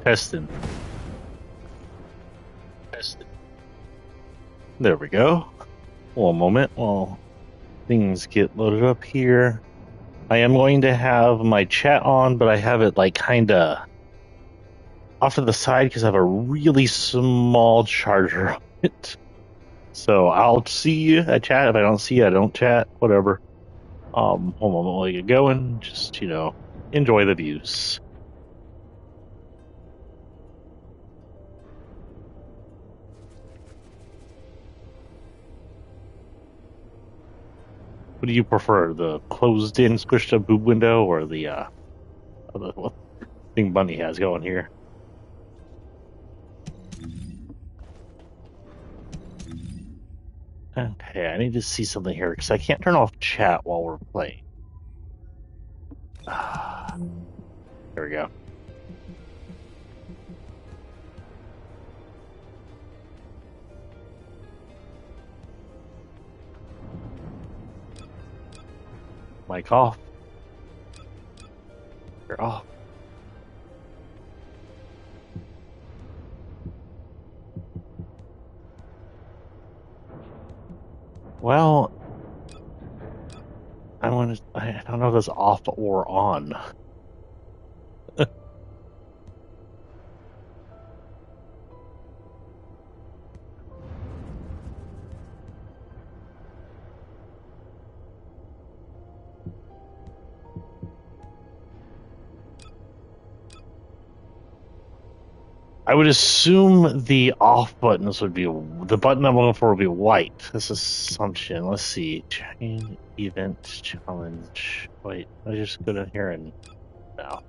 Testing. There we go. One moment while things get loaded up here. I am going to have my chat on, but I have it like kind of off to the side because I have a really small charger on it. So I'll see you at chat. If I don't see you, I don't chat. Whatever. Hold on while you get going. Just, enjoy the views. What do you prefer, the closed-in, squished-up boob window, or the thing Bunny has going here? Okay, I need to see something here because I can't turn off chat while we're playing. There we go. Mic off. You're off. Well, I don't know if that's off or on. I would assume the off buttons would be, the button I'm looking for would be white. This is assumption. Let's see. Chain event challenge. Wait, I just go down here and no.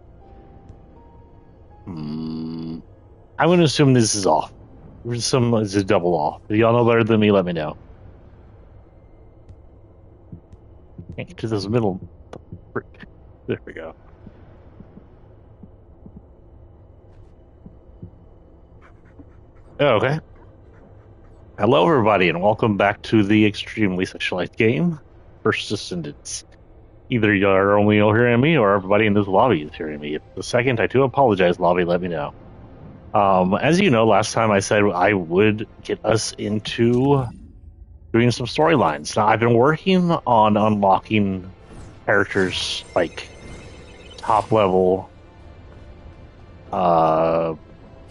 I'm going to assume this is off. It's a double off. If y'all know better than me, let me know. Can't get to this middle. There we go. Okay. Hello, everybody, and welcome back to the extremely sexualized game, First Descendants. Either you're only hearing me, or everybody in this lobby is hearing me. If the second, I do apologize, lobby, let me know. As you know, last time I said I would get us into doing some storylines. Now, I've been working on unlocking characters, like, top-level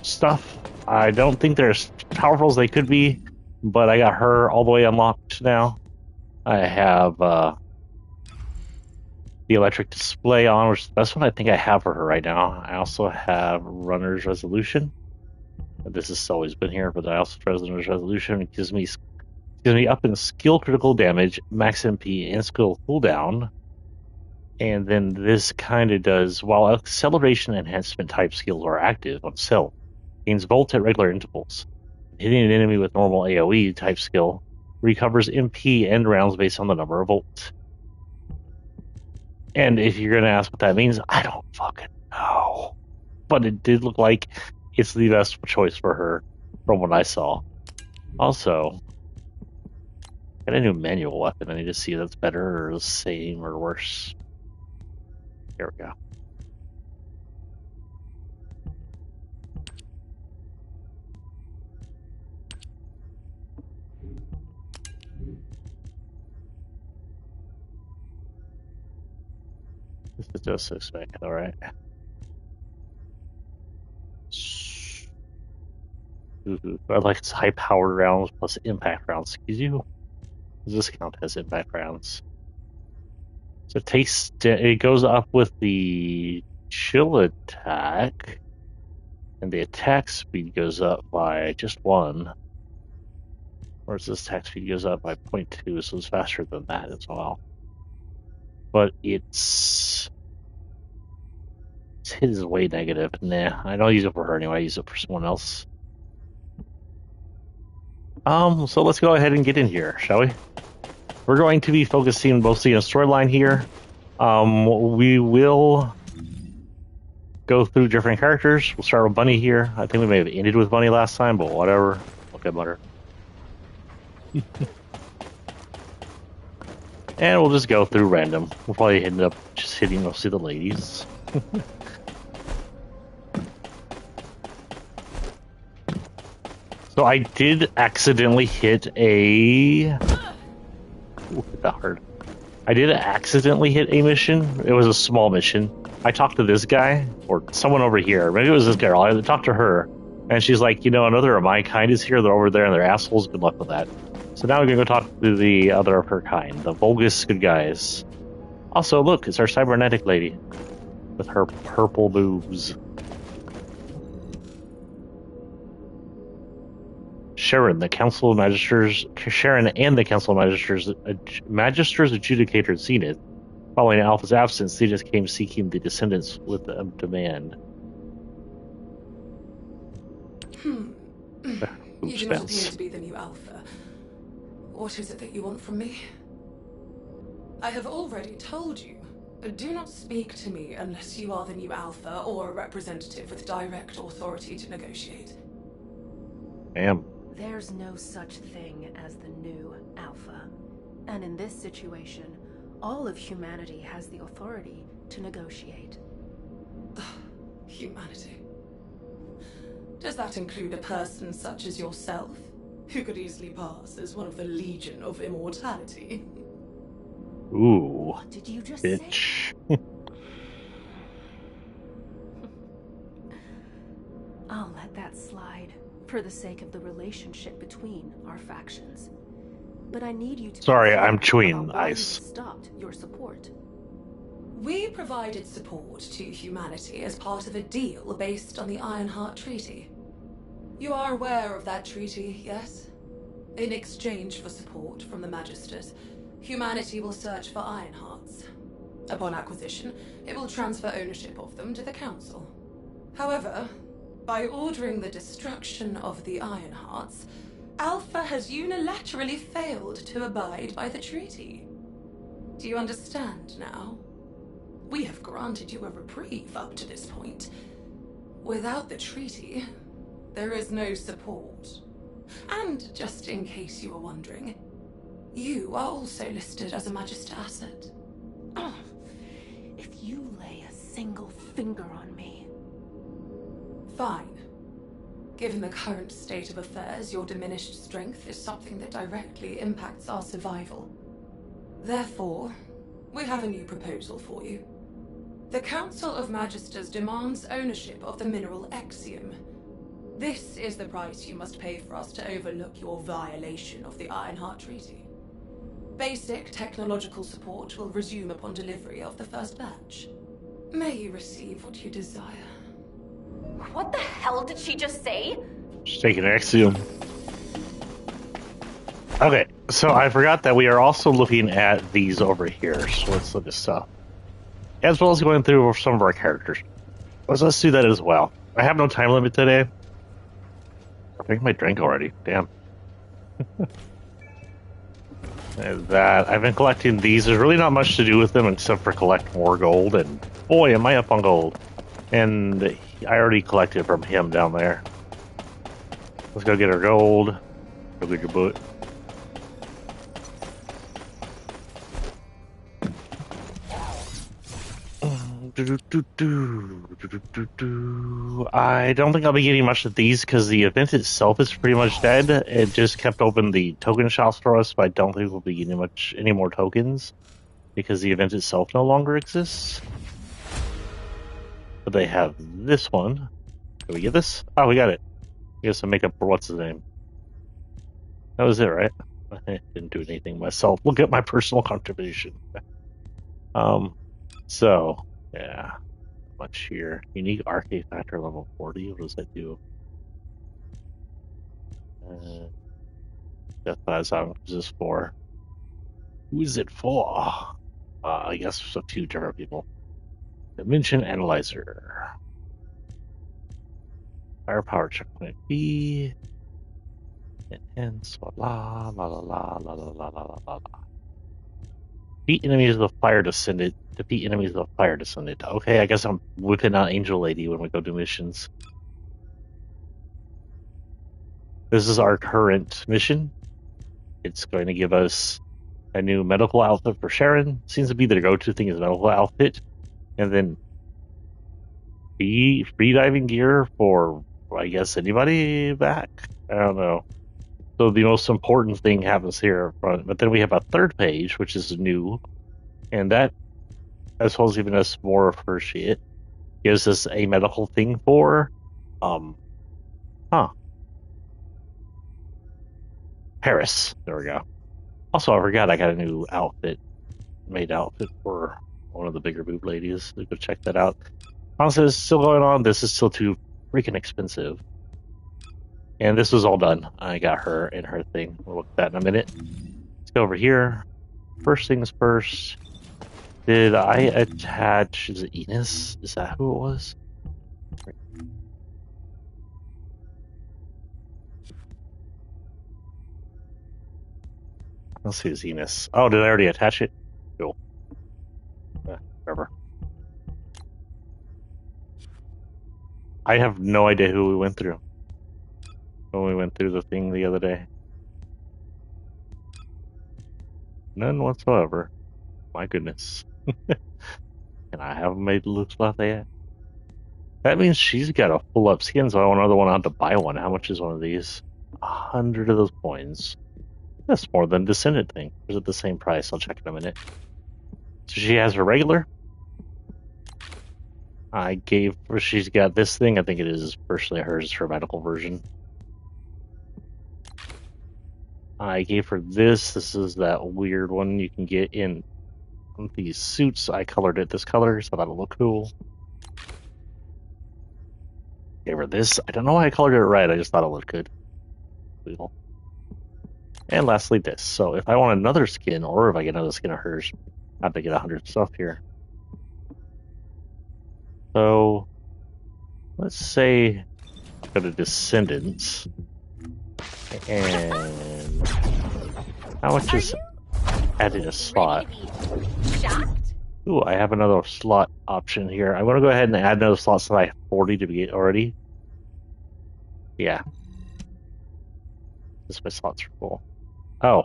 stuff. I don't think they're as powerful as they could be, but I got her all the way unlocked now. I have the electric display on, which is the best one I think I have for her right now. I also have runner's resolution. This has always been here, but I also have runner's resolution. It gives me up in skill critical damage, max MP, and skill cooldown. And then this kind of does, while acceleration enhancement type skills are active on self, gains volt at regular intervals. Hitting an enemy with normal AoE type skill recovers MP and rounds based on the number of volts. And if you're going to ask what that means, I don't fucking know. But it did look like it's the best choice for her from what I saw. Also, got a new manual weapon. I need to see if that's better or the same or worse. Here we go. This is just a spec, alright. I like its high powered rounds plus impact rounds. Excuse you? Does this count as impact rounds? So it goes up with the chill attack, and the attack speed goes up by just 1. Whereas this attack speed goes up by 0.2, so it's faster than that as well. But its hit is way negative. Nah, I don't use it for her anyway. I use it for someone else. So let's go ahead and get in here, shall we? We're going to be focusing mostly on storyline here. We will go through different characters. We'll start with Bunny here. I think we may have ended with Bunny last time, but whatever. Okay, butter. And we'll just go through random. We'll probably end up just hitting mostly the ladies. So I did accidentally hit a... Ooh, hit that hard. I did accidentally hit a mission. It was a small mission. I talked to this guy, or someone over here. Maybe it was this girl. I talked to her, and she's like, another of my kind is here. They're over there, and they're assholes. Good luck with that. So now we're going to go talk to the other of her kind, the Vulgus good guys. Also, look, it's our cybernetic lady with her purple boobs. Sharon, the Council of Magisters, Sharon and the Council of Magisters adjudicator Zenith. Following Alpha's absence, Zenith came seeking the descendants with a demand. You do not appear to be the new Alpha. What is it that you want from me? I have already told you. Do not speak to me unless you are the new Alpha or a representative with direct authority to negotiate. Damn. There's no such thing as the new Alpha. And in this situation, all of humanity has the authority to negotiate. Humanity? Does that include a person such as yourself, who could easily pass as one of the Legion of Immortality? Ooh. What did you just bitch. say? I'll let that slide, for the sake of the relationship between our factions. But I need you to... Sorry, I'm chewing ice. Stopped your support. We provided support to humanity as part of a deal based on the Ironheart Treaty. You are aware of that treaty, yes? In exchange for support from the Magisters, humanity will search for Ironhearts. Upon acquisition, it will transfer ownership of them to the Council. However, by ordering the destruction of the Ironhearts, Alpha has unilaterally failed to abide by the treaty. Do you understand now? We have granted you a reprieve up to this point. Without the treaty, there is no support. And just in case you were wondering, you are also listed as a Magister asset. Oh, if you lay a single finger on me... Fine. Given the current state of affairs, your diminished strength is something that directly impacts our survival. Therefore, we have a new proposal for you. The Council of Magisters demands ownership of the mineral Exium. This is the price you must pay for us to overlook your violation of the Ironheart Treaty. Basic technological support will resume upon delivery of the first batch. May you receive what you desire. What the hell did she just say? She's taking Axiom. Okay, so I forgot that we are also looking at these over here. So let's look at stuff. As well as going through some of our characters. Let's do that as well. I have no time limit today. I think I drank already. Damn. That I've been collecting these. There's really not much to do with them except for collect more gold. And boy, am I up on gold. And I already collected from him down there. Let's go get our gold. Go get your boot. I don't think I'll be getting much of these because the event itself is pretty much dead. It just kept open the token shops for us, but I don't think we'll be getting any more tokens because the event itself no longer exists. But they have this one. Can we get this? Oh, we got it. I guess I'll make up for what's his name. That was it, right? I didn't do anything myself. Look at my personal contribution. So, yeah. Much here. Unique arcade factor level 40. What does that do? Death by Song. Who's this for? Who is it for? I guess a few different people. Dimension Analyzer. Firepower checkpoint B. Enhance. La la la la la la la la la la. Defeat enemies of the fire descendant. Defeat enemies of the fire descendant. Okay, I guess I'm whipping out Angel Lady when we go do missions. This is our current mission. It's going to give us a new medical outfit for Sharon. Seems to be the go-to thing is medical outfit. And then free diving gear for, I guess, anybody back. I don't know. So the most important thing happens here up front, but then we have a third page, which is new, and that, as well as giving us more of her shit, gives us a medical thing for, um, huh, Paris. There we go. Also, I forgot I got a new made outfit for one of the bigger boob ladies. So go check that out. Honestly, this is still going on. This is still too freaking expensive. And this was all done. I got her and her thing. We'll look at that in a minute. Let's go over here. First things first. Did I attach? Is it Enos? Is that who it was? Let's see, it's Enos. Oh, did I already attach it? Cool. Whatever. I have no idea who we went through when we went through the thing the other day. None whatsoever. My goodness. And I haven't made Luke's Lafayette. That means she's got a full up skin, so I want another one. I have to buy one. How much is one of these? 100 of those coins. That's more than descendant thing. Is it the same price? I'll check in a minute. So she has her regular. I gave her, she's got this thing. I think it is personally hers, her medical version. I gave her this. This is that weird one you can get in these suits. I colored it this color, so that'll look cool. Gave her this. I don't know why I colored it red. I just thought it looked good. Cool. And lastly, this. So if I want another skin, or if I get another skin of hers, I have to get 100 stuff here. So let's say go to Descendants. And how much is adding a slot? Ooh, I have another slot option here. I'm going to go ahead and add another slot so I have 40 to be already. Yeah. This my slots are full. Oh.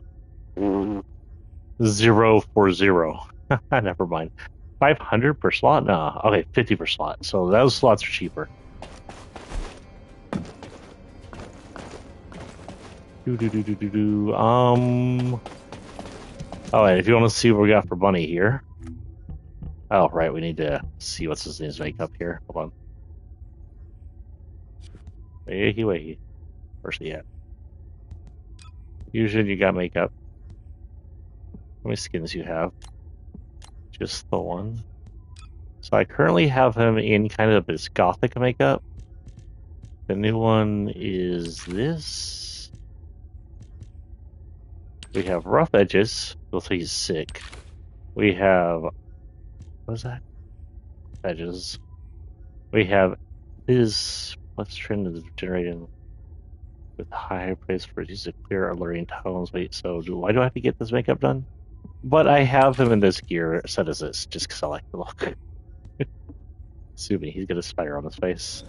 040. Never mind. 500 per slot? No. Okay, 50 per slot. So those slots are cheaper. Oh, and if you want to see what we got for Bunny here. Oh, right, we need to see what's his name's makeup here. Hold on. Wait. Where's he at? Usually you got makeup. How many skins you have? Just the one. So I currently have him in kind of this gothic makeup. The new one is this. We have rough edges. Looks like he's sick. We have, what is that? Edges. We have his, let's trend is generating with high praise for use of clear alluring tones. Wait, so why do I have to get this makeup done? But I have him in this gear set as this, just because I like the look. Assuming he's got a spider on his face.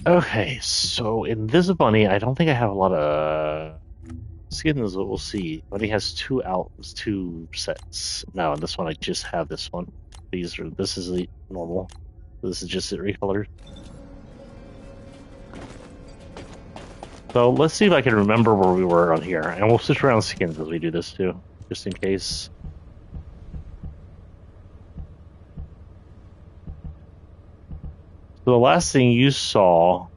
Okay, so in this Bunny, I don't think I have a lot of skins that we'll see. Bunny has two sets. No, in this one I just have this one. This is the normal. This is just it recolored. So let's see if I can remember where we were on here, and we'll switch around skins as we do this too, just in case. So the last thing you saw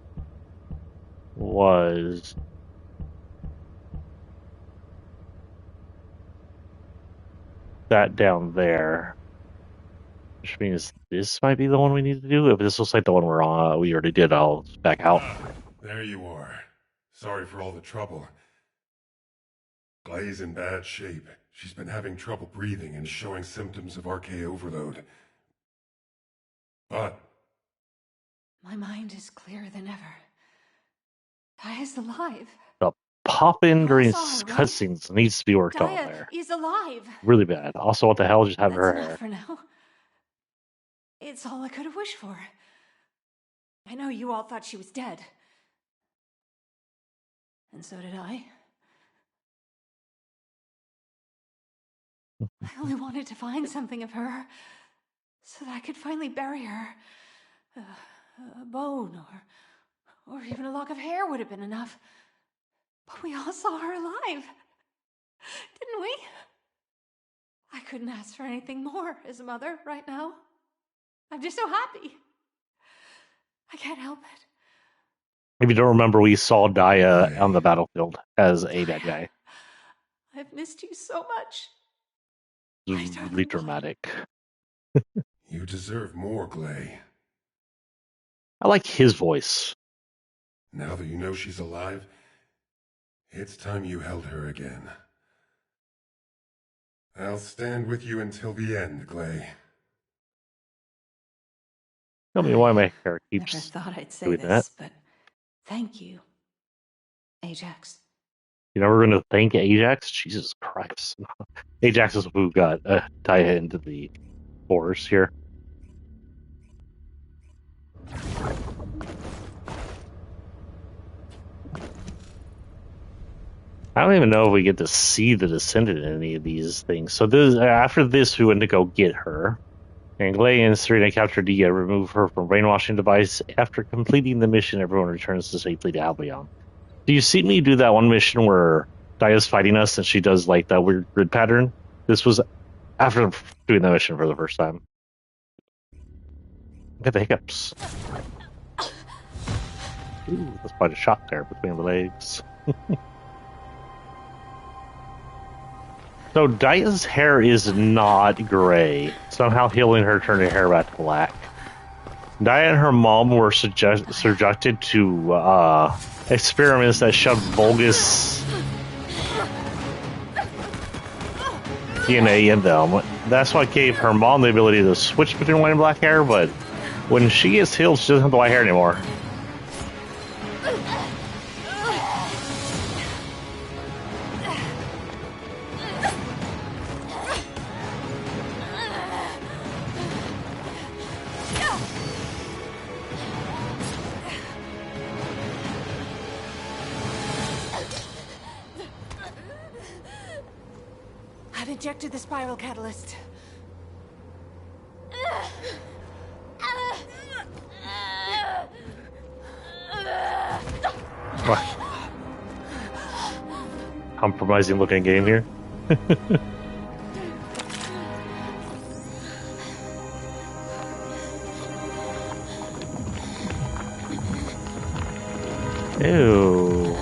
was that down there, which means this might be the one we need to do. If this looks like the one we're on, we already did, I'll back out. There you are. Sorry for all the trouble. Glay's in bad shape. She's been having trouble breathing and showing symptoms of RK overload. But My mind is clearer than ever. Dia is alive. The pop-in during That's all, right? cutscenes needs to be worked on Dia there. is alive. Really bad. Also, what the hell just happened to her That's hair? enough for now. It's all I could have wished for. I know you all thought she was dead. And so did I. I only wanted to find something of her so that I could finally bury her. A bone Or even a lock of hair would have been enough. But we all saw her alive. Didn't we? I couldn't ask for anything more as a mother right now. I'm just so happy. I can't help it. If you don't remember, we saw Daya Hey. on the battlefield as a bad guy. I've missed you so much. It I was don't really know why. dramatic. You deserve more, Glay. I like his voice. Now that you know she's alive, it's time you held her again. I'll stand with you until the end, Glay. Tell me why my hair Never keeps thought I'd say doing that. this, but thank you, Ajax. You know, we're going to thank Ajax? Jesus Christ. Ajax is who got Daya into the forest here. I don't even know if we get to see the descendant in any of these things. So this, after this, we went to go get her. And Glay and Serena capture Dia, remove her from brainwashing device. After completing the mission, everyone returns to safely to Albion. Do you see me do that one mission where Dia's fighting us and she does like that weird grid pattern? This was after doing the mission for the first time. Look at the hiccups. Ooh, that's quite a shot there between the legs. So Dia's hair is not gray. Somehow healing her turned her hair back to black. Dia and her mom were subjected to experiments that shoved bogus DNA in them. That's what gave her mom the ability to switch between white and black hair, but when she gets healed, she doesn't have the white hair anymore. I've injected the spiral catalyst. What? Compromising looking game here. Ew.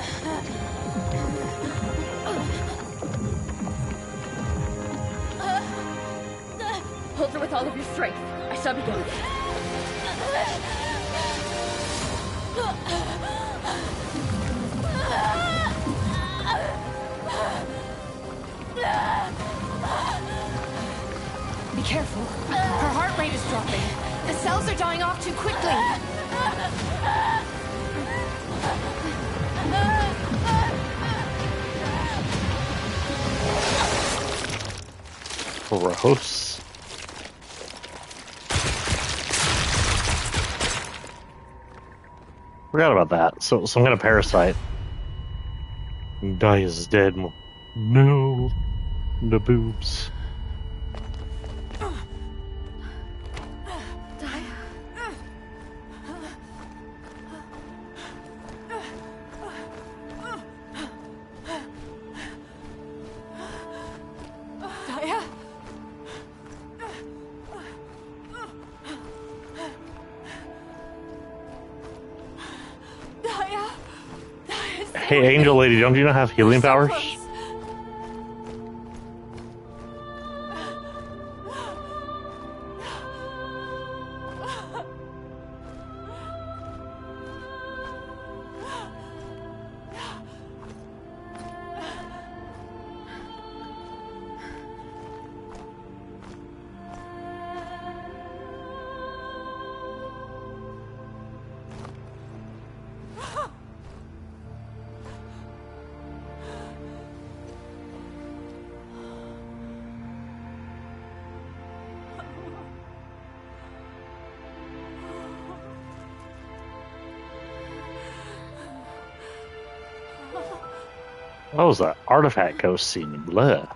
Hold her with all of your strength. I shall begin. Be careful. Her heart rate is dropping. The cells are dying off too quickly. Gross. Forgot about that. So some kind of parasite. Dia's dead. No. The boobs. Daya? Daya? Daya, Hey, Angel Lady, don't you not have healing powers? What was that? Artifact ghost scene. Blah.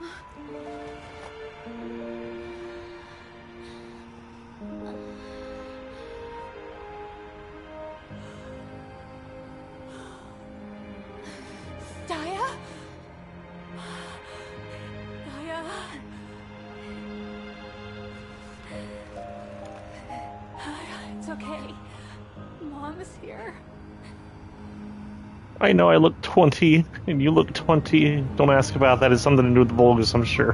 okay? Mom is here. I know I look 20, and you look 20. Don't ask about that. It's something to do with the Vulgus, I'm sure.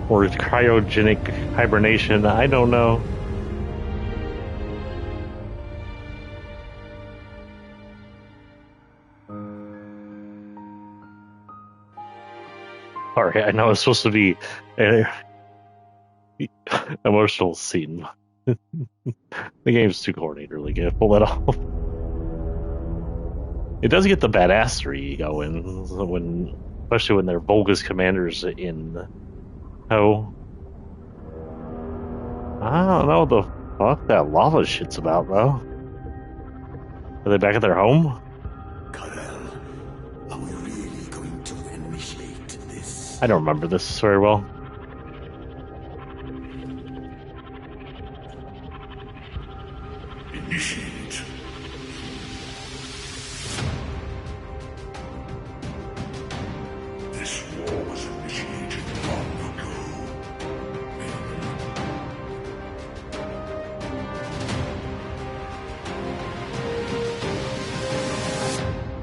Or cryogenic hibernation. I don't know. Sorry, I know it's supposed to be an emotional scene. The game's too corny to really get pull that off. It does get the badassery going especially when they're Vulgus commanders in tow. I don't know what the fuck that lava shit's about, though. Are they back at their home? Karel, are we really going to initiate this? I don't remember this very well. Initiate. This war was initiated long ago.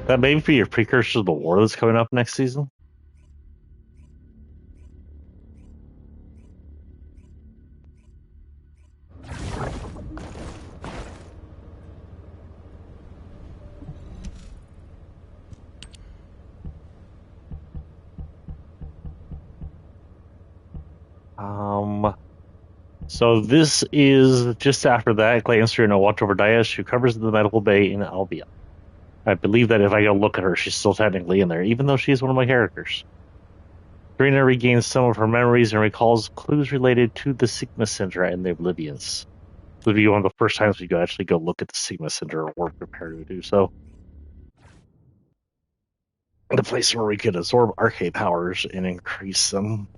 That may be your precursor to the war that's coming up next season. So this is just after that. Glancer and watch over Daesh, who covers the medical bay in Albion. I believe that if I go look at her, she's still technically in there, even though she's one of my characters. Serena regains some of her memories and recalls clues related to the Sigma Center and the Oblivions. This would be one of the first times we could actually go look at the Sigma Center or prepare to do so. The place where we could absorb arcade powers and increase them.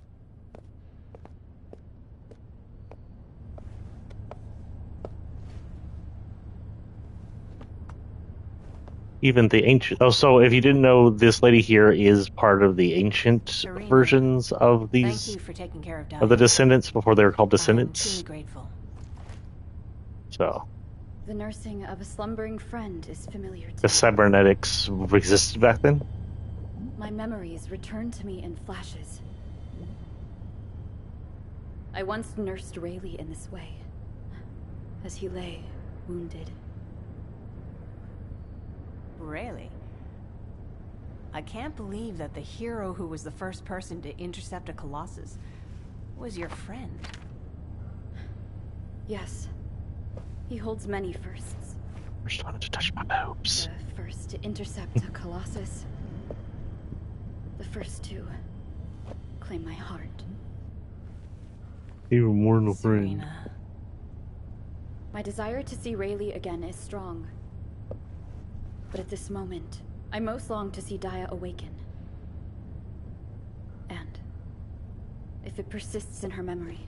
Even the ancient. Oh, so if you didn't know, this lady here is part of the ancient Serena, versions of thank these you for taking care of of the Diane. descendants before they were called I'm descendants. truly grateful. So The nursing of a slumbering friend is familiar to the me. cybernetics existed back then. My memories return to me in flashes. I once nursed Rayleigh in this way, as he lay, wounded. Really? I can't believe that the hero who was the first person to intercept a Colossus was your friend. Yes. He holds many firsts. First one to touch my boobs. The first to intercept a Colossus. The first to claim my heart. Even more than a friend. Serena. My desire to see Rayleigh again is strong. But at this moment, I most long to see Daya awaken. And if it persists in her memory,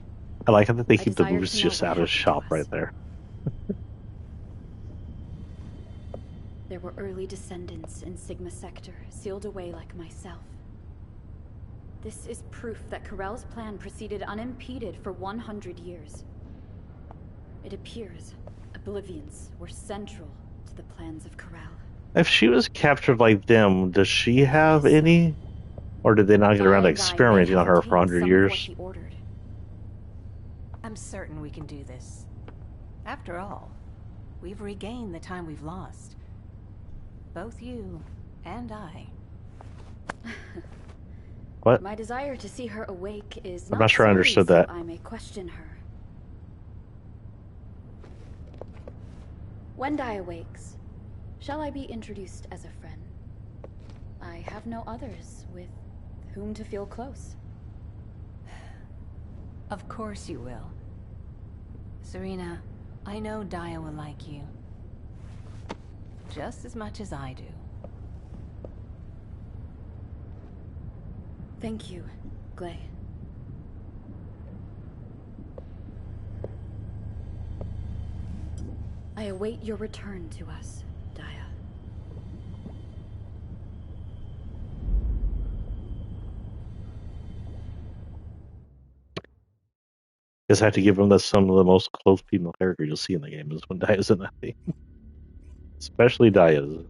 I like how that they I keep the desire boobs to know just what out of happened to shop us. right there. there were early descendants in Sigma Sector, sealed away like myself. This is proof that Karel's plan proceeded unimpeded for 100 years. It appears Oblivions were central to the plans of Karel. If she was captured like them, does she have any? Or did they not get around to Daya and I may experimenting on have her for obtained 100 some of what years? he ordered. I'm certain we can do this. After all, we've regained the time we've lost. Both you and I. What? My desire to see her awake is I'm not sure I solely understood so that. I may question her. When Daya awakes, shall I be introduced as a friend? I have no others with whom to feel close. Of course you will. Serena, I know Daya will like you. Just as much as I do. Thank you, Glay. I await your return to us, Daya. Guess I have to give him some of the most clothed female character you'll see in the game is when Dia's in that thing. Especially Dia's.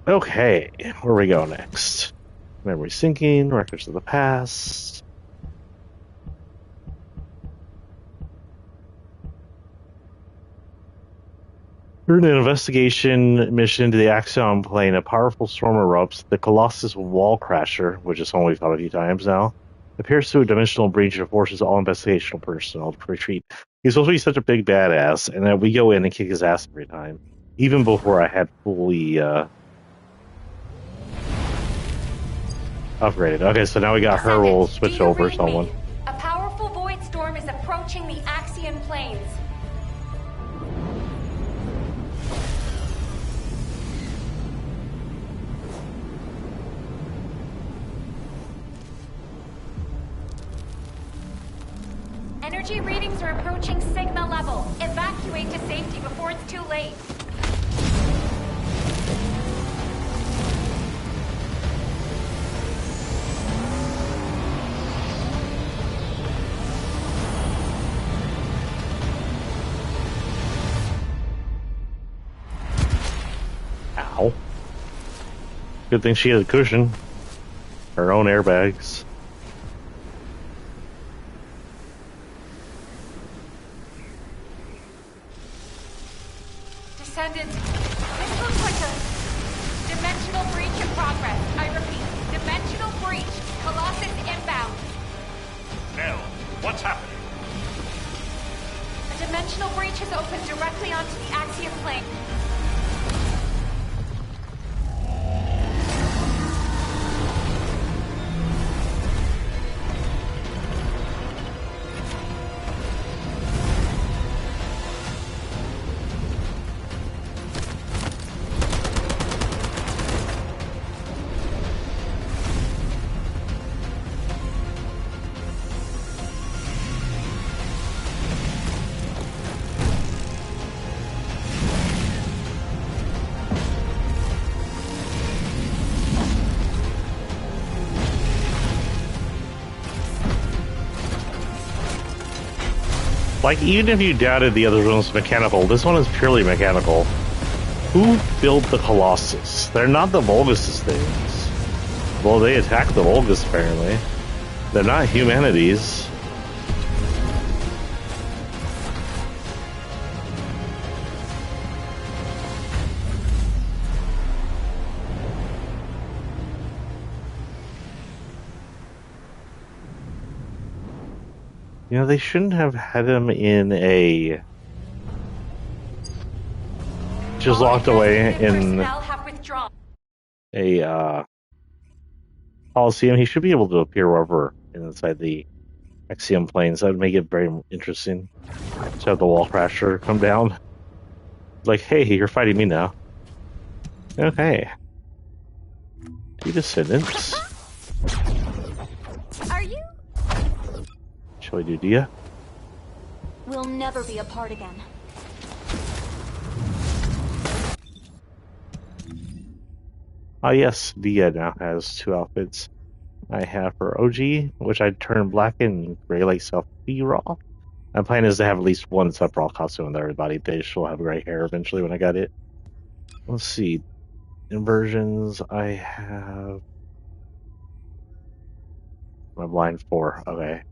Okay, where we go next? Memory syncing, records of the past. During an investigation mission to the Axion plane, a powerful storm erupts. The Colossus Wall Crasher, which is something we've thought a few times now, appears through a dimensional breach and forces all investigational personnel to retreat. He's supposed to be such a big badass, and then we go in and kick his ass every time, even before I had fully upgraded. Okay, so now we got her. We'll switch over someone. A powerful void storm is approaching the Axion plains. Energy readings are approaching Sigma level. Evacuate to safety before it's too late. Ow. Good thing she has a cushion. Her own airbags. Descendant, this looks like a dimensional breach in progress. I repeat, dimensional breach. Colossus inbound. Nell, what's happening? A dimensional breach has opened directly onto the Axion plane. Like, even if you doubted the other one was mechanical, this one is purely mechanical. Who built the Colossus? They're not the Vulgus things. Well, they attacked the Vulgus, apparently. They're not humanities. You know, they shouldn't have had him in a... just locked away in a Coliseum. He should be able to appear wherever inside the Axiom planes. That would make it very interesting to have the wall crasher come down. Like, hey, you're fighting me now. Okay. Two descendants. Are you? Shall we do Dia? We'll never be apart again. Ah, yes, Dia now has two outfits. I have her OG, which I turned black and gray like self B-Raw. My plan is to have at least one Sephiroth costume on everybody. They should have gray hair eventually when I got it. Let's see. Inversions, I have... my blind 4. Okay.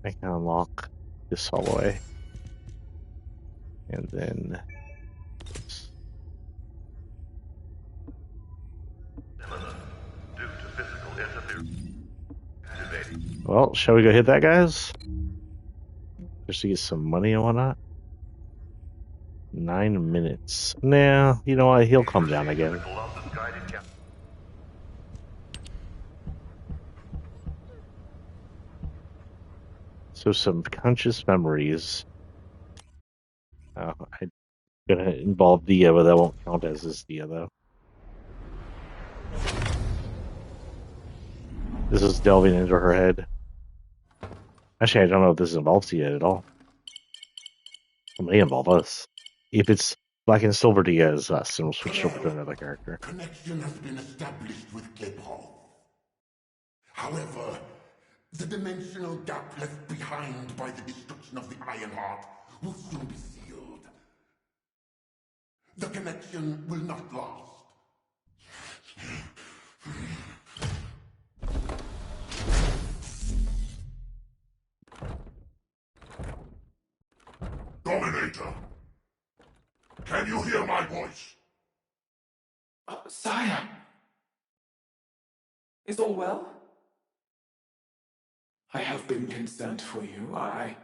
I can unlock this all the way. And then... this. Well, shall we go hit that, guys? Just to get some money and whatnot. 9 minutes. Nah, you know what? He'll come down again. So some conscious memories. I'm gonna involve Dia, but that won't count as this Dia, though. This is delving into her head. Actually, I don't know if this involves Dia at all. It may involve us. If it's Black and Silver Diaz, and we'll switch over to another character. Connection has been established with Cliphall. However, the dimensional gap left behind by the destruction of the Ironheart will soon be sealed. The connection will not last. Dominator! Can you hear my voice? Sire! Is all well? I have been concerned for you. My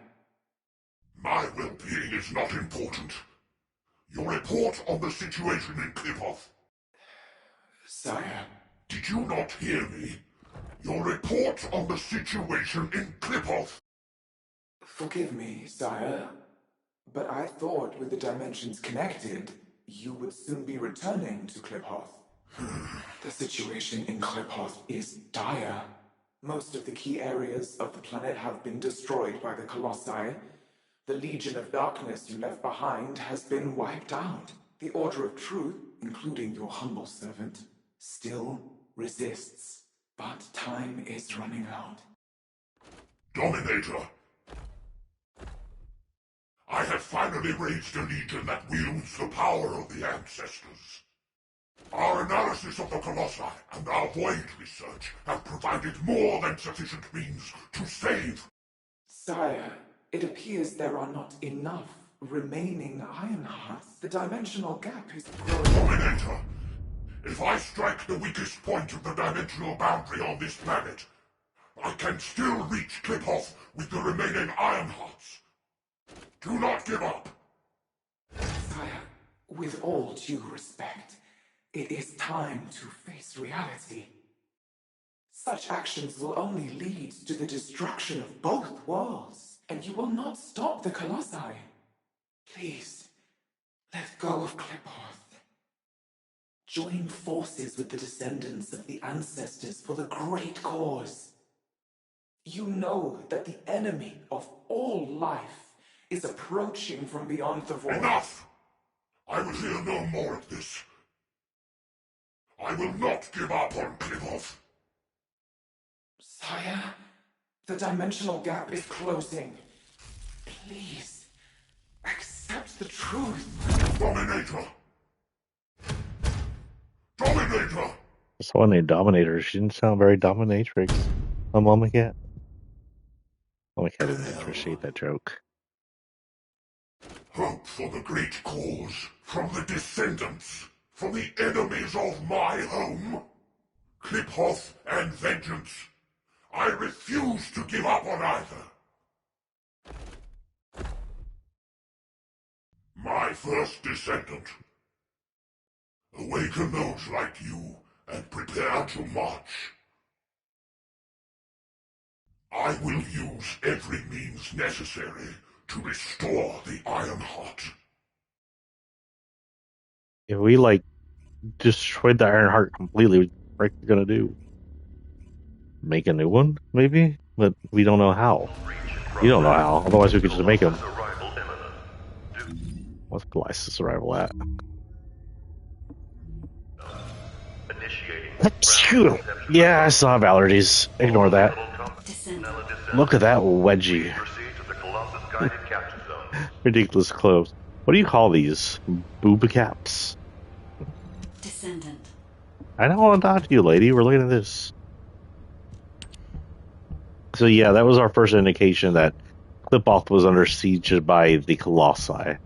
well-being is not important. Your report on the situation in Klipoth. Sire. Did you not hear me? Your report on the situation in Klipoth. Forgive me, sire. But I thought with the dimensions connected, you would soon be returning to Klipoth. The situation in Klipoth is dire. Most of the key areas of the planet have been destroyed by the Colossi. The Legion of Darkness you left behind has been wiped out. The Order of Truth, including your humble servant, still resists. But time is running out. Dominator! I have finally raised a legion that wields the power of the ancestors. Our analysis of the Colossi and our void research have provided more than sufficient means to save. Sire, it appears there are not enough remaining Ironhearts. The dimensional gap is growing. Dominator, if I strike the weakest point of the dimensional boundary on this planet, I can still reach Klipoth with the remaining Ironhearts. Do not give up. Sire, with all due respect, it is time to face reality. Such actions will only lead to the destruction of both worlds, and you will not stop the Colossi. Please, let go of Klipoth. Join forces with the descendants of the ancestors for the great cause. You know that the enemy of all life is approaching from beyond the void. Enough! I will hear no more of this. I will not give up on Klipoth. Sire, the dimensional gap is closing. Please, accept the truth. Dominator! Dominator! I saw her named Dominator. She didn't sound very dominatrix. My Mama Cat. Mama Cat didn't appreciate that joke. Hope for the great cause, from the descendants, from the enemies of my home. Klipoth and vengeance. I refuse to give up on either. My first descendant. Awaken those like you and prepare to march. I will use every means necessary to restore the Ironheart. If we, destroyed the Ironheart completely, what are we gonna do? Make a new one, maybe? But we don't know how. You don't know how, otherwise we could just make them. What's Glycis arrival at? Yeah, I still have allergies. Ignore that. Look at that wedgie. Ridiculous clothes. What do you call these? Boob caps? Descendant. I don't want to talk to you, lady. We're looking at this. So yeah, that was our first indication that Klipoth was under siege by the Colossi.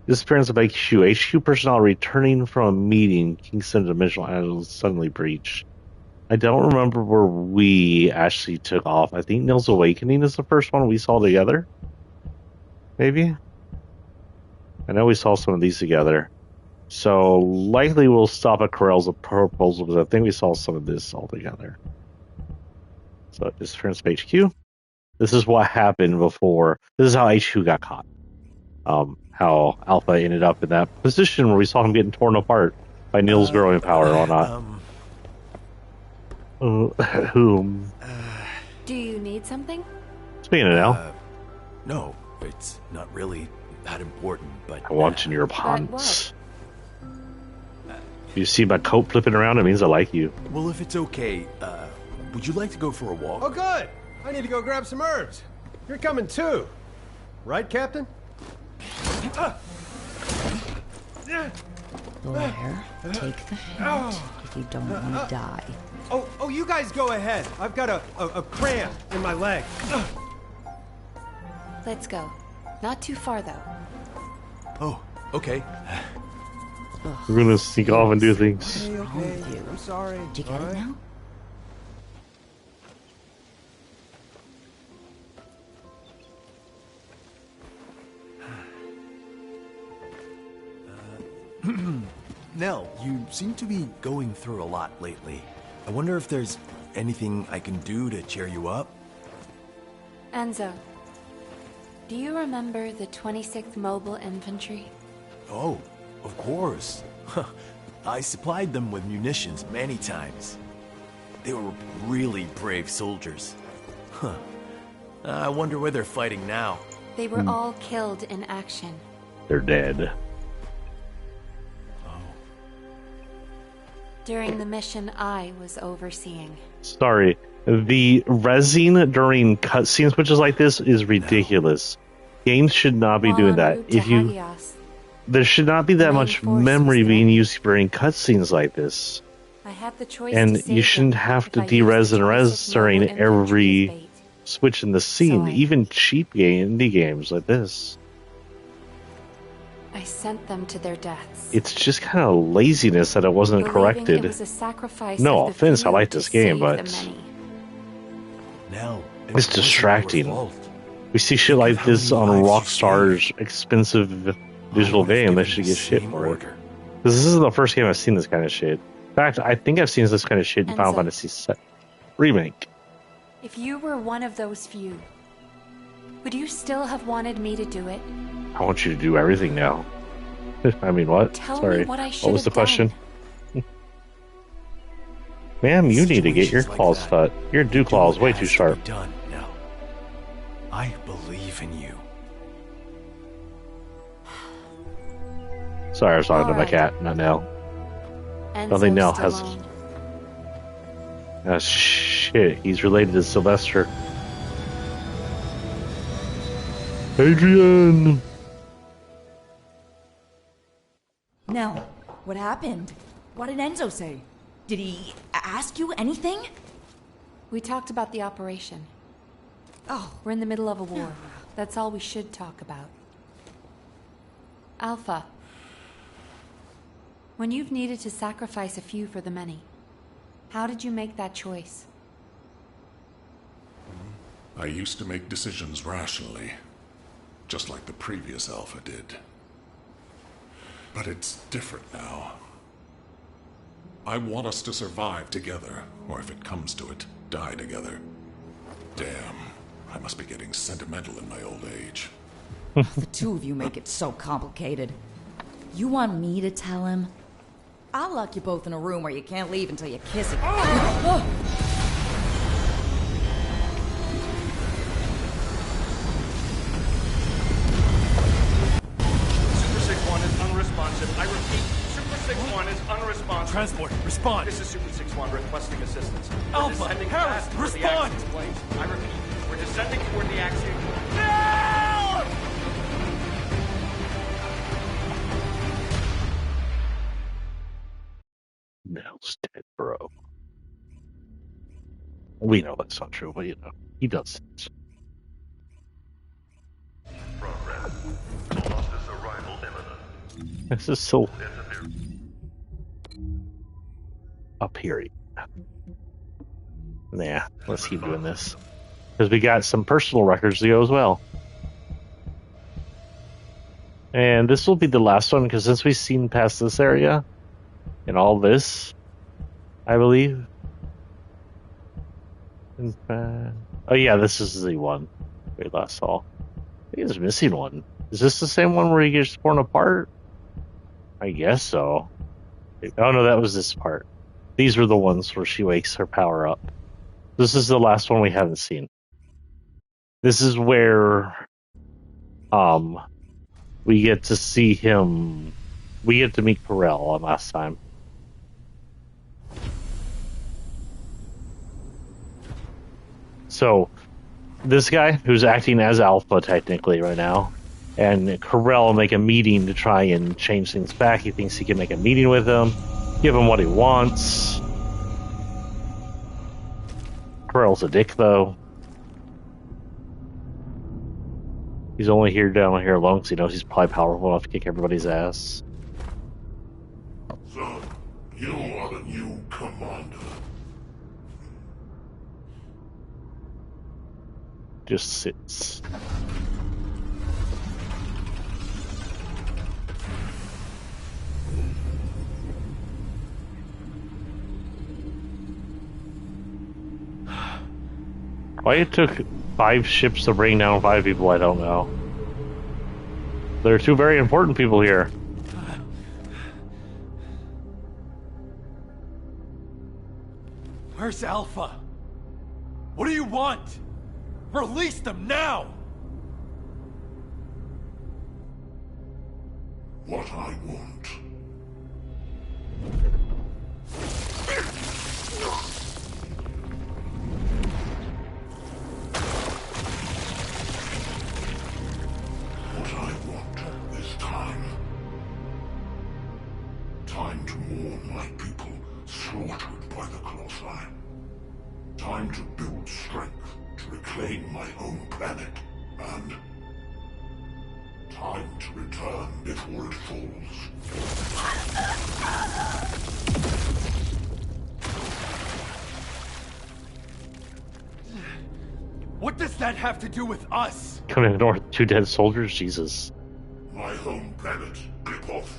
Disappearance of HQ. HQ personnel returning from a meeting. Kingston Dimensional Islands suddenly breached. I don't remember where we actually took off. I think Nil's Awakening is the first one we saw together. Maybe? I know we saw some of these together. So likely we'll stop at Corell's proposal, because I think we saw some of this all together. So disappearance of HQ. This is what happened before. This is how HQ got caught. How Alpha ended up in that position where we saw him getting torn apart by Nil's growing power or not. Whom? Do you need something? Speaking of Nil. No, it's not really. that important, but... I want in your pants. You see my coat flipping around, it means I like you. Well, if it's okay, would you like to go for a walk? Oh, good! I need to go grab some herbs. You're coming too. Right, Captain? Blair, take the hint if you don't want to die. Oh, you guys go ahead. I've got a cramp in my leg. Let's go. Not too far, though. Oh, okay. We're gonna sneak off and do things. Okay. I'm sorry. Did you get it now? Nell, you seem to be going through a lot lately. I wonder if there's anything I can do to cheer you up? Enzo, do you remember the 26th Mobile Infantry? Oh, of course. I supplied them with munitions many times. They were really brave soldiers. Huh. I wonder where they're fighting now. They were all killed in action. They're dead. During the mission I was overseeing. Sorry. The resin during cutscene switches like this is ridiculous. Games should not be doing that. There should not be that much memory being used during cutscenes like this. I had the choice and you shouldn't have to de-res and res during every switch in the scene, even cheap indie games like this. I sent them to their deaths. It's just kind of laziness that it wasn't corrected. It was a sacrifice no offense, I like this game, but Nell, it's distracting. We see shit like this on Rockstar's expensive digital game. They should get shit for it. Because this isn't the first game I've seen this kind of shit. In fact, I think I've seen this kind of shit in Final Fantasy VII Remake. If you were one of those few, would you still have wanted me to do it? I want you to do everything now. I mean, what? Sorry. What was the question? Ma'am, you need to get your claws cut. Your dew claw is way too sharp. Done now. I believe in you. Sorry, I was talking to my cat, not Nell. I don't think Nell has. Shit, he's related to Sylvester. Adrian! Nell, what happened? What did Enzo say? Did he ask you anything? We talked about the operation. Oh, we're in the middle of a war. That's all we should talk about. Alpha, when you've needed to sacrifice a few for the many, how did you make that choice? I used to make decisions rationally, just like the previous Alpha did. But it's different now. I want us to survive together, or if it comes to it, die together. Damn, I must be getting sentimental in my old age. The two of you make it so complicated. You want me to tell him? I'll lock you both in a room where you can't leave until you kiss it. I repeat, Super 6-1 is unresponsive. Transport, respond. This is Super 6-1 requesting assistance. Alpha, Harris, respond! I repeat, we're descending toward the axiom. No! Nell's dead, bro. We know that's not true, but you know, he does it. Progress. Colossus arrival imminent. This is so up here. Yeah, let's keep doing this. Because we got some personal records to go as well. And this will be the last one, because since we've seen past this area, and all this, I believe. Oh yeah, this is the one we last saw. I think it's missing one. Is this the same one where he gets torn apart? I guess so. Oh no, that was this part. These were the ones where she wakes her power up. This is the last one we haven't seen. This is where we get to see him. We get to meet Corell on last time. So, this guy who's acting as Alpha technically right now, and Corell make a meeting to try and change things back. He thinks he can make a meeting with him, give him what he wants. Corell's a dick, though. He's only here down here alone because he knows he's probably powerful enough to kick everybody's ass. So, you are the new commander. Just sits. Why it took 5 ships to bring down 5 people, I don't know. There are 2 very important people here. Where's Alpha? What do you want? Release them now! What I want. What I want this time. Time to mourn my people slaughtered by the Colossi. Time to build strength to reclaim my own planet. And time to return before it falls. What does that have to do with us? Couldn't ignore 2 dead soldiers? Jesus. My home planet, Klipoth,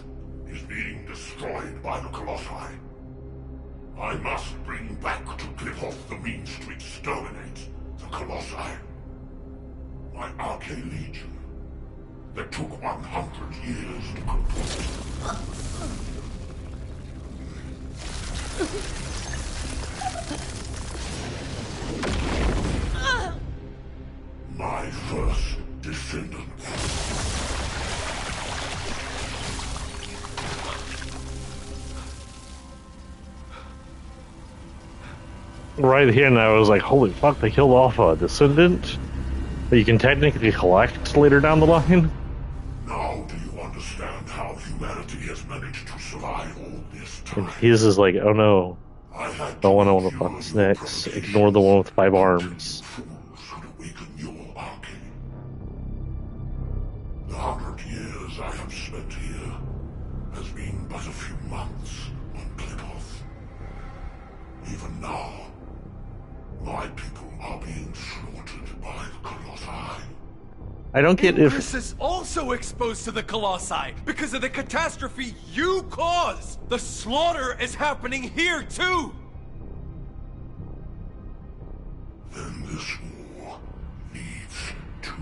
is being destroyed by the Colossi. I must bring back to Klipoth the means to exterminate the Colossi. My Arche Legion, that took 100 years to complete. My first descendant. Right here now, I was like, holy fuck, they killed off a descendant that you can technically collect later down the line. Now do you understand how humanity has managed to survive all this time? And his is like, oh no. Don't want to know what the fuck's next. Ignore the one with 5 arms. The 100 years I have spent here has been but a few months on Klipoth. Even now, my people are being slaughtered by the Colossi. I don't get if... This is also exposed to the Colossi because of the catastrophe you caused! The slaughter is happening here too! Then this war needs to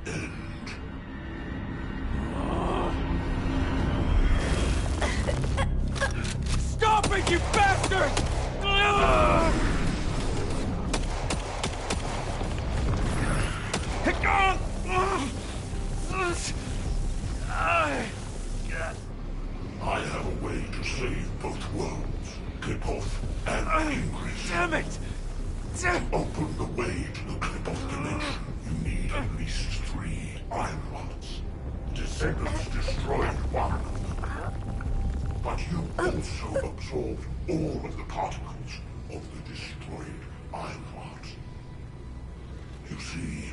end. Stop it, you bastard! I have a way to save both worlds, Klipoth and Ingress. Damn it! To open the way to the Klipoth dimension, you need at least 3 iron rods. Descendants destroyed one of them. But you also absorbed all of the particles of the destroyed iron rods. You see,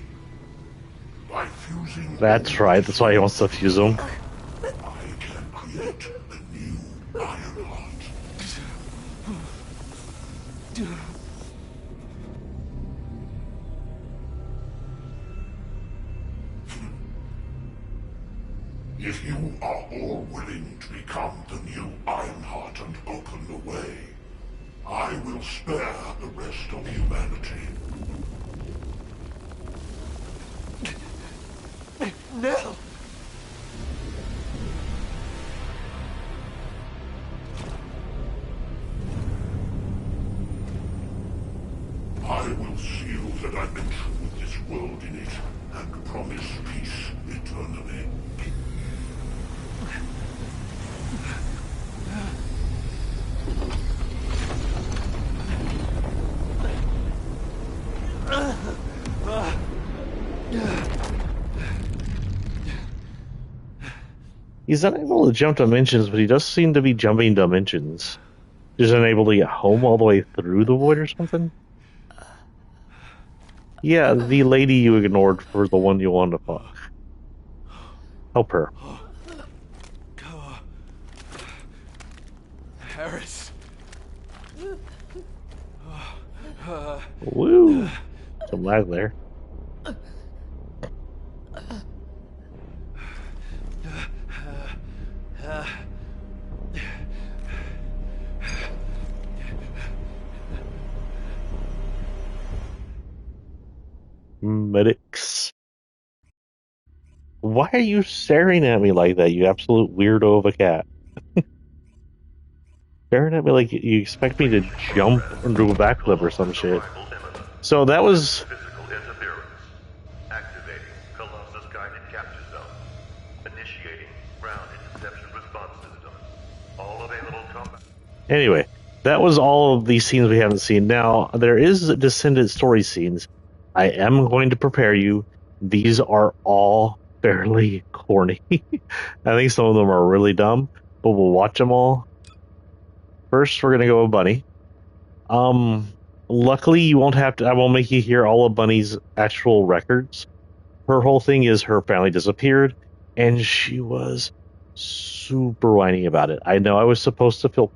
by fusing... That's right, that's why he wants to fuse them. I can create a new iron heart. If you are all willing to become the new Ironheart and open the way, I will spare the rest of humanity. No! I will seal the dimension with this world in it and promise peace eternally. He's unable to jump dimensions, but he does seem to be jumping dimensions. He's unable to get home all the way through the void or something? Yeah, the lady you ignored for the one you wanted to fuck. Help her. Harris. Woo! Some lag there. Medics. Why are you staring at me like that, you absolute weirdo of a cat? Staring at me like you expect me to jump or do a backflip or some shit. So that was... Physical interference. Activating Colossus guided capture zone. Initiating ground interception response system. All available combat. Anyway, that was all of these scenes we haven't seen. Now, there is Descendant story scenes. I am going to prepare you. These are all fairly corny. I think some of them are really dumb, but we'll watch them all. First, we're going to go with Bunny. Luckily, you won't have to. I won't make you hear all of Bunny's actual records. Her whole thing is her family disappeared, and she was super whiny about it. I know I was supposed to feel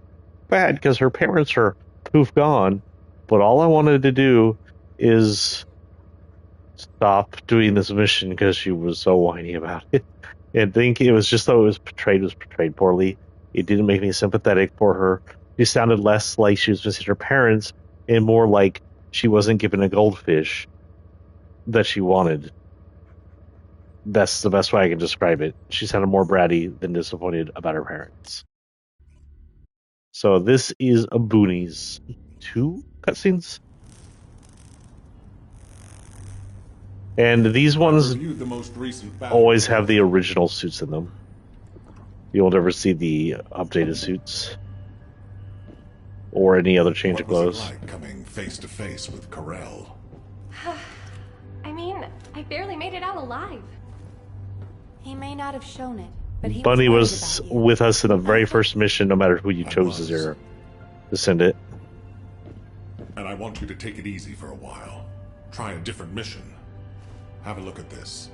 bad because her parents are poof gone, but all I wanted to do is stop doing this mission because she was so whiny about it. And think it was just though it was portrayed poorly. It didn't make me sympathetic for her. She sounded less like she was missing her parents and more like she wasn't given a goldfish that she wanted. That's the best way I can describe it. She sounded more bratty than disappointed about her parents. So this is a Boonies 2 cutscenes. And these ones always have the original suits in them. You won't ever see the updated suits. Or any other change of clothes. What was it like coming face to face with Corell? I mean, I barely made it out alive. He may not have shown it, but he Bunny was was with us in the very first mission, no matter who you chose as your descendant. And I want you to take it easy for a while. Try a different mission. Have a look at this.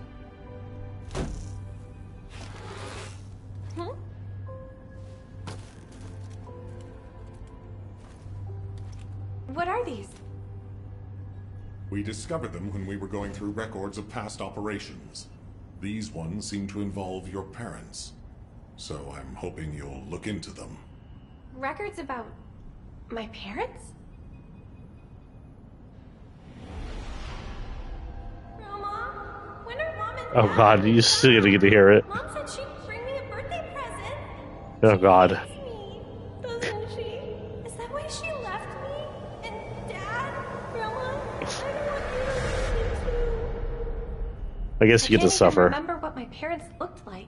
What are these? We discovered them when we were going through records of past operations. These ones seem to involve your parents. So I'm hoping you'll look into them. Records about my parents? Grandma, when are Mom and Oh god, you still gonna get to hear it. Mom said she'd bring me a birthday present. Oh god. Doesn't she? Is that why she left me? And Dad? Grandma? I don't want you to leave me too. I guess you get to suffer. I can't remember what my parents looked like.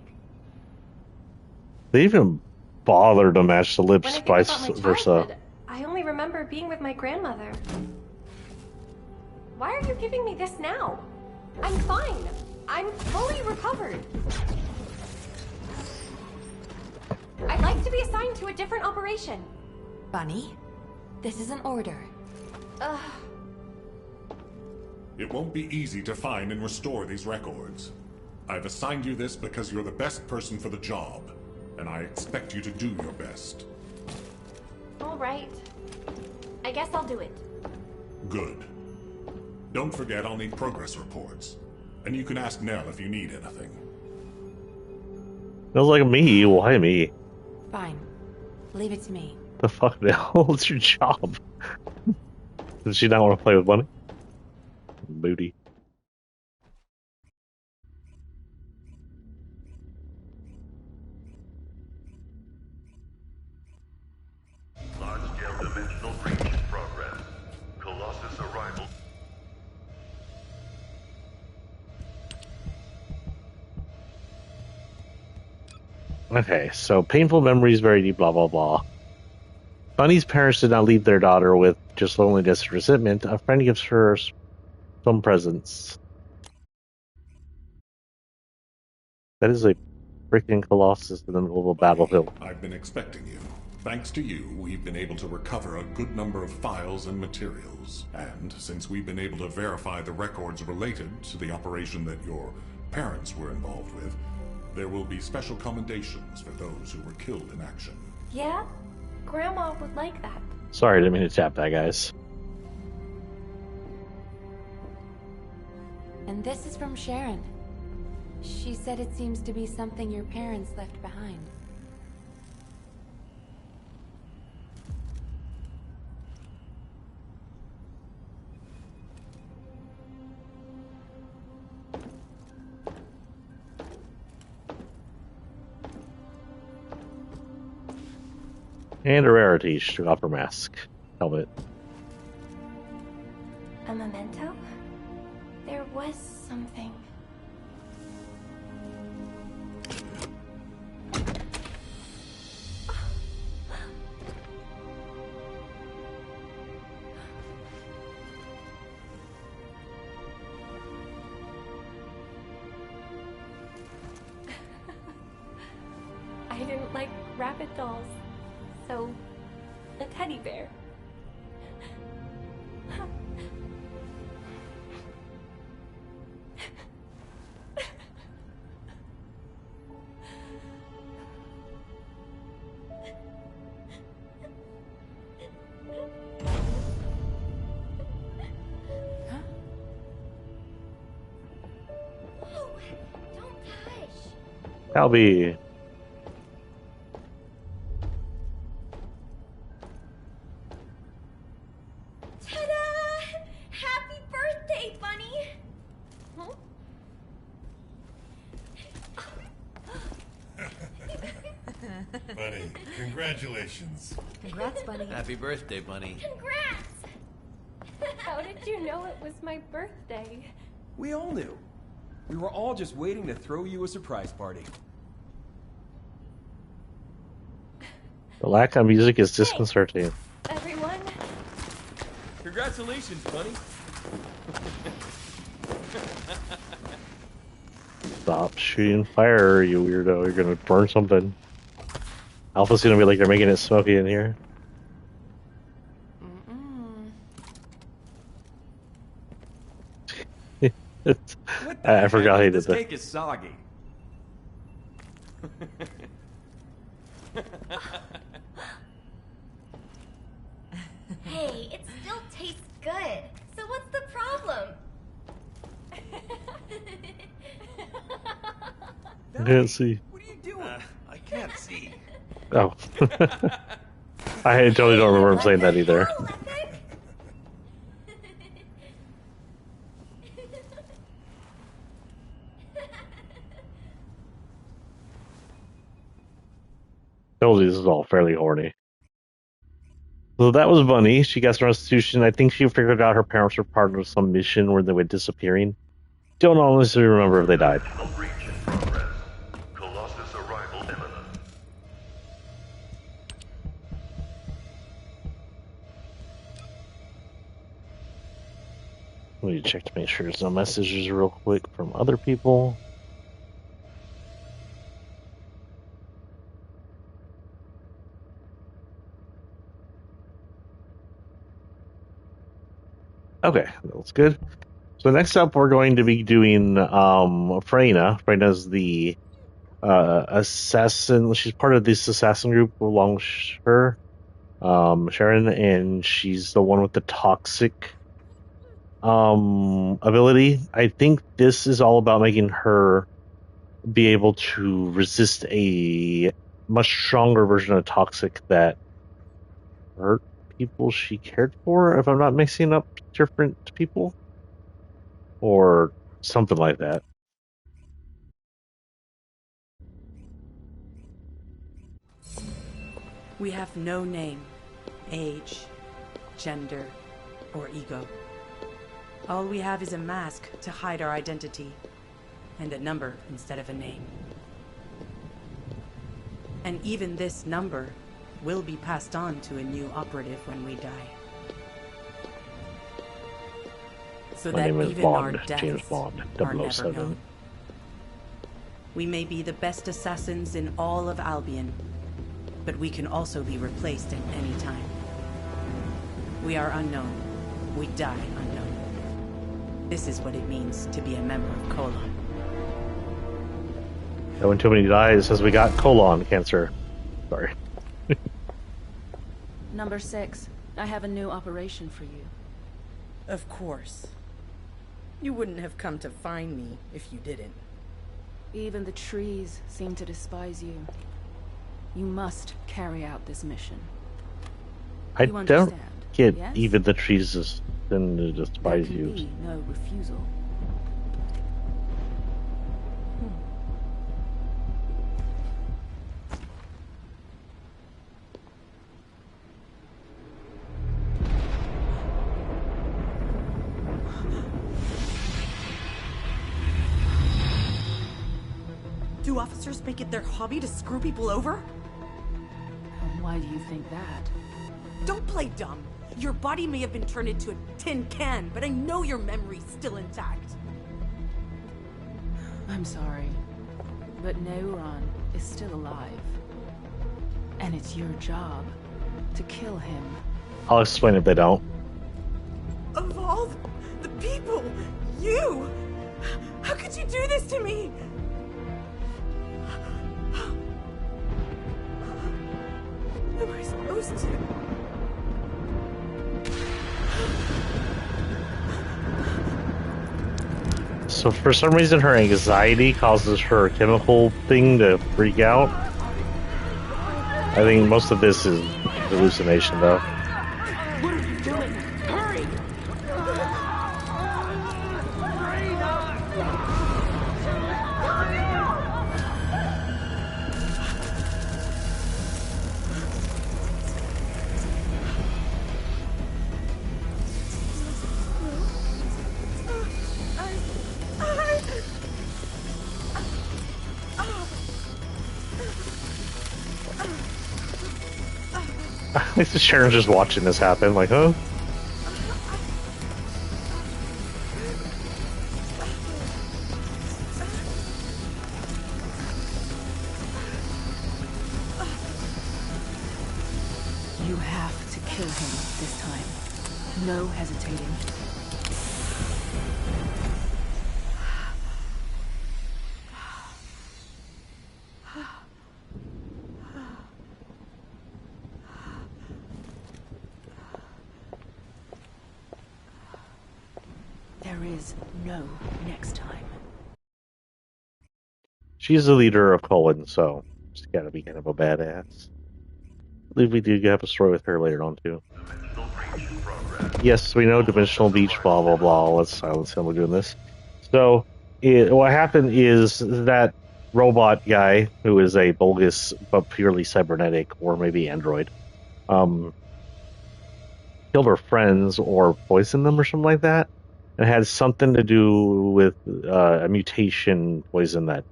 They even bothered to match the lips, When I think vice about my versa. childhood, I only remember being with my grandmother. Why are you giving me this now? I'm fine. I'm fully recovered. I'd like to be assigned to a different operation. Bunny, this is an order. Ugh. It won't be easy to find and restore these records. I've assigned you this because you're the best person for the job, and I expect you to do your best. All right. I guess I'll do it. Good. Don't forget I'll need progress reports. And you can ask Nell if you need anything. Sounds like me. Why me? Fine. Leave it to me. The fuck now? What's your job? Does she not want to play with Bunny? Booty. Large-scale dimensional breach in progress. Colossus arrival. Okay, so painful memories, very deep, blah, blah, blah. Bunny's parents did not leave their daughter with just loneliness and resentment. A friend gives her some presents. That is a freaking colossus in the middle of a battlefield. I've been expecting you. Thanks to you, we've been able to recover a good number of files and materials. And since we've been able to verify the records related to the operation that your parents were involved with, there will be special commendations for those who were killed in action. Yeah? Grandma would like that. Sorry, I didn't mean to tap that, guys. And this is from Sharon. She said it seems to be something your parents left behind. And a rarity, she took off her mask. Helmet. A memento? There was something. I didn't like rabbit dolls, so a teddy bear. Calby. Ta-da! Happy birthday, Bunny! Bunny, congratulations. Congrats, Bunny. Happy birthday, Bunny. Congrats! How did you know it was my birthday? We all knew. We were all just waiting to throw you a surprise party. The lack of music is disconcerting. Everyone? Congratulations, Bunny. Stop shooting fire, you weirdo. You're gonna burn something. Alpha's gonna be like, they're making it smoky in here. I forgot he did This that. cake is soggy. Hey, it still tastes good. So what's the problem? I can't see. What are you doing? I can't see. Oh. I totally don't remember him saying that either. Told you this is all fairly horny. So that was Bunny. She got some restitution. I think she figured out her parents were part of some mission where they were disappearing. Don't honestly remember if they died. Breach in progress. Colossus arrival imminent. Let me check to make sure there's no messages real quick from other people. Okay, that's good. So next up, we're going to be doing Freyna. Freyna's the assassin. She's part of this assassin group along with her, Sharon, and she's the one with the toxic ability. I think this is all about making her be able to resist a much stronger version of toxic that hurt people she cared for, if I'm not mixing up different people or something like that. We have no name, age, gender, or ego. All we have is a mask to hide our identity, and a number instead of a name. And even this number will be passed on to a new operative when we die. So My that name is even our Bond, James deaths Bond, are never 007. known. We may be the best assassins in all of Albion, but we can also be replaced at any time. We are unknown. We die unknown. This is what it means to be a member of Colon. And when too many die, it says we got colon cancer. Sorry. Number 6, I have a new operation for you. Of course. You wouldn't have come to find me if you didn't. Even the trees seem to despise you. You must carry out this mission. I You don't understand, get yes? even the trees tend to There despise can you. be no refusal. Do officers make it their hobby to screw people over? Why do you think that? Don't play dumb. Your body may have been turned into a tin can, but I know your memory's still intact. I'm sorry, but Neuron is still alive. And it's your job to kill him. I'll explain if they don't. Of all the people, you! How could you do this to me? Am I supposed to? So for some reason her anxiety causes her chemical thing to freak out. I think most of this is hallucination though. What are you doing? Hurry! I think Sharon's just watching this happen, like, huh? You have to kill him this time. No hesitating. There is no next time. She's the leader of Cullen, so she's gotta be kind of a badass. I believe we do have a story with her later on too. Yes, we know Dimensional Beach, blah blah blah. Let's silence him. We're doing this. So, what happened is that robot guy, who is a bogus but purely cybernetic, or maybe android, killed her friends or poisoned them or something like that. It had something to do with a mutation poison that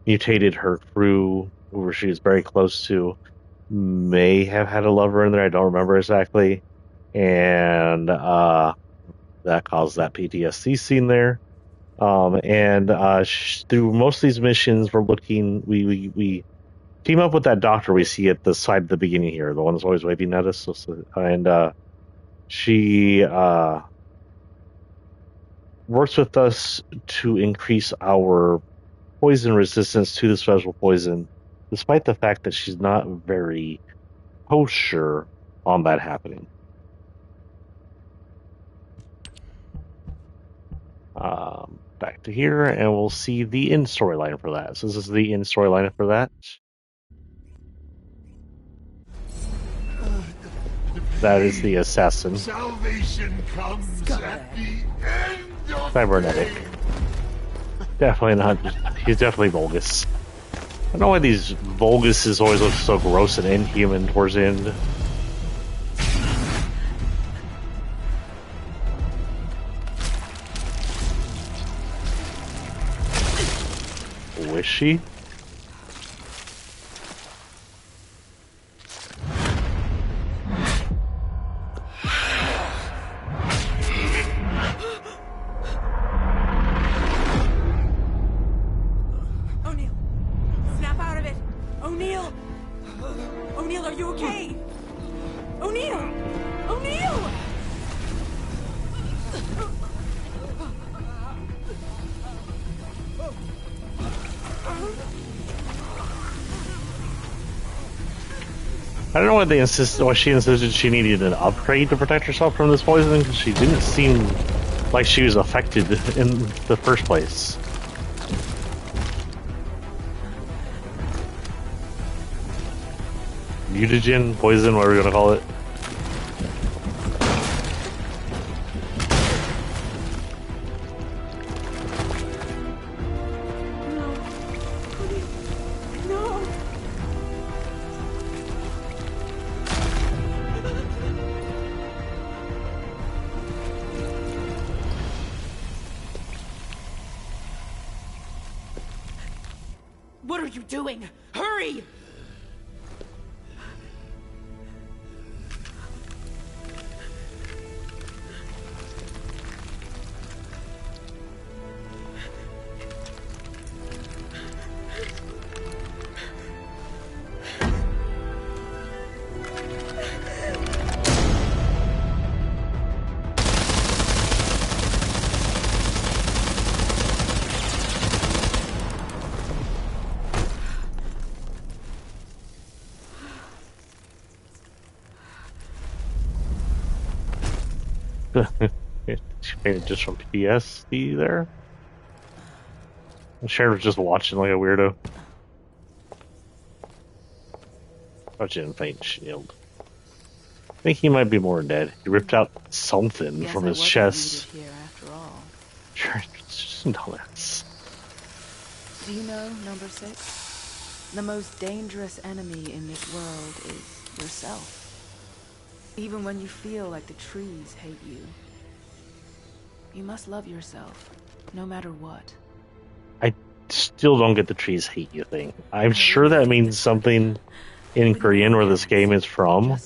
mutated her crew, who she was very close to. May have had a lover in there. I don't remember exactly. And that caused that PTSD scene there. Through most of these missions, we're looking. We team up with that doctor we see at the side at the beginning here, the one that's always waving at us. And she works with us to increase our poison resistance to the special poison, despite the fact that she's not very kosher on that happening. Back to here, and we'll see the end storyline for that. So this is the end storyline for that. That is the assassin. Salvation comes at the end of Cybernetic. Definitely not. He's definitely Vulgus. I don't know why these Vulguses always look so gross and inhuman towards the end. Was she? I don't know why she insisted she needed an upgrade to protect herself from this poison, because she didn't seem like she was affected in the first place. Mutagen, poison, whatever you want to call it. What are you doing? Hurry! She made it just from PTSD there. Sharon was just watching like a weirdo. Oh, she didn't faint. Shield. I think he might be more dead. He ripped out something from his chest. Here after all. Sharon, just dumbass. Do you know, number 6? The most dangerous enemy in this world is yourself. Even when you feel like the trees hate you, you must love yourself, no matter what. I still don't get the trees hate you thing. I'm sure that means something in Korean where this game is from,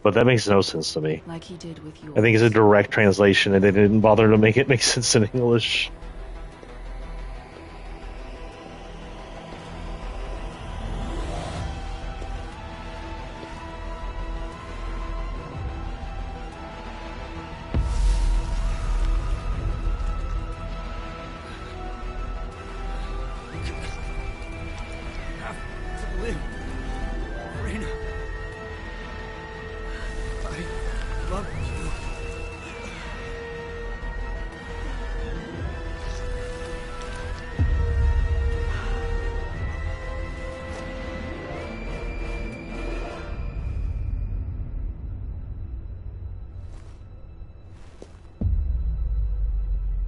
but that makes no sense to me. Like he did with yours. I think it's a direct translation and they didn't bother to make it make sense in English.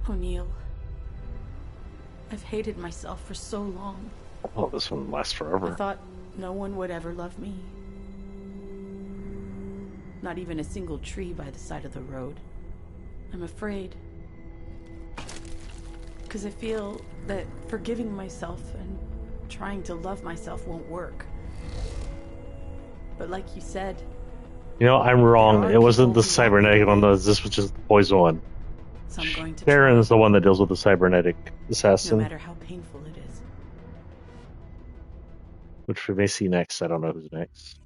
O'Neill, I've hated myself for so long. Oh, this one lasts forever. I thought no one would ever love me. Not even a single tree by the side of the road. I'm afraid. Because I feel that forgiving myself and trying to love myself won't work. But like you said... You know, I'm wrong. It wasn't the cybernetic one. This was just the poison one. So I'm going to Sharon is the one that deals with the cybernetic assassin. No matter how painful it is. Which we may see next. I don't know who's next.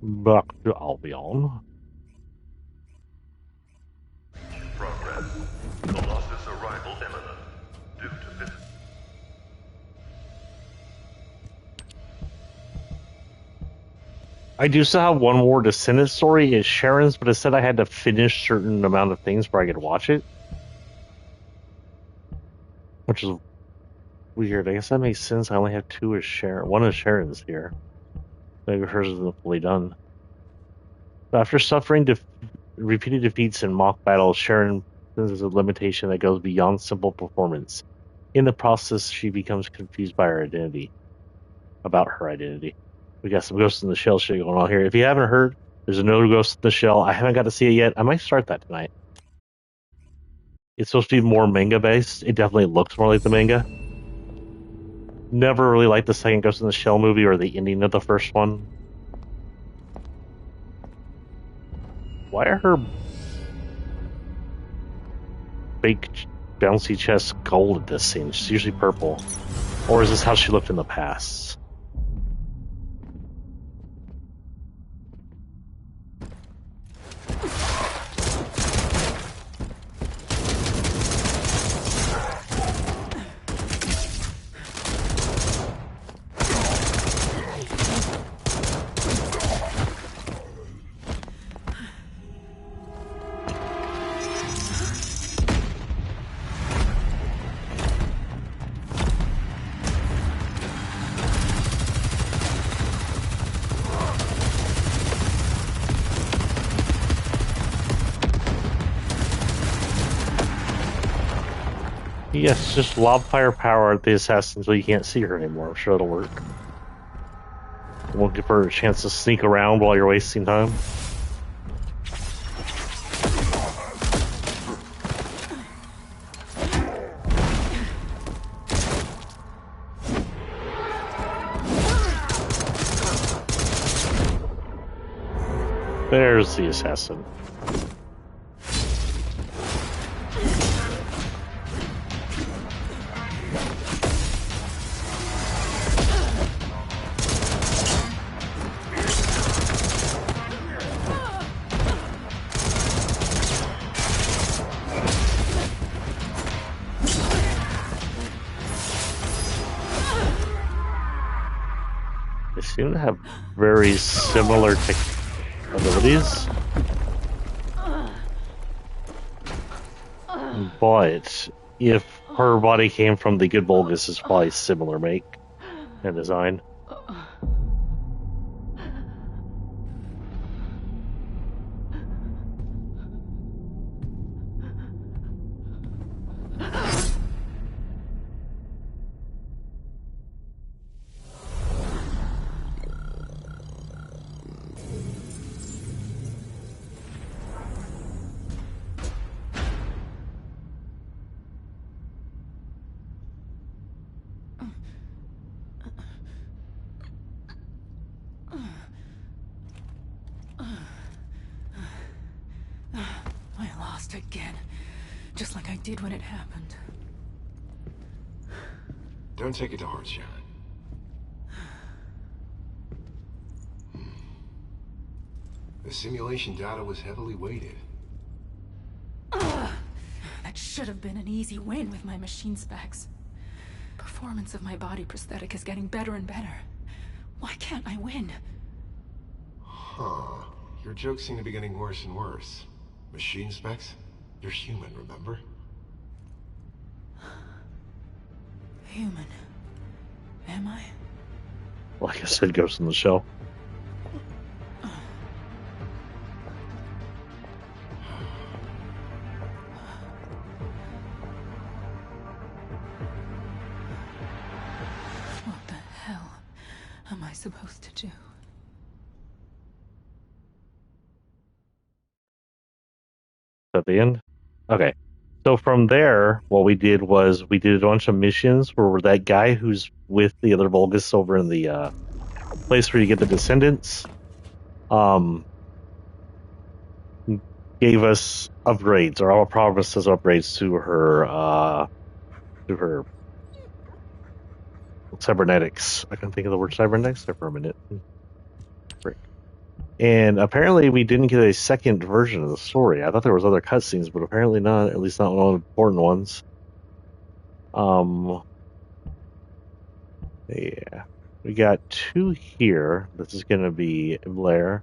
Back to Albion. Progress. Colossus arrival imminent. Due to physical. I do still have one more descendant story. It's Sharon's, but it said I had to finish certain amount of things before I could watch it. Which is weird. I guess that makes sense. I only have two of Sharon. One of Sharon's here. Maybe hers isn't fully done. But after suffering repeated defeats in mock battles, Sharon senses a limitation that goes beyond simple performance. In the process, she becomes confused by her identity. About her identity. We got some Ghost in the Shell shit going on here. If you haven't heard, there's a no Ghost in the Shell. I haven't got to see it yet. I might start that tonight. It's supposed to be more manga based. It definitely looks more like the manga. Never really liked the second Ghost in the Shell movie or the ending of the first one. Why are her big bouncy chests gold at this scene? She's usually purple. Or is this how she looked in the past? Yes, just lob fire power at the assassin until you can't see her anymore. I'm sure it'll work. It won't give her a chance to sneak around while you're wasting time. There's the assassin. They seem to have very similar abilities. But if her body came from the good Vulgus, it's probably similar make and design. I lost again. Just like I did when it happened. Don't take it to heart, Shannon. The simulation data was heavily weighted. That should have been an easy win with my machine specs. Performance of my body prosthetic is getting better and better. Why can't I win? Huh. Your jokes seem to be getting worse and worse. Machine specs? You're human, remember? Human. Am I? Like I said, Ghost in the Shell. What the hell am I supposed to do? At the end? Okay. So from there, what we did was we did a bunch of missions where that guy who's with the other Vulgus over in the place where you get the descendants gave us upgrades, or all promised us upgrades to her cybernetics. I can think of the word cybernetics there for a minute. Frick. And apparently we didn't get a second version of the story. I thought there was other cutscenes, but apparently not, at least not one of the important ones. Yeah. We got 2 here. This is going to be Blair.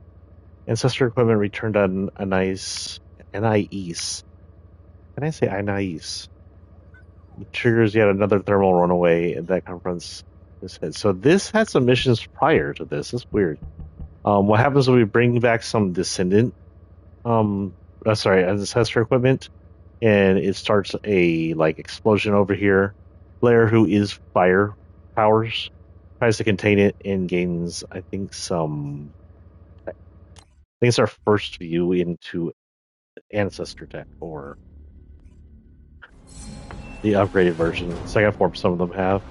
Ancestor equipment returned on Anais. Can I say Anais? It triggers yet another thermal runaway, and that confronts this head. So this had some missions prior to this. It's weird. What happens when we bring back some descendant? Ancestor equipment, and it starts a explosion over here. Blair, who is fire powers, tries to contain it and gains, I think it's our first view into Ancestor Tech, or the upgraded version. Second form some of them have.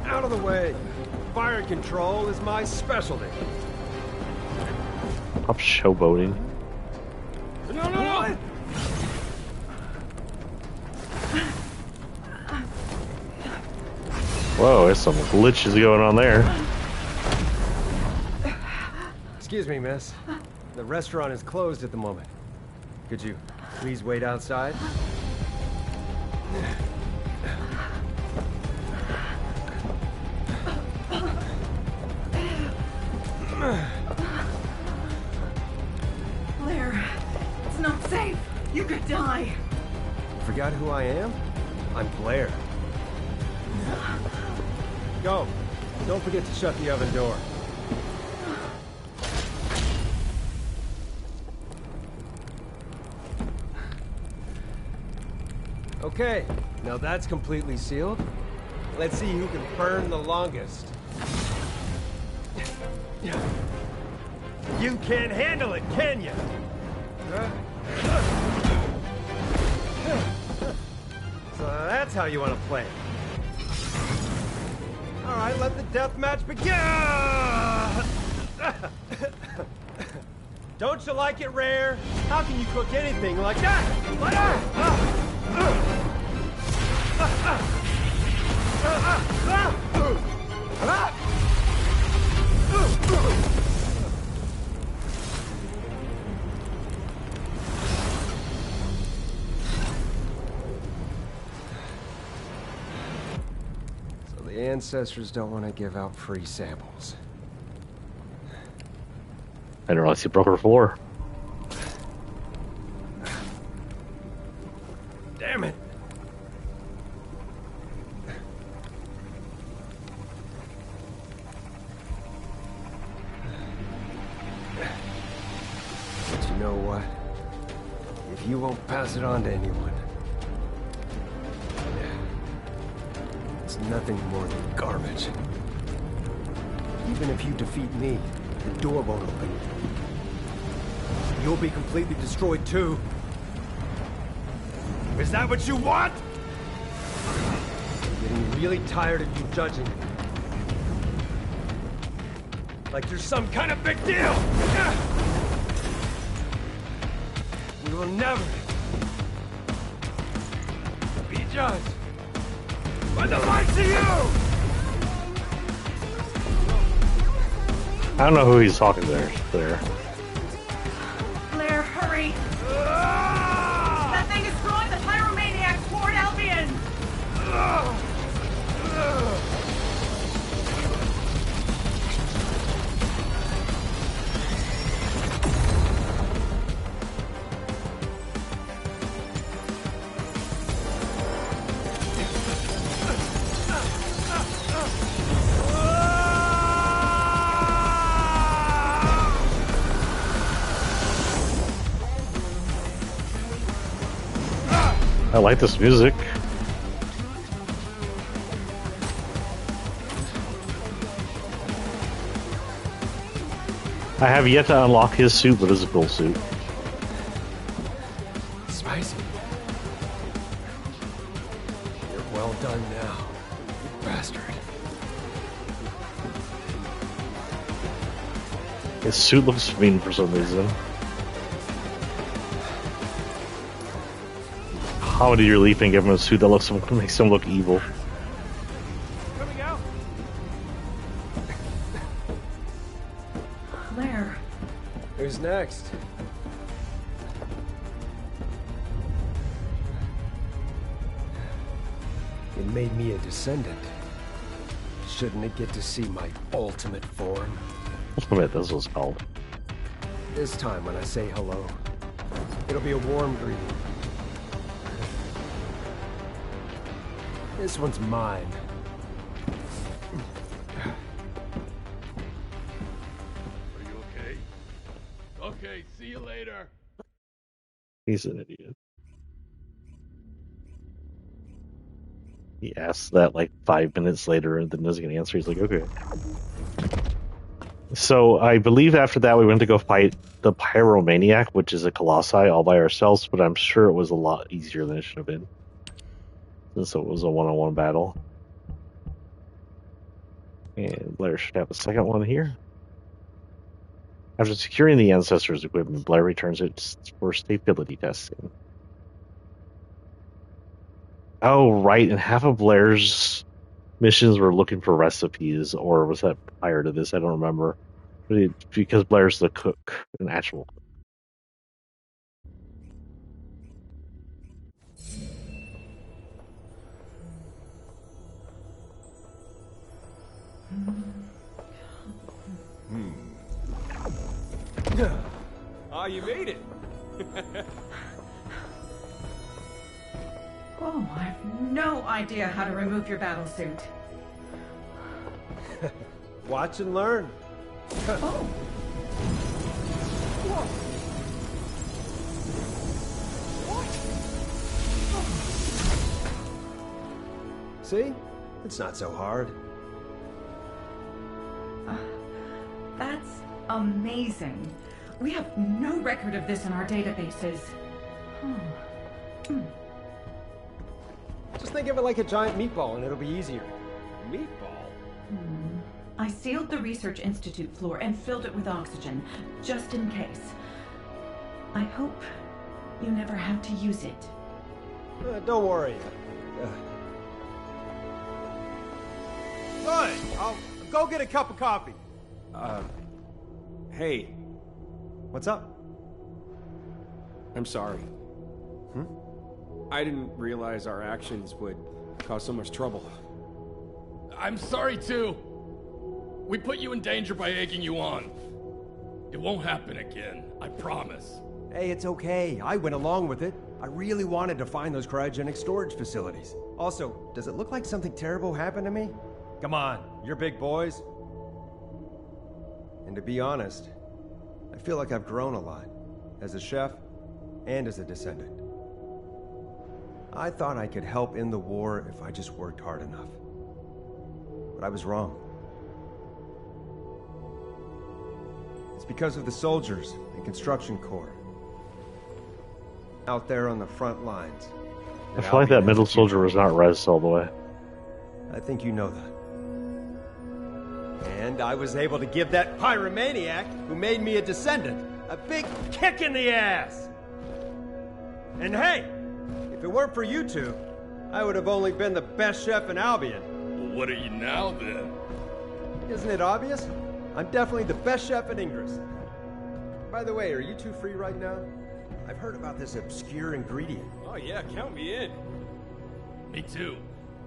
Out of the way. Fire control is my specialty. I'm showboating. No! Whoa, there's some glitches going on there. Excuse me, miss. The restaurant is closed at the moment. Could you please wait outside? Blair, it's not safe. You could die. forgot who I am? I'm Blair. Go. Don't forget to shut the oven door. Okay, now that's completely sealed. Let's see who can burn the longest. You can't handle it, can you? So that's how you want to play it. All right, let the death match begin! Don't you like it rare? How can you cook anything like that? So the ancestors don't want to give out free samples. I didn't realize you broke her floor. Damn it! But you know what? If you won't pass it on to anyone, it's nothing more than garbage. Even if you defeat me, the door won't open. You'll be completely destroyed too. Is that what you want? I'm getting really tired of you judging me. Like you're some kind of big deal! We will never be judged by the likes of you! I don't know who he's talking to there. Blair, hurry! That thing is throwing the pyromaniac toward Albion! I like this music. I have yet to unlock his suit, but it's a cool suit. Spicy. You're well done now, you bastard. His suit looks mean for some reason. How did you leap and give him a suit that makes him look evil? Coming out. Blair. Who's next? It made me a descendant. Shouldn't it get to see my ultimate form? Ultimate, this was called. This time when I say hello, it'll be a warm greeting. This one's mine. Are you okay? Okay, see you later. He's an idiot. He asks that like 5 minutes later and then doesn't get an answer. He's like, okay. So I believe after that we went to go fight the Pyromaniac, which is a Colossi, all by ourselves, but I'm sure it was a lot easier than it should have been. Since it was a one-on-one battle. And Blair should have a second one here. After securing the Ancestors' equipment, Blair returns it for stability testing. Oh, right, and half of Blair's missions were looking for recipes, or was that prior to this? I don't remember. Because Blair's the cook, an actual cook. Ah, you made it. Oh, I have no idea how to remove your battle suit. Watch and learn. Oh. Whoa. See? It's not so hard. That's amazing. We have no record of this in our databases. Just think of it like a giant meatball and it'll be easier. Meatball? I sealed the Research Institute floor and filled it with oxygen, just in case. I hope you never have to use it. Don't worry. Good. I'll go get a cup of coffee. Hey. What's up? I'm sorry. I didn't realize our actions would cause so much trouble. I'm sorry too. We put you in danger by egging you on. It won't happen again, I promise. Hey, it's okay. I went along with it. I really wanted to find those cryogenic storage facilities. Also, does it look like something terrible happened to me? Come on, you're big boys. And to be honest, I feel like I've grown a lot. As a chef, and as a descendant. I thought I could help in the war if I just worked hard enough. But I was wrong. It's because of the soldiers and construction corps. Out there on the front lines. I feel like that middle soldier was not rezzed all the way. I think you know that. And I was able to give that pyromaniac who made me a descendant a big kick in the ass! And hey, if it weren't for you two, I would have only been the best chef in Albion. Well, what are you now, then? Isn't it obvious? I'm definitely the best chef in Ingress. By the way, are you two free right now? I've heard about this obscure ingredient. Oh yeah, count me in. Me too.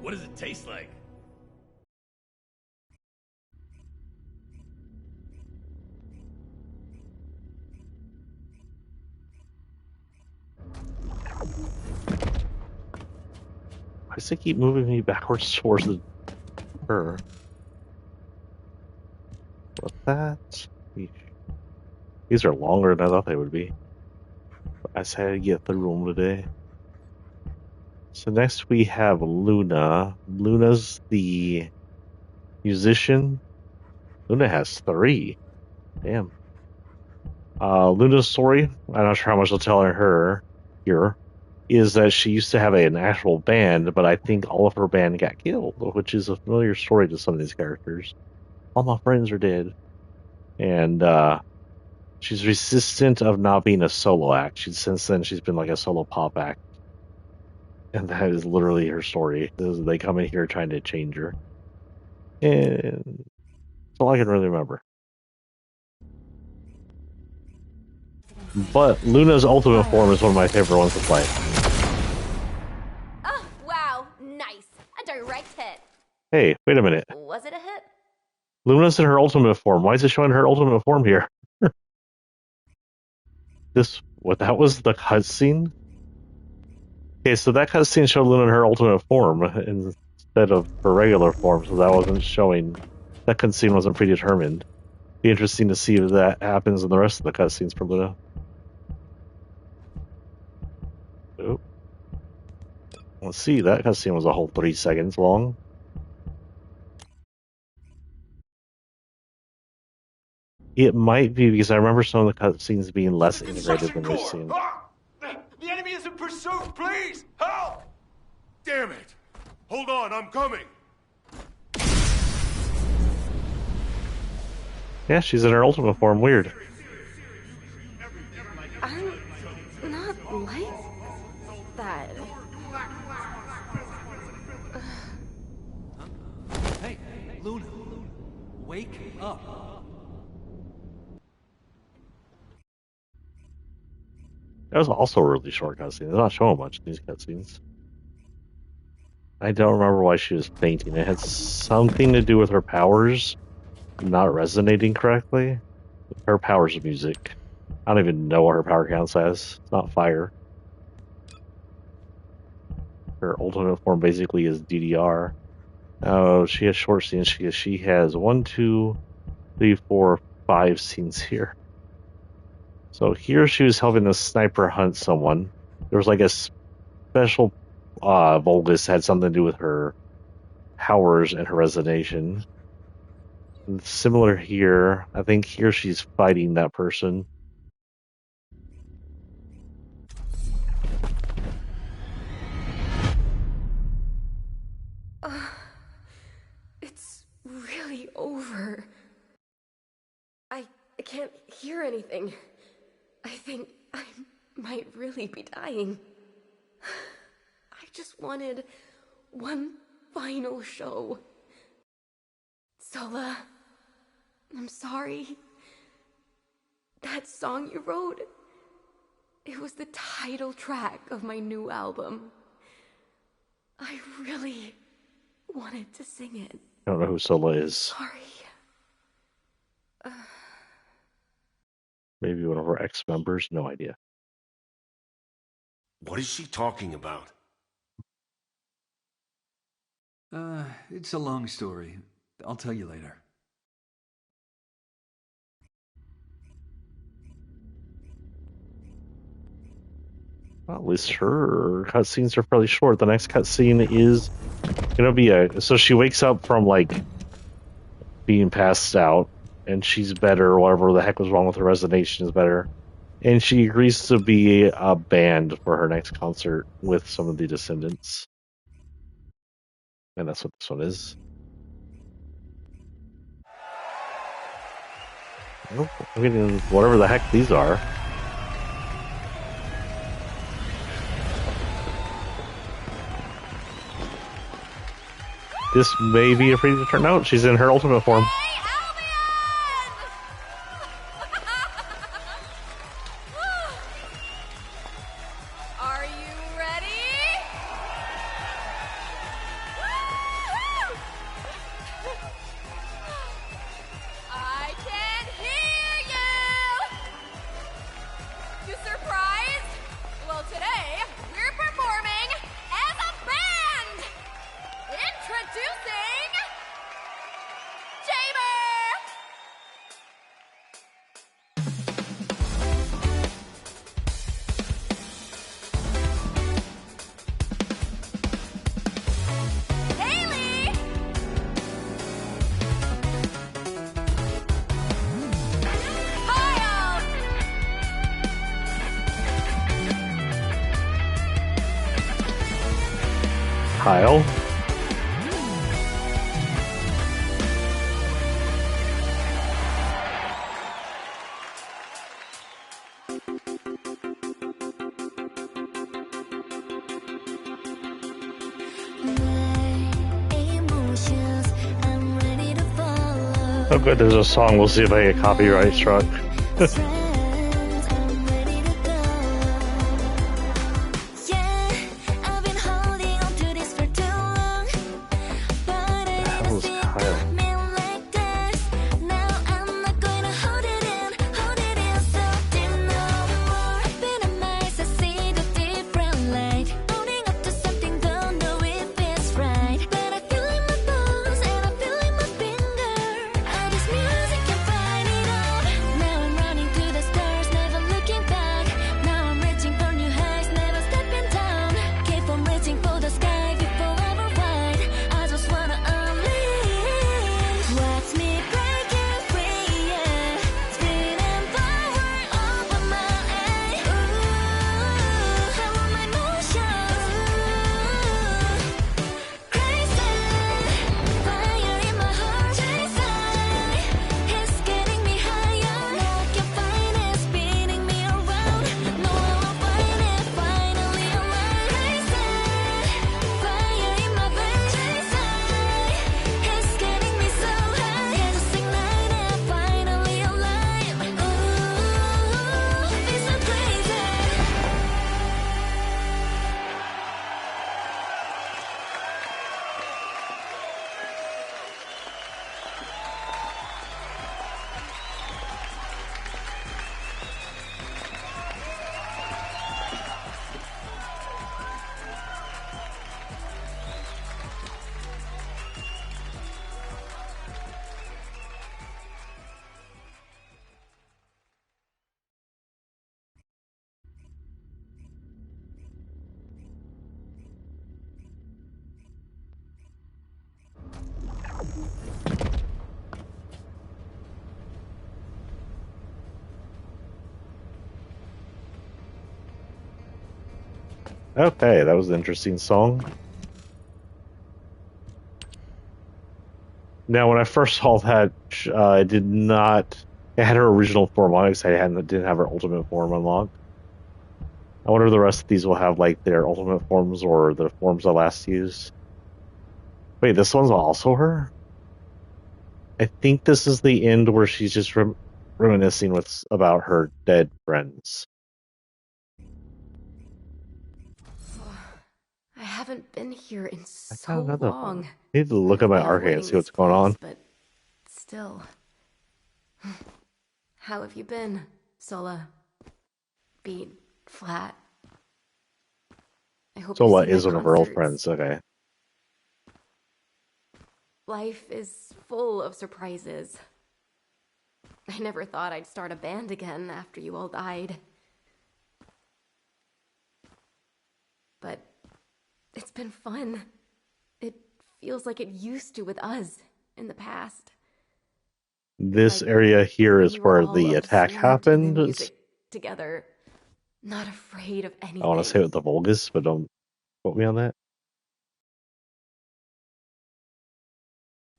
What does it taste like? Why does it keep moving me backwards towards her? What's that? These are longer than I thought they would be. But I just had to get through them today. So next we have Luna. Luna's the musician. Luna has 3. Damn. Luna's story, I'm not sure how much I'll tell her here, is that she used to have an actual band, but I think all of her band got killed, which is a familiar story to some of these characters. All my friends are dead. And she's resistant of not being a solo act. Since then, she's been like a solo pop act. And that is literally her story. They come in here trying to change her. And that's all I can really remember. But Luna's ultimate form is one of my favorite ones to play. Oh, wow. Nice. A direct hit. Hey, wait a minute. Was it a hit? Luna's in her ultimate form. Why is it showing her ultimate form here? That was the cutscene? Okay, so that cutscene showed Luna in her ultimate form instead of her regular form, so that wasn't showing. That cutscene wasn't predetermined. Be interesting to see if that happens in the rest of the cutscenes for Luna. Oh. Let's see, that cutscene was a whole 3 seconds long. It might be because I remember some of the cutscenes being less integrated than we've seen. The enemy is in pursuit, please! Help! Damn it! Hold on, I'm coming! Yeah, she's in her ultimate form. Weird. I'm not like that. Hey, Luna, wake up. That was also a really short cutscene. It's not showing much in these cutscenes. I don't remember why she was fainting. It had something to do with her powers not resonating correctly. Her powers are music. I don't even know what her power counts as. It's not fire. Her ultimate form basically is DDR. She has short scenes. She has 1, 2, 3, 4, 5 scenes here. So here she was helping the sniper hunt someone. There was like a special Vulgus had something to do with her powers and her resignation. And similar here, I think here she's fighting that person. It's really over. I can't hear anything. I think I might really be dying. I just wanted one final show. Sola, I'm sorry. That song you wrote, it was the title track of my new album. I really wanted to sing it. I don't know who Sola is. Sorry. Maybe one of her ex-members? No idea. What is she talking about? It's a long story. I'll tell you later. Well, at least her cutscenes are fairly short. The next cutscene is gonna be so she wakes up from like being passed out, and she's better, or whatever the heck was wrong with her resignation is better. And she agrees to be a band for her next concert with some of the descendants. And that's what this one is. Nope, I'm getting whatever the heck these are. This may be a pretty to turn out. She's in her ultimate form. Are you ready? I can't hear you! You surprised? Well, today we're performing as a band! Introducing Jamer! Haley! Kyle! Kyle. Oh good, there's a song. We'll see if I get copyright struck. Okay, that was an interesting song. Now, when I first saw that, I did not. It had her original form on it because didn't have her ultimate form unlocked. I wonder if the rest of these will have like their ultimate forms or the forms I last used. Wait, this one's also her? I think this is the end where she's just reminiscing about her dead friends. I haven't been here in I so got another long. one. I need to look at I've my been arcade and avoiding see what's this going on. place, but still. How have you been, Sola? Beat, flat. I hope you've Sola seen my is one of her old concerts. friends. Okay. Life is full of surprises. I never thought I'd start a band again after you all died. But it's been fun. It feels like it used to with us in the past. This Like area here is we were where all the attack absorbed in the happened. music together, not afraid of I want to say anything. with the Vulgus, but don't quote me on that.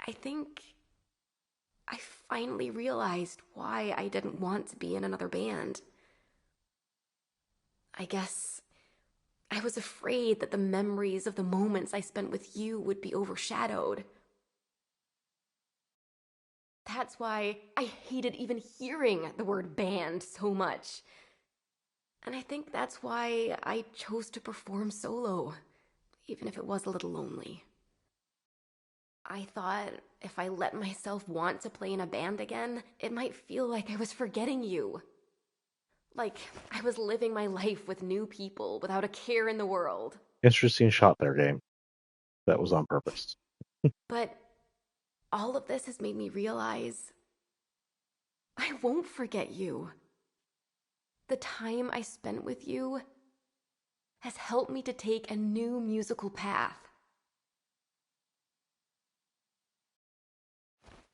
I think I finally realized why I didn't want to be in another band. I guess I was afraid that the memories of the moments I spent with you would be overshadowed. That's why I hated even hearing the word band so much. And I think that's why I chose to perform solo, even if it was a little lonely. I thought if I let myself want to play in a band again, it might feel like I was forgetting you. Like I was living my life with new people without a care in the world. Interesting shot there, game. That was on purpose. But all of this has made me realize I won't forget you. The time I spent with you has helped me to take a new musical path.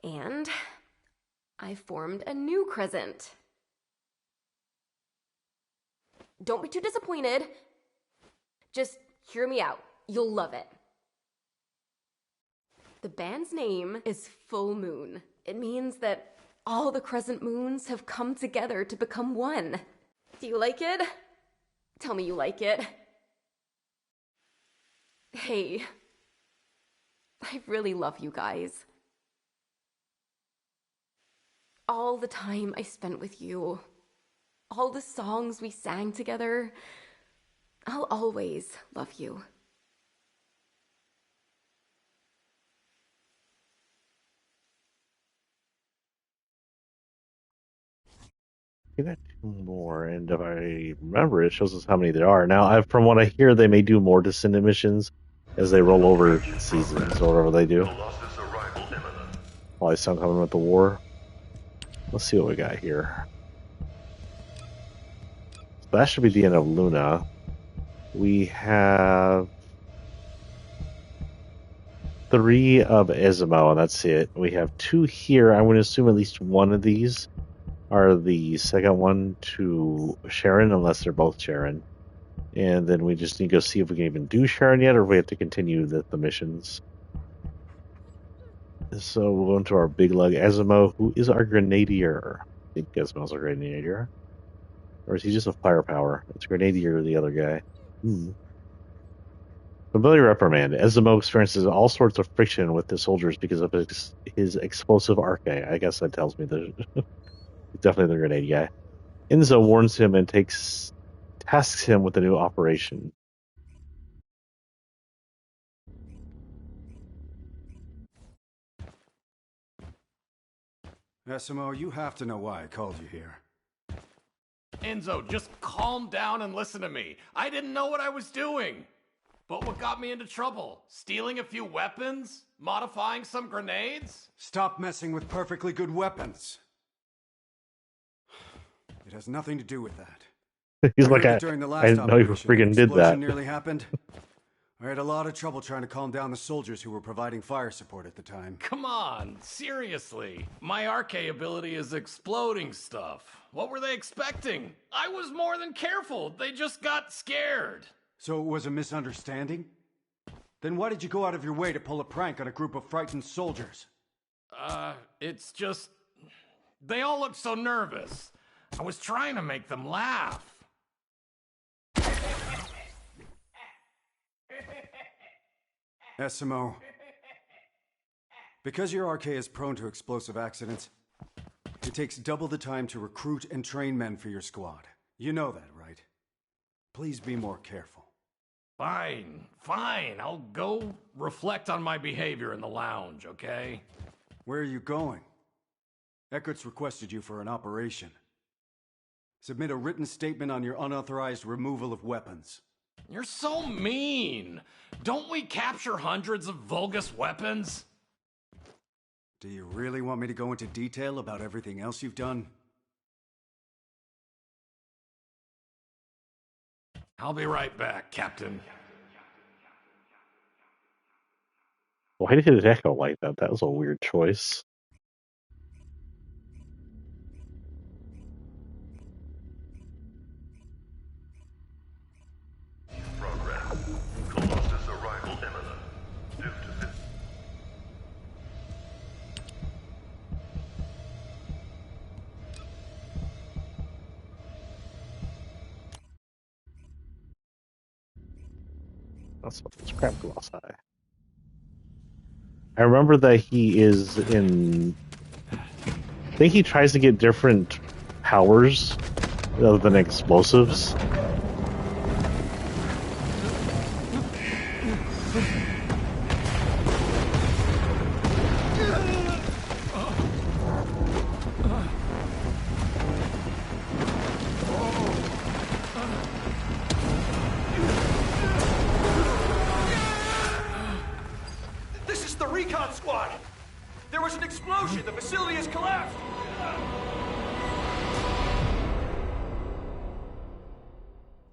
And I formed a new crescent. Don't be too disappointed. Just hear me out. You'll love it. The band's name is Full Moon. It means that all the crescent moons have come together to become one. Do you like it? Tell me you like it. Hey, I really love you guys. All the time I spent with you, all the songs we sang together, I'll always love you. We got two more, and if I remember, it shows us how many there are. Now, from what I hear, they may do more Descendant missions as they roll over seasons or whatever they do. Probably some coming with the war. Let's see what we got here. So that should be the end of Luna. We have 3 of Ismo, and that's it. We have 2 here. I'm going to assume at least one of these are the second one to Sharon, unless they're both Sharon. And then we just need to go see if we can even do Sharon yet, or if we have to continue the missions. So we'll go into our big lug Asimo, who is our Grenadier. I think Asimo's our Grenadier. Or is he just a firepower? It's Grenadier, the other guy. Familiar reprimand. Asimo experiences all sorts of friction with the soldiers because of his explosive arche. I guess that tells me that he's definitely the grenade guy. Enzo warns him and tasks him with a new operation. Asimo, you have to know why I called you here. Enzo, just calm down and listen to me. I didn't know what I was doing. But what got me into trouble? Stealing a few weapons? Modifying some grenades? Stop messing with perfectly good weapons. It has nothing to do with that. He's like, during the I last didn't know you operation, freaking an did that. explosion nearly happened. I had a lot of trouble trying to calm down the soldiers who were providing fire support at the time. Come on, seriously. My arche ability is exploding stuff. What were they expecting? I was more than careful. They just got scared. So it was a misunderstanding? Then why did you go out of your way to pull a prank on a group of frightened soldiers? It's just... They all looked so nervous. I was trying to make them laugh. Esimo, because your RK is prone to explosive accidents, it takes double the time to recruit and train men for your squad. You know that, right? Please be more careful. Fine. I'll go reflect on my behavior in the lounge, okay? Where are you going? Eckert's requested you for an operation. Submit a written statement on your unauthorized removal of weapons. You're so mean! Don't we capture hundreds of Vulgus weapons? Do you really want me to go into detail about everything else you've done? I'll be right back, Captain. Why did it echo like that? That was a weird choice. Progress. Colossus arrival imminent. Due to this. That's what this crap gloss eye. I remember that he is in. I think he tries to get different powers other than explosives. This is the recon squad! There was an explosion! The facility has collapsed!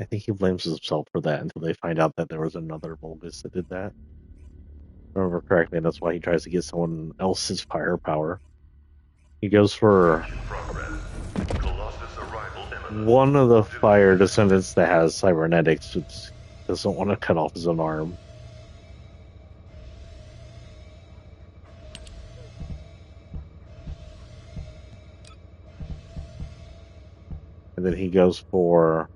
I think he blames himself for that until they find out that there was another Vulgus that did that. If I remember correctly, and that's why he tries to get someone else's firepower. He goes for one of the fire descendants that has cybernetics, which doesn't want to cut off his own arm. And then he goes for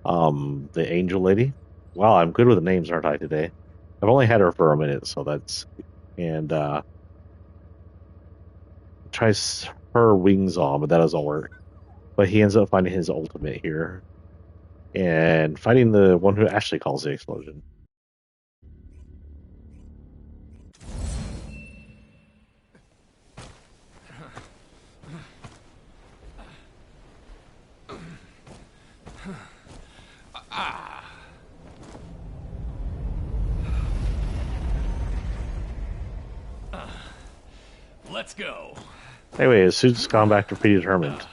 the angel lady. Wow, I'm good with the names, aren't I, today? I've only had her for a minute, so that's... And tries her wings on, but that doesn't work. But he ends up finding his ultimate here. And fighting the one who actually calls the explosion. Let's go. Anyway, his suit's gone back to predetermined.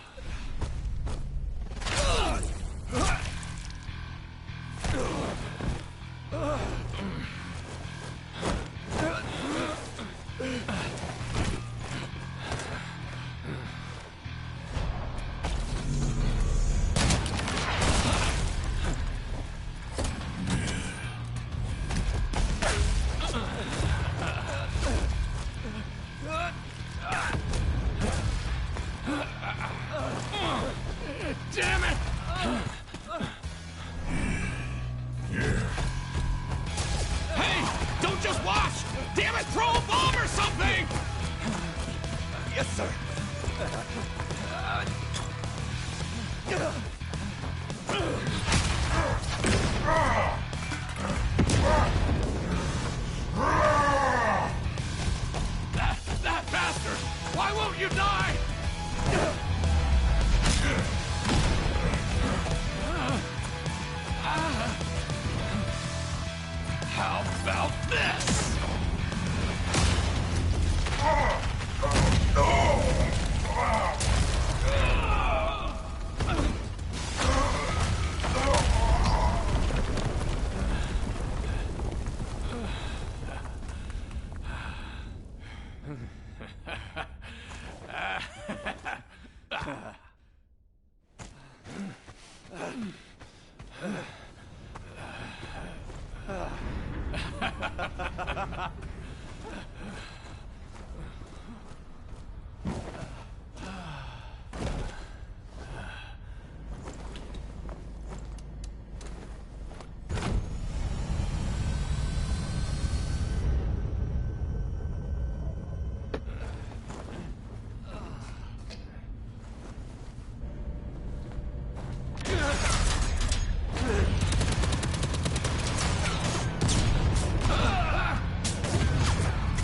Damn it! Hey! Don't just watch! Damn it! Throw a bomb or something! Yes, sir. That bastard! Why won't you die? How about this?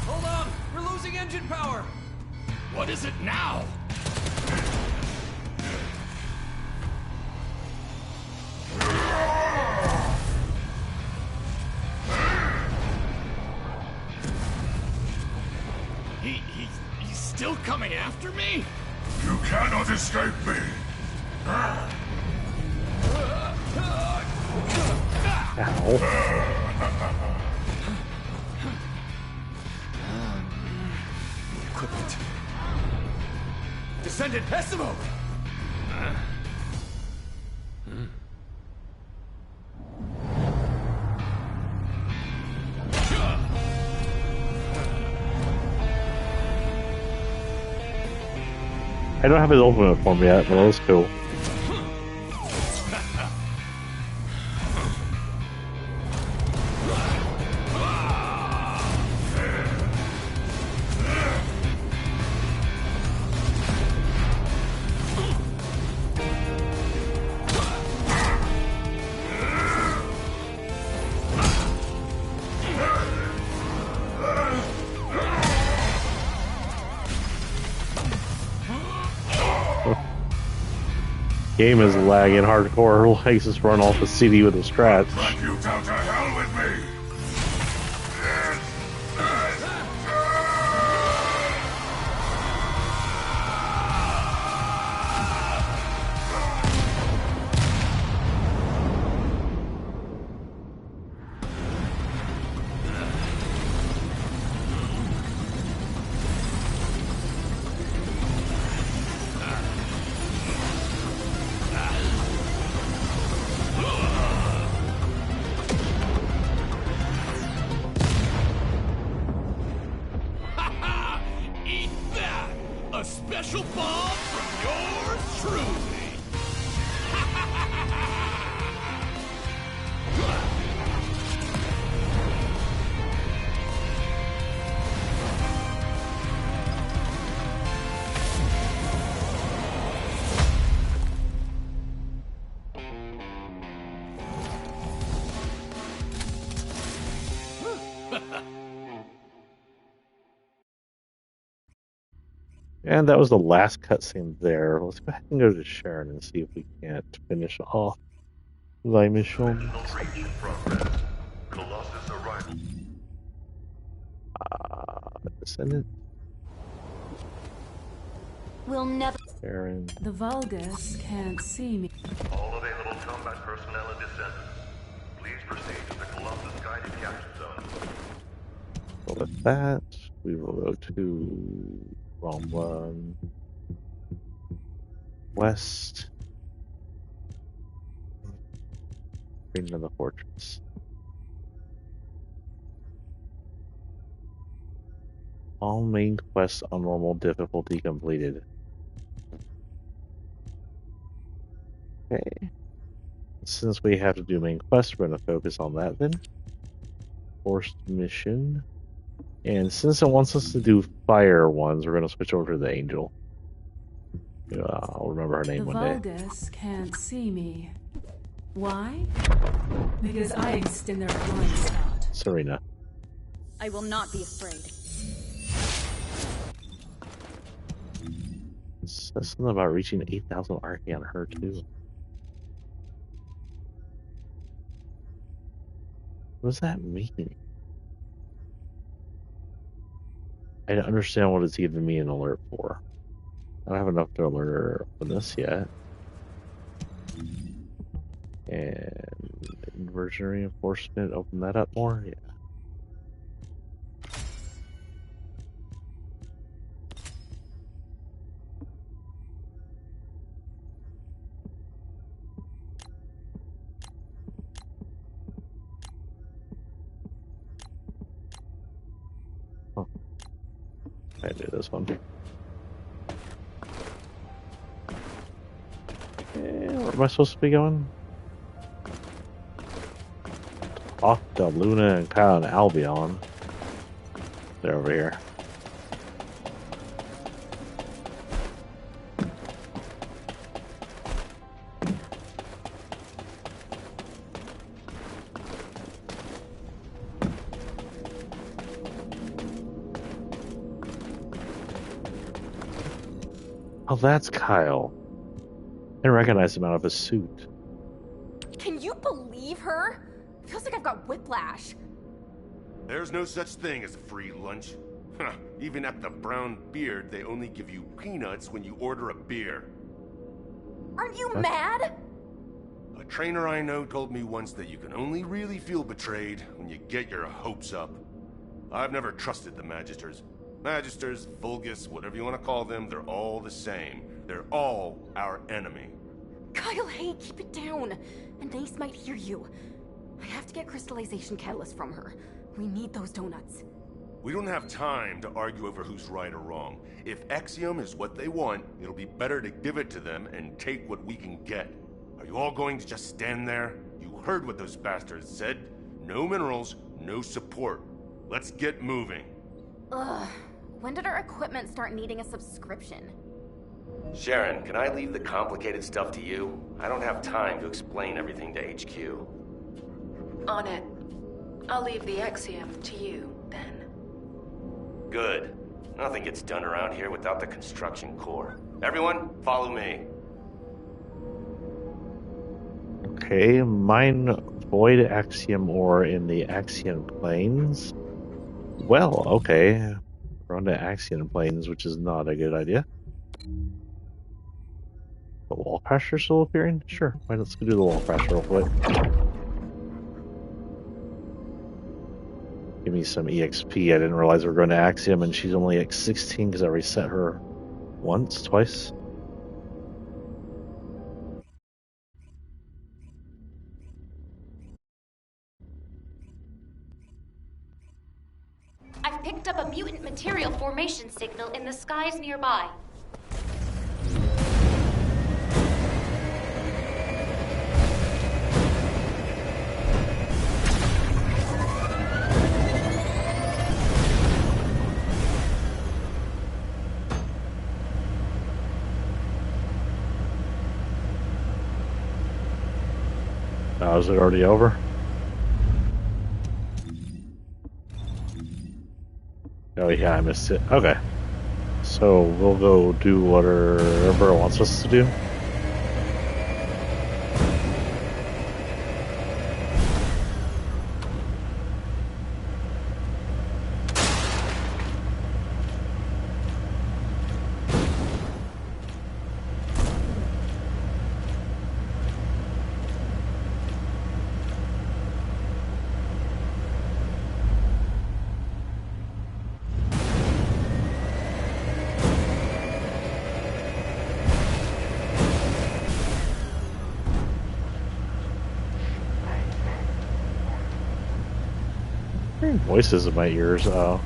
Hold on! We're losing engine power! What is it now? He's still coming after me? You cannot escape me! Equipment. Descendant Pessimo! I don't have his ultimate form yet, but that was cool. Game is lagging hardcore. Likes just run off the CD with a scratch. Drag you down to hell with me! Eat that! A special bomb from yours truly! And that was the last cutscene there. Let's go ahead and go to Sharon and see if we can't finish off thy mission. Colossus arrival. Descendant. We'll never. Sharon. The Vulgus can't see me. All available combat personnel and descendants, please proceed to the Colossus guided capture zone. So with that, we will go to wrong one. West. Bring to the fortress. All main quests on normal difficulty completed. Okay. Since we have to do main quest, we're going to focus on that then. Forced mission. And since it wants us to do fire ones, we're going to switch over to the angel. I'll remember her name The one day. Vulgus can't see me. Why? Because I exist in their blind spot. Serena. I will not be afraid. It says something about reaching 8,000 Archae on her too. What does that mean? I don't understand what it's giving me an alert for. I don't have enough to alert her on this yet. And inversion reinforcement, open that up more? Yeah. I do this one. Where am I supposed to be going? Talk to Luna and Kyle and Albion. They're over here. Oh, that's Kyle. I didn't recognize him out of his suit. Can you believe her? Feels like I've got whiplash. There's no such thing as a free lunch. Even at the Brown Beard, they only give you peanuts when you order a beer. Aren't you mad? A trainer I know told me once that you can only really feel betrayed when you get your hopes up. I've never trusted the Magisters. Magisters, Vulgus, whatever you want to call them, they're all the same. They're all our enemy. Kyle, hey, keep it down. Anais might hear you. I have to get crystallization catalyst from her. We need those donuts. We don't have time to argue over who's right or wrong. If Axiom is what they want, it'll be better to give it to them and take what we can get. Are you all going to just stand there? You heard what those bastards said. No minerals, no support. Let's get moving. Ugh. When did our equipment start needing a subscription? Sharon, can I leave the complicated stuff to you? I don't have time to explain everything to HQ. On it. I'll leave the Axiom to you, then. Good. Nothing gets done around here without the construction core. Everyone, follow me. Okay, mine void axiom ore in the Axion Plains. Well, okay. We're on to Axion Plains, which is not a good idea. The wall crasher still appearing? Sure, why let's go do the wall crasher real quick. Give me some EXP. I didn't realize we were going to Axiom, and she's only at 16 because I reset her once, twice. I've picked up a mutant material formation signal in the skies nearby. Oh, is it already over? Oh yeah, I missed it. Okay. So we'll go do whatever it wants us to do. Hearing voices in my ears. Oh.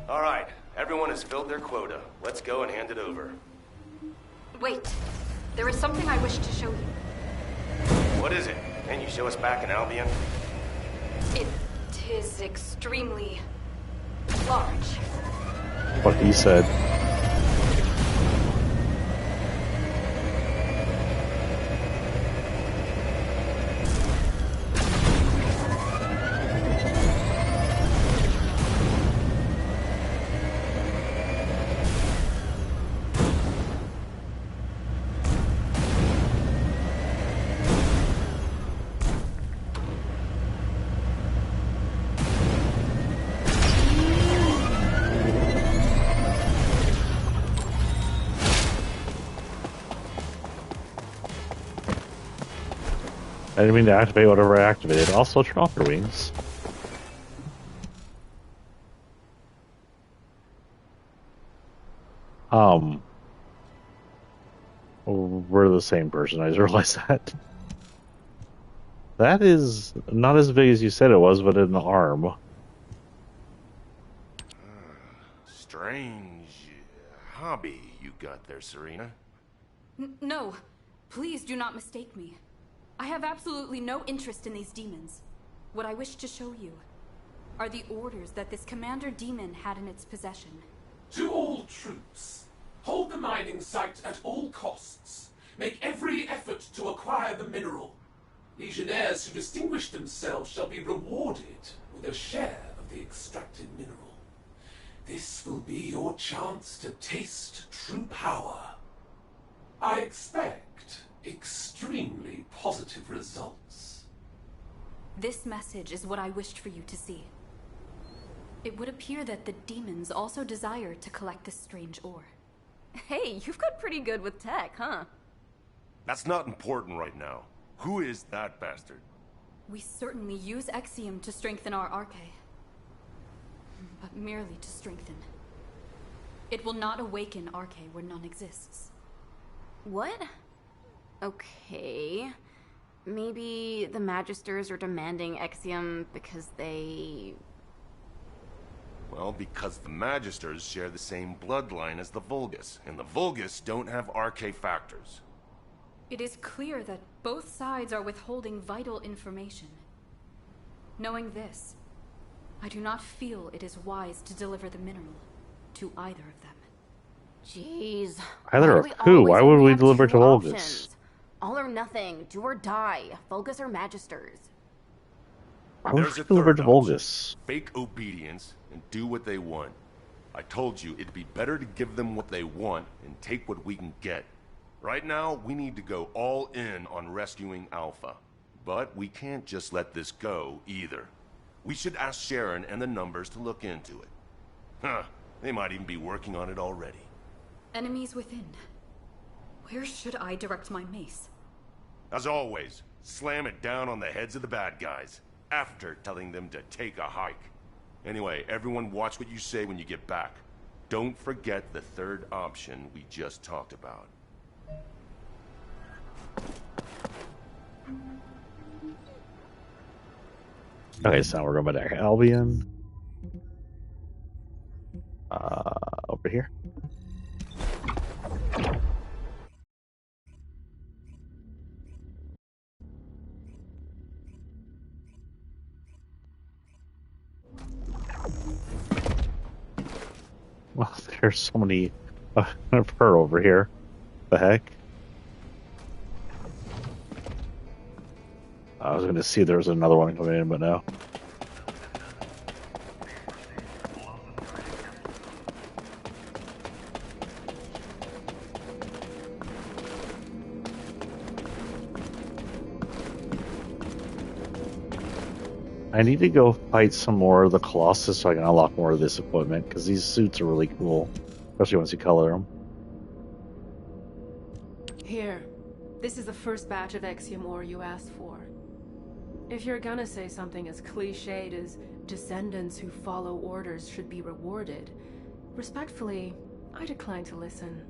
All right, everyone has filled their quota. Let's go and hand it over. Wait, there is something I wish to show you. What is it? Can you show us back in Albion? It is extremely large. What he said. I didn't mean to activate whatever I activated. Also, Tromper Wings. We're the same person. I just realized that. That is not as big as you said it was, but an arm. Strange hobby you got there, Serena. No, please do not mistake me. I have absolutely no interest in these demons. What I wish to show you are the orders that this Commander Demon had in its possession. To all troops, hold the mining site at all costs. Make every effort to acquire the mineral. Legionnaires who distinguish themselves shall be rewarded with a share of the extracted mineral. This will be your chance to taste true power. I expect extremely positive results. This message is what I wished for you to see. It would appear that the demons also desire to collect this strange ore. Hey, you've got pretty good with tech, huh? That's not important right now. Who is that bastard? We certainly use Exium to strengthen our arche. But merely to strengthen. It will not awaken arche where none exists. What? Okay. Maybe the Magisters are demanding Exium because they... Well, because the Magisters share the same bloodline as the Vulgus, and the Vulgus don't have arche factors. It is clear that both sides are withholding vital information. Knowing this, I do not feel it is wise to deliver the mineral to either of them. Jeez. Either of who? Why would we deliver to Vulgus? Options? All or nothing. Do or die. Vulgus or Magisters. Why would There's we a deliver third to option. Vulgus? Fake obedience and do what they want. I told you it'd be better to give them what they want and take what we can get. Right now, we need to go all in on rescuing Alpha. But we can't just let this go, either. We should ask Sharon and the Numbers to look into it. Huh, they might even be working on it already. Enemies within. Where should I direct my mace? As always, slam it down on the heads of the bad guys, after telling them to take a hike. Anyway, everyone watch what you say when you get back. Don't forget the third option we just talked about. Okay, so now we're going back to Albion. Over here. Well, there's so many of her over here. The heck? I was going to see there was another one coming in, but no. I need to go fight some more of the Colossus so I can unlock more of this equipment, because these suits are really cool, especially once you color them. Here. This is the first batch of Exium ore you asked for. If you're gonna say something as cliched as descendants who follow orders should be rewarded, respectfully, I decline to listen.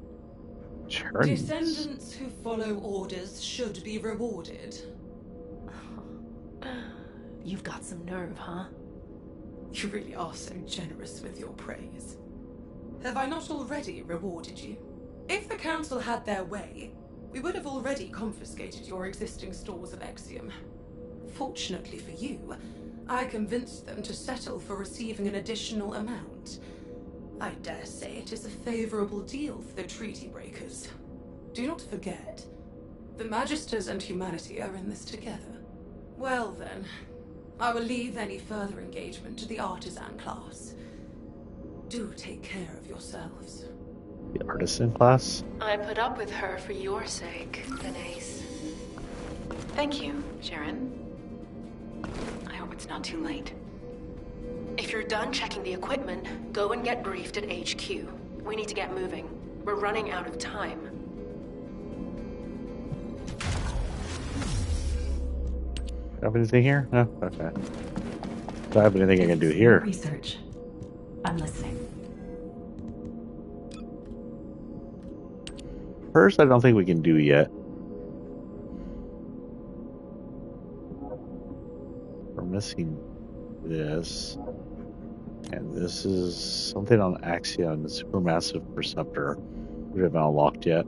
Descendants who follow orders should be rewarded. You've got some nerve, huh? You really are so generous with your praise. Have I not already rewarded you? If the Council had their way, we would have already confiscated your existing stores of Exium. Fortunately for you, I convinced them to settle for receiving an additional amount. I dare say it is a favorable deal for the treaty breakers. Do not forget, the Magisters and humanity are in this together. Well then, I will leave any further engagement to the artisan class. Do take care of yourselves. The artisan class? I put up with her for your sake, Denise. Thank you, Sharon. I hope it's not too late. If you're done checking the equipment, go and get briefed at HQ. We need to get moving. We're running out of time. Have anything here? No? Okay. Do I have anything I can do here? Research. I'm listening. First, I don't think we can do yet. We're missing this. And this is something on Axion, the supermassive receptor. We haven't unlocked yet.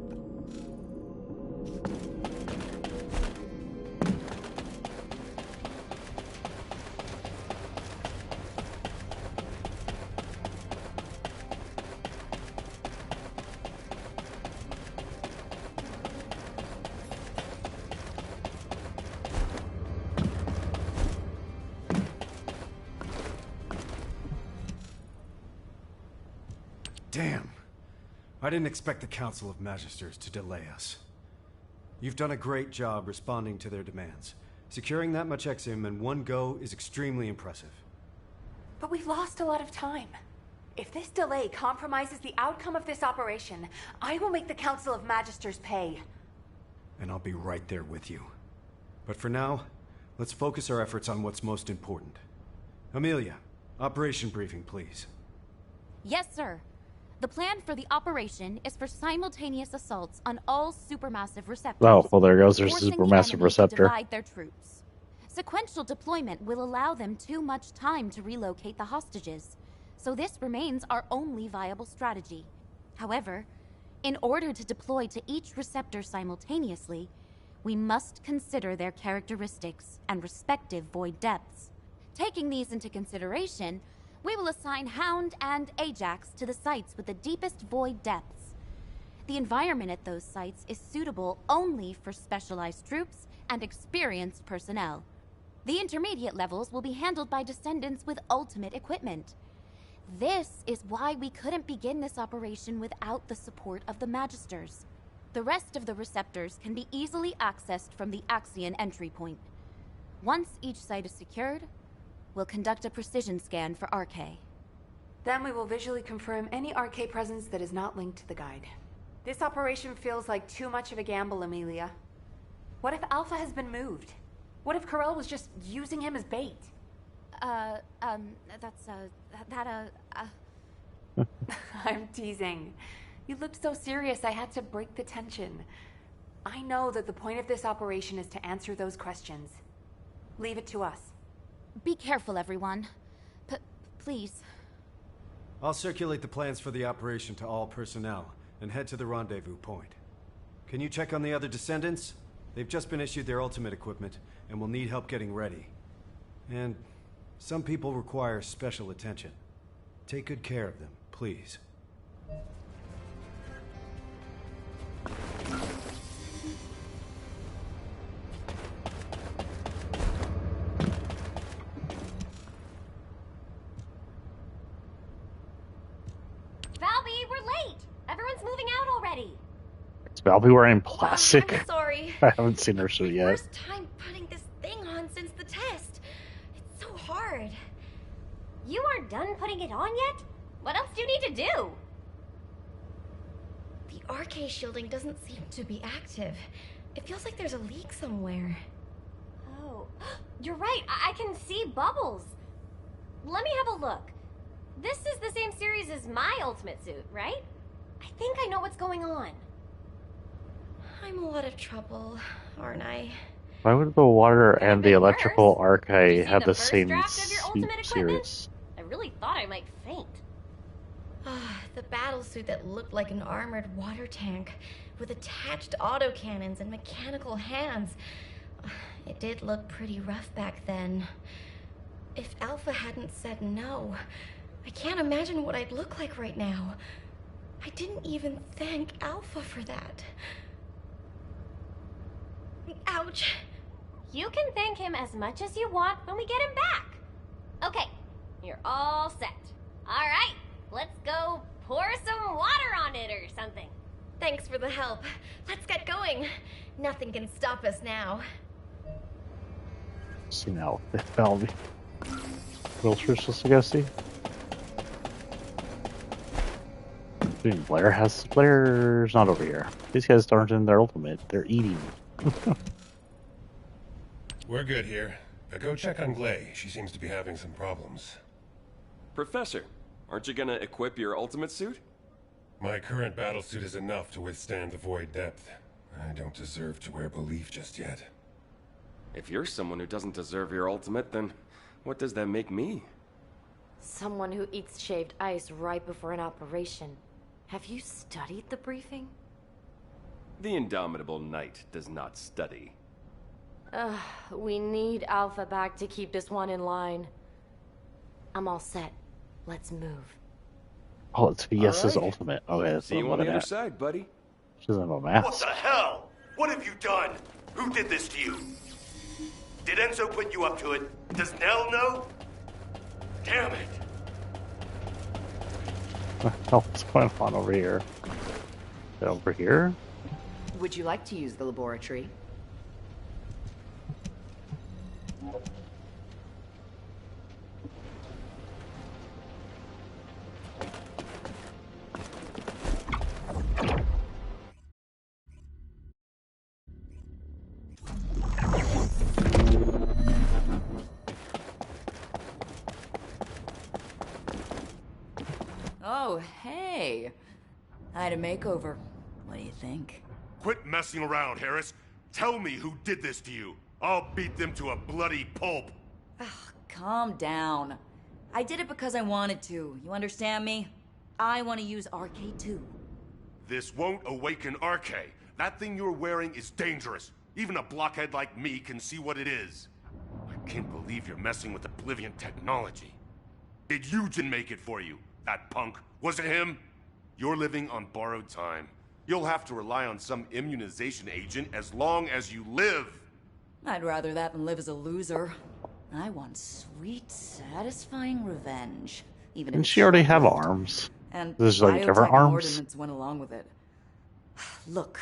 Damn. I didn't expect the Council of Magisters to delay us. You've done a great job responding to their demands. Securing that much Exium in one go is extremely impressive. But we've lost a lot of time. If this delay compromises the outcome of this operation, I will make the Council of Magisters pay. And I'll be right there with you. But for now, let's focus our efforts on what's most important. Amelia, operation briefing, please. Yes, sir. The plan for the operation is for simultaneous assaults on all supermassive receptors. Oh, well, there goes their forcing the supermassive enemy receptor. to divide their troops. Sequential deployment will allow them too much time to relocate the hostages, so this remains our only viable strategy. However, in order to deploy to each receptor simultaneously, we must consider their characteristics and respective void depths. Taking these into consideration, we will assign Hound and Ajax to the sites with the deepest void depths. The environment at those sites is suitable only for specialized troops and experienced personnel. The intermediate levels will be handled by descendants with ultimate equipment. This is why we couldn't begin this operation without the support of the Magisters. The rest of the receptors can be easily accessed from the Axion entry point. Once each site is secured, we'll conduct a precision scan for RK. Then we will visually confirm any RK presence that is not linked to the guide. This operation feels like too much of a gamble, Amelia. What if Alpha has been moved? What if Corell was just using him as bait? I'm teasing. You looked so serious, I had to break the tension. I know that the point of this operation is to answer those questions. Leave it to us. Be careful, everyone. Please. I'll circulate the plans for the operation to all personnel and head to the rendezvous point. Can you check on the other descendants? They've just been issued their ultimate equipment and will need help getting ready. And some people require special attention. Take good care of them, please. Valby, we're late! Everyone's moving out already! Is Valby wearing plastic? I'm sorry. I haven't seen her suit yet. First time putting this thing on since the test. It's so hard. You aren't done putting it on yet? What else do you need to do? The RK shielding doesn't seem to be active. It feels like there's a leak somewhere. Oh, you're right. I can see bubbles. Let me have a look. This is the same series as my ultimate suit, right? I think I know what's going on. I'm in a lot of trouble, aren't I? Why would the water and the electrical archive have the first same draft of your ultimate equipment? series? I really thought I might faint. The battlesuit that looked like an armored water tank with attached autocannons and mechanical hands. It did look pretty rough back then. If Alpha hadn't said no, I can't imagine what I'd look like right now. I didn't even thank Alpha for that. Ouch. You can thank him as much as you want when we get him back. Okay, you're all set. All right, let's go pour some water on it or something. Thanks for the help. Let's get going. Nothing can stop us now. See now, Valby. What else we're supposed to go see? Dude, Blair's not over here. These guys aren't in their ultimate. They're eating. We're good here. Go check on Glay. She seems to be having some problems. Professor, aren't you gonna equip your ultimate suit? My current battlesuit is enough to withstand the void depth. I don't deserve to wear belief just yet. If you're someone who doesn't deserve your ultimate, then what does that make me? Someone who eats shaved ice right before an operation. Have you studied the briefing? The indomitable knight does not study. We need Alpha back to keep this one in line. I'm all set. Let's move. Oh, it's VS's All right. ultimate. Okay, that's See you what on the I'm other at. side, buddy. She doesn't have a mask. What the hell? What have you done? Who did this to you? Did Enzo put you up to it? Does Nell know? Damn it. What the hell is going on over here? Over here? Would you like to use the laboratory? Oh, hey. I had a makeover. What do you think? Quit messing around, Harris. Tell me who did this to you. I'll beat them to a bloody pulp. Calm down. I did it because I wanted to. You understand me? I want to use RK2. This won't awaken RK. That thing you're wearing is dangerous. Even a blockhead like me can see what it is. I can't believe you're messing with Oblivion technology. Did Eugen make it for you? That punk? Was it him? You're living on borrowed time. You'll have to rely on some immunization agent as long as you live. I'd rather that than live as a loser. I want sweet, satisfying revenge. Even Didn't if she already it's have short-lived. arms? And Does she like give her biotech arms? ordinance went along with it. Look,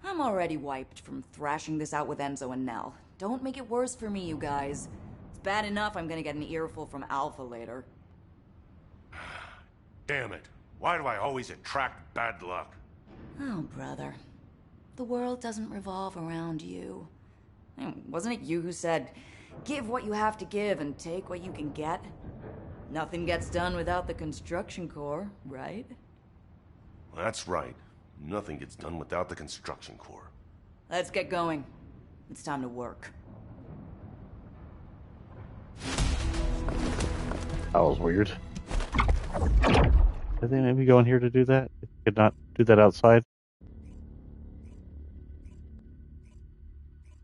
I'm already wiped from thrashing this out with Enzo and Nell. Don't make it worse for me, you guys. It's bad enough I'm gonna get an earful from Alpha later. Damn it. Why do I always attract bad luck? Oh, brother. The world doesn't revolve around you. Wasn't it you who said, give what you have to give and take what you can get? Nothing gets done without the construction corps, right? That's right. Nothing gets done without the construction corps. Let's get going. It's time to work. That was weird. Did they maybe go in here to do that? They could not do that outside?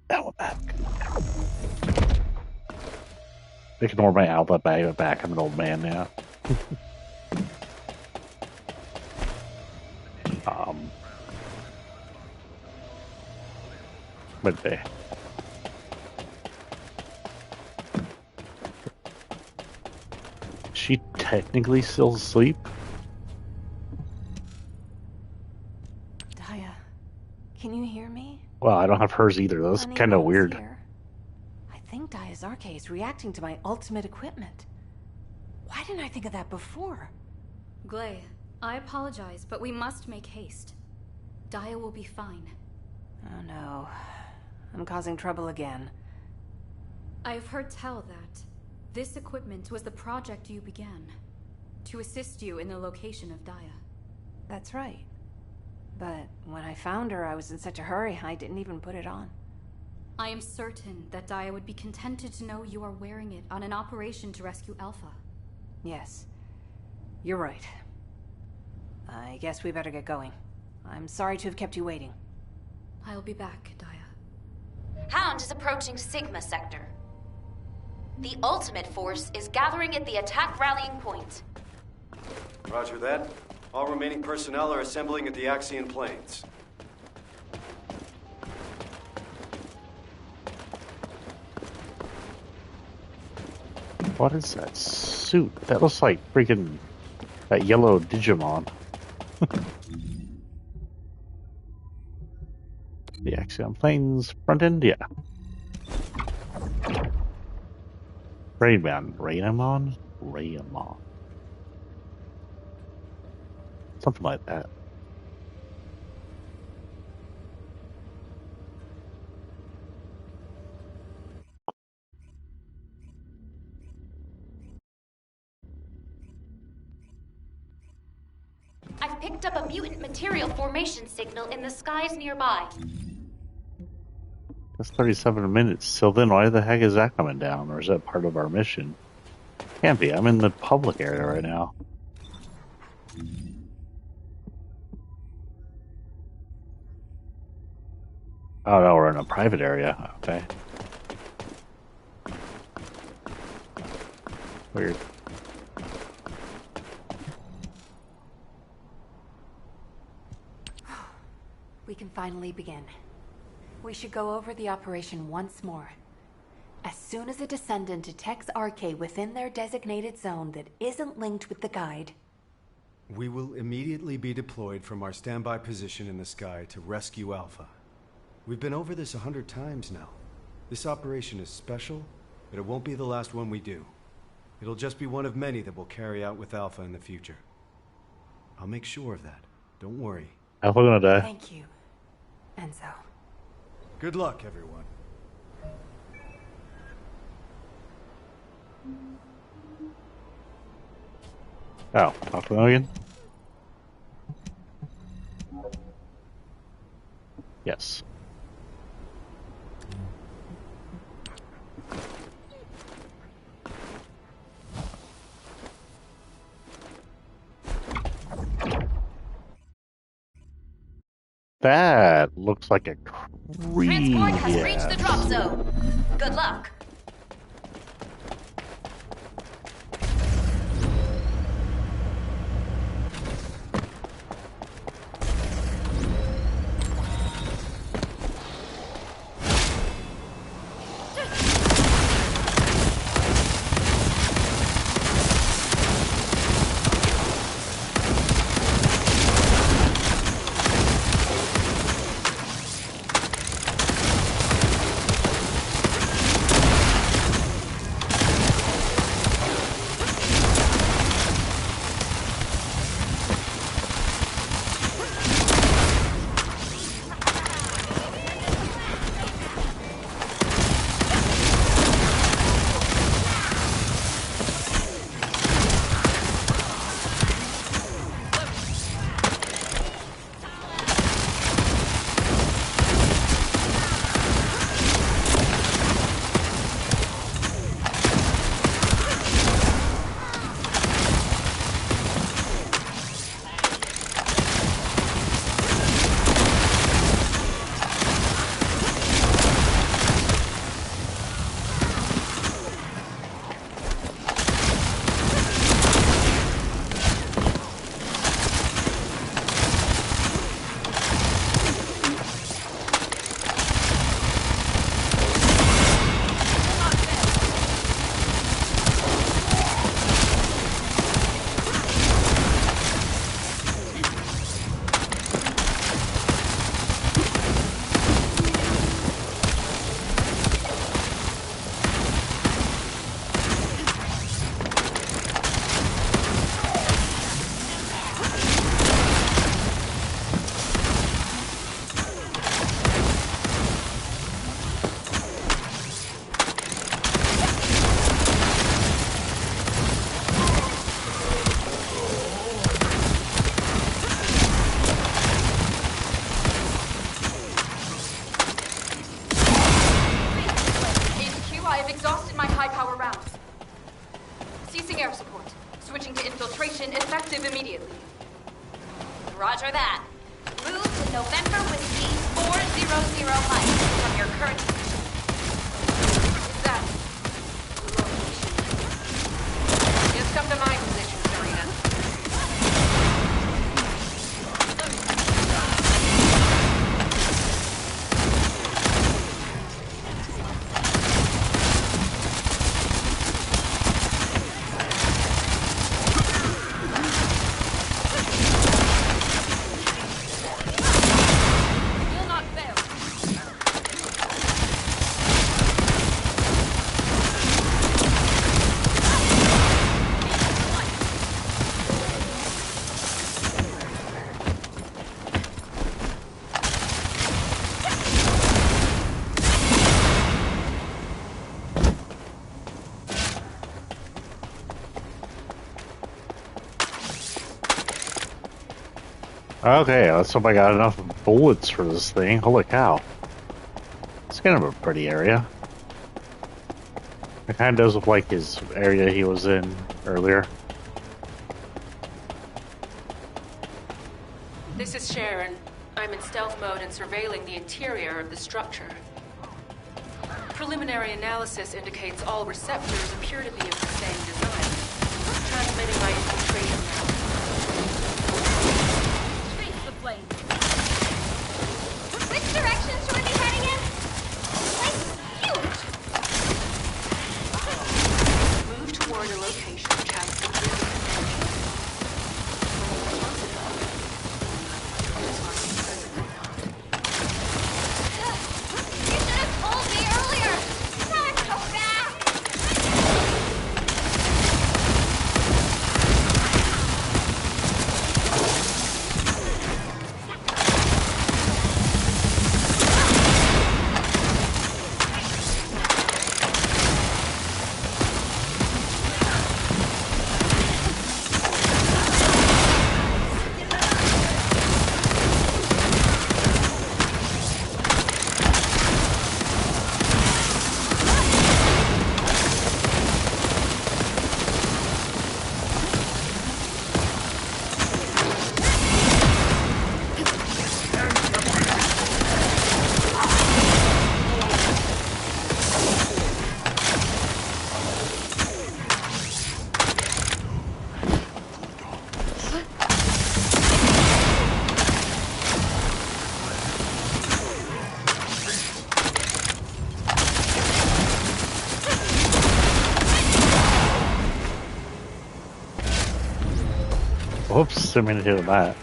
Now we're back. Ignore my outlet bag back. I'm an old man now. Midday. Is she technically still asleep? Daya, can you hear me? Well, I don't have hers either. That's Honey, kind of Rose weird. here. I think Daya's RK is reacting to my ultimate equipment. Why didn't I think of that before? Glay, I apologize, but we must make haste. Daya will be fine. Oh no. I'm causing trouble again. I have heard tell that this equipment was the project you began, to assist you in the location of Daya. That's right. But when I found her, I was in such a hurry, I didn't even put it on. I am certain that Daya would be contented to know you are wearing it on an operation to rescue Alpha. Yes. You're right. I guess we better get going. I'm sorry to have kept you waiting. I'll be back, Daya. Hound is approaching Sigma sector. The ultimate force is gathering at the attack rallying point. Roger that. All remaining personnel are assembling at the Axion Plains. What is that suit? That looks like freaking that yellow Digimon. The Axion Plains front end, yeah. Raymon? Something like that. I've picked up a mutant material formation signal in the skies nearby. That's 37 minutes. So then why the heck is that coming down? Or is that part of our mission? Can't be. I'm in the public area right now. Oh no, we're in a private area. Okay. Weird. We can finally begin. We should go over the operation once more. As soon as a descendant detects RK within their designated zone that isn't linked with the guide, we will immediately be deployed from our standby position in the sky to rescue Alpha. We've been over this 100 times now. This operation is special, but it won't be the last one we do. It'll just be one of many that we'll carry out with Alpha in the future. I'll make sure of that. Don't worry. Alpha gonna die. Thank you, Enzo. Good luck, everyone. Oh, talk to them again? Yes. That looks like a creep. Transport has reached the drop zone. Good luck. Roger that. Move to November Whiskey 400 Mike from your current position. Is that location? Just come to my position, Serena. Okay, let's hope I got enough bullets for this thing. Holy cow. It's kind of a pretty area. It kind of does look like his area he was in earlier. This is Sharon. I'm in stealth mode and surveilling the interior of the structure. Preliminary analysis indicates all receptors appear to be of the same design. Transmitting my infiltration now. Trace the plane. Which direction should we be heading in? Place is huge! Move toward a location which has security connection. You should have told me earlier! Now I'm so fast! Whoops, didn't mean to do that.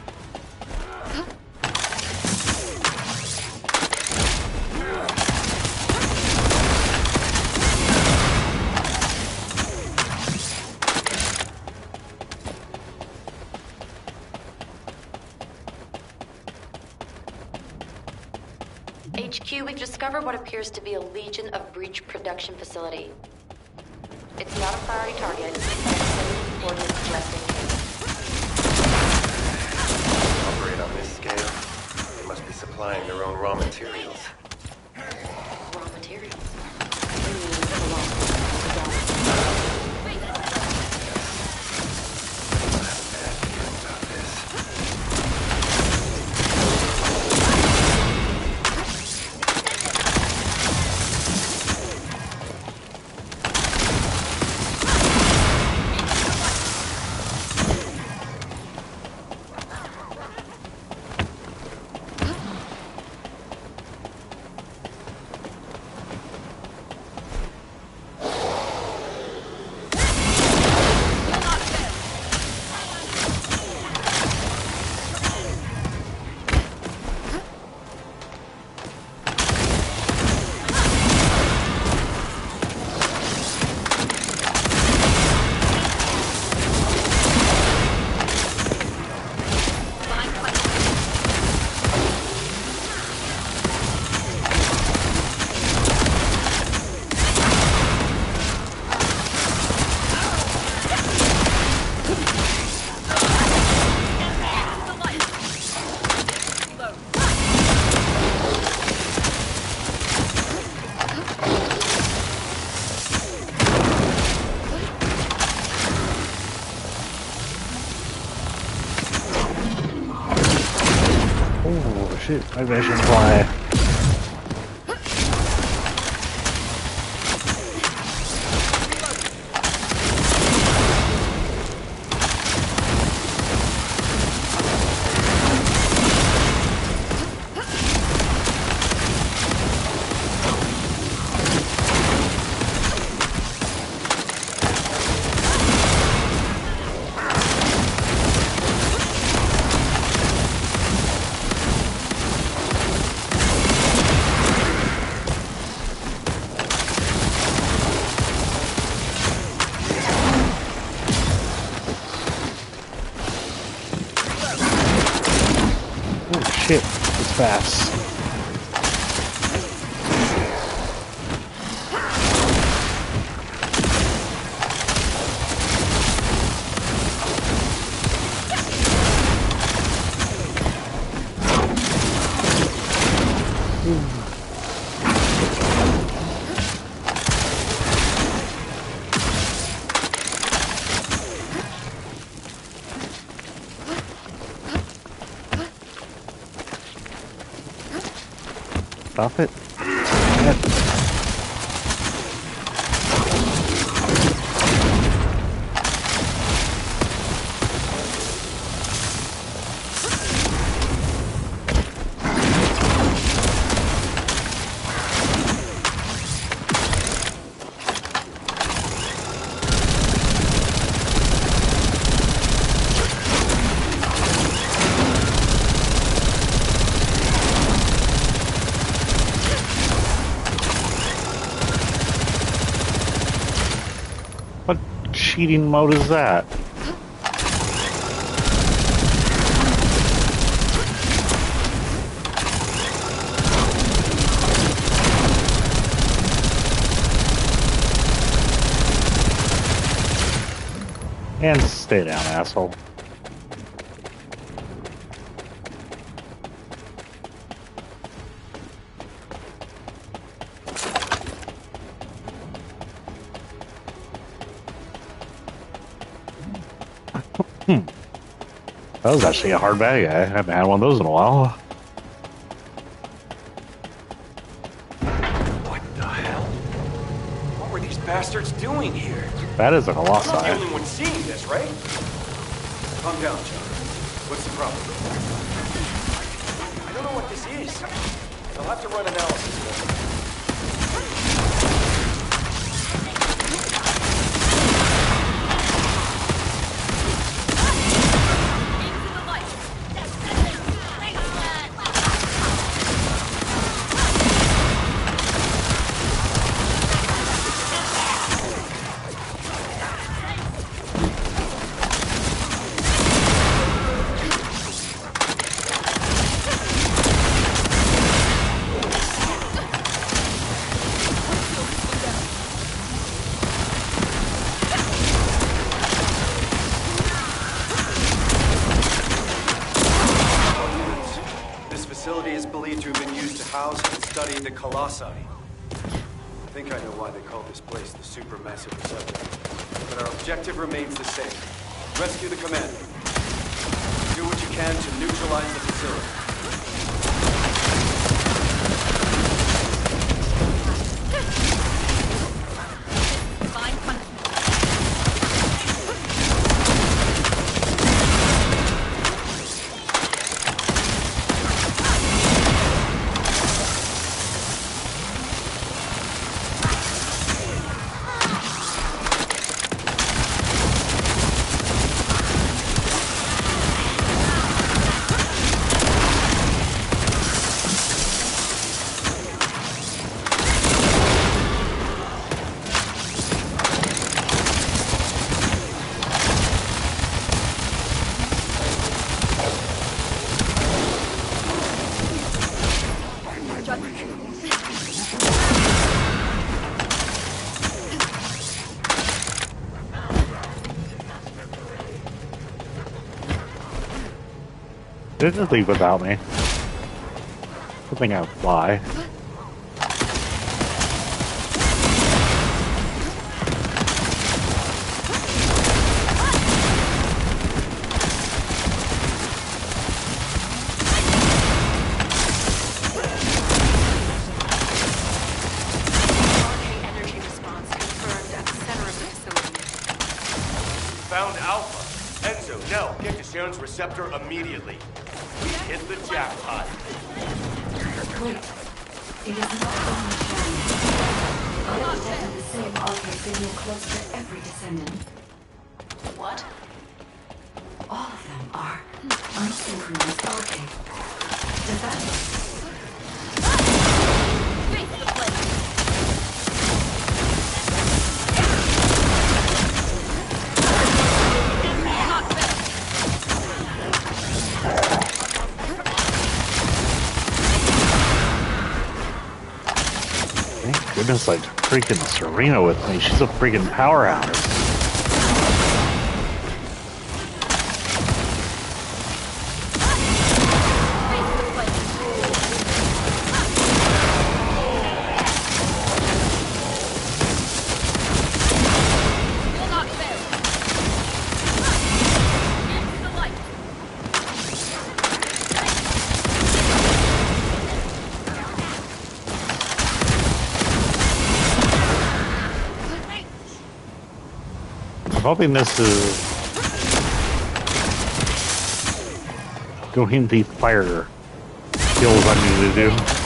HQ, we've discovered what appears to be a Legion of Breach production facility. It's not a priority target, but it's coordinates just in case. Operate on this scale. They must be supplying their own raw materials. Raw materials? Shoot, maybe I should fly. Shit, it's fast. Stop it. What cheating mode is that? And stay down, asshole. That was actually a hard bag. I haven't had one of those in a while. What the hell? What were these bastards doing here? That is a I'm not the colossi. only one seeing this, right? Calm down, John. What's the problem? I don't know what this is. I'll have to run analysis for it. The colossi. I think I know why they call this place the supermassive receptor. But our objective remains the same. Rescue the commander. Do what you can to neutralize the facility. They just leave without me. Good thing I fly. Energy response confirmed at the center of the facility. Found Alpha. Enzo, Nell, get to Sharon's receptor immediately. We hit the jackpot. Wait. It is not only Sharon. I have detected the same RK signal close to every descendant. What? All of them are unsynchronized RK. Does that... Goodness, like freaking Serena with me. She's a freaking powerhouse. hoping this is doing the fire skills I need to do.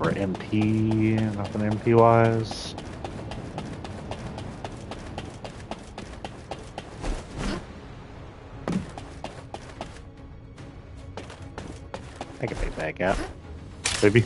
Or MP, nothing MP wise. I can make that gap. Maybe.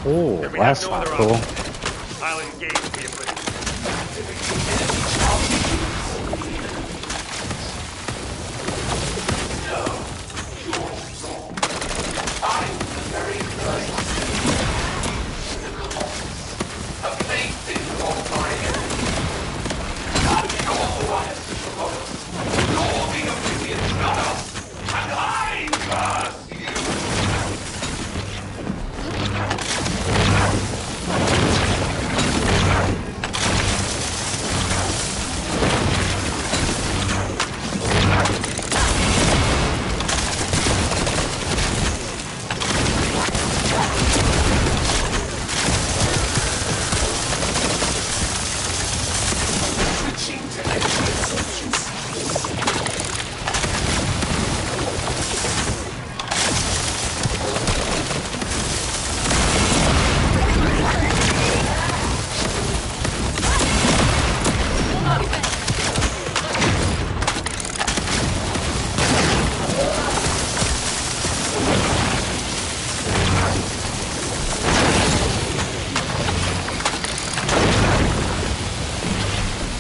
Oh, that's not cool. I'll engage the equipment.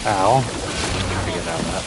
Ow. Gotta get out of that.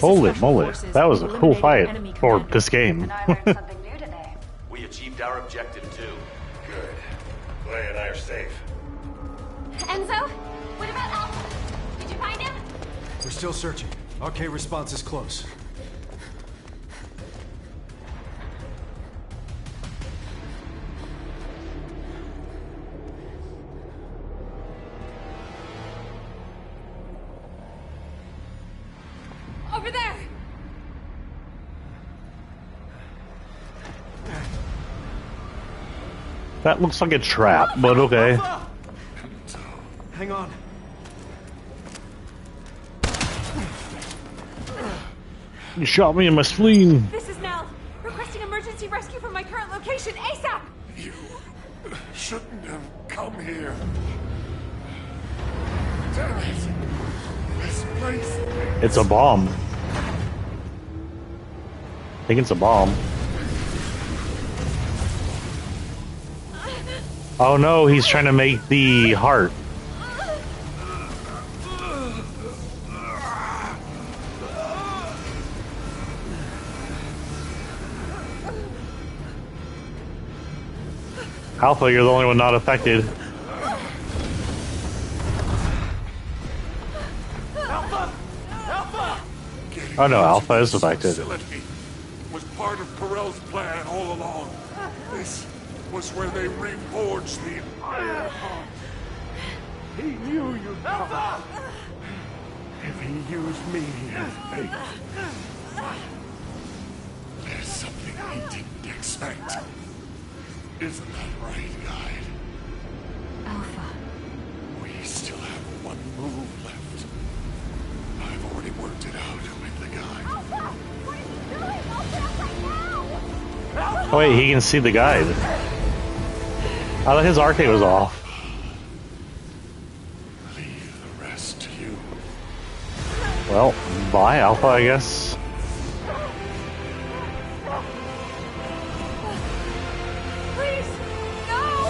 Holy moly, that was a cool fight for this game. We achieved our objective too. Good. Clay and I are safe. Enzo? What about Alpha? Did you find him? We're still searching. RK response is close. Over there! That looks like a trap, but okay. Hang on. You shot me in my spleen. This is Nell. Requesting emergency rescue from my current location, ASAP! You shouldn't have come here. Damn it. This place... It's a bomb. I think it's a bomb. Oh no, he's trying to make the heart. Alpha, you're the only one not affected. Alpha! Alpha! Oh no, Alpha is affected. Facility was part of Perel's plan all along. This was where they reforged the Iron Heart. He knew you'd come. If he used me as bait. There's something he didn't expect. Isn't that right, Guide? Alpha. We still have one move left. I've already worked it out with the guy. Oh wait, he can see the guide. I thought his arcade was off. Leave the rest to you. Well, bye Alpha, I guess. Please! No!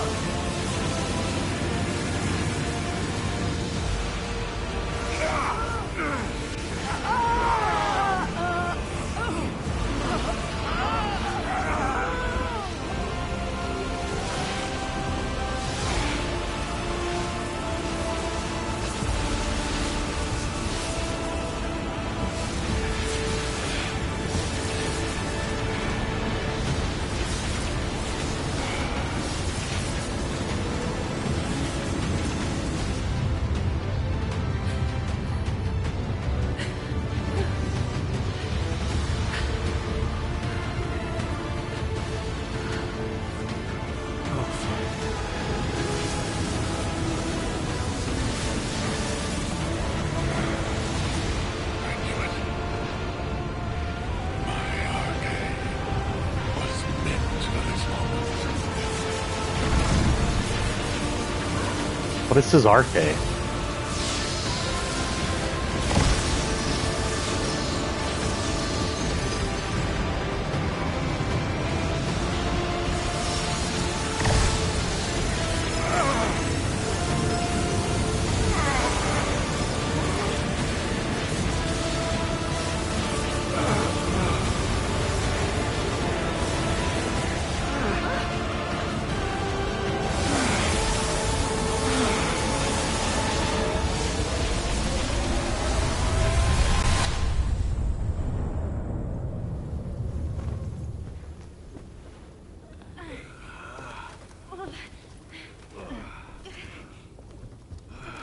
What is his arcade?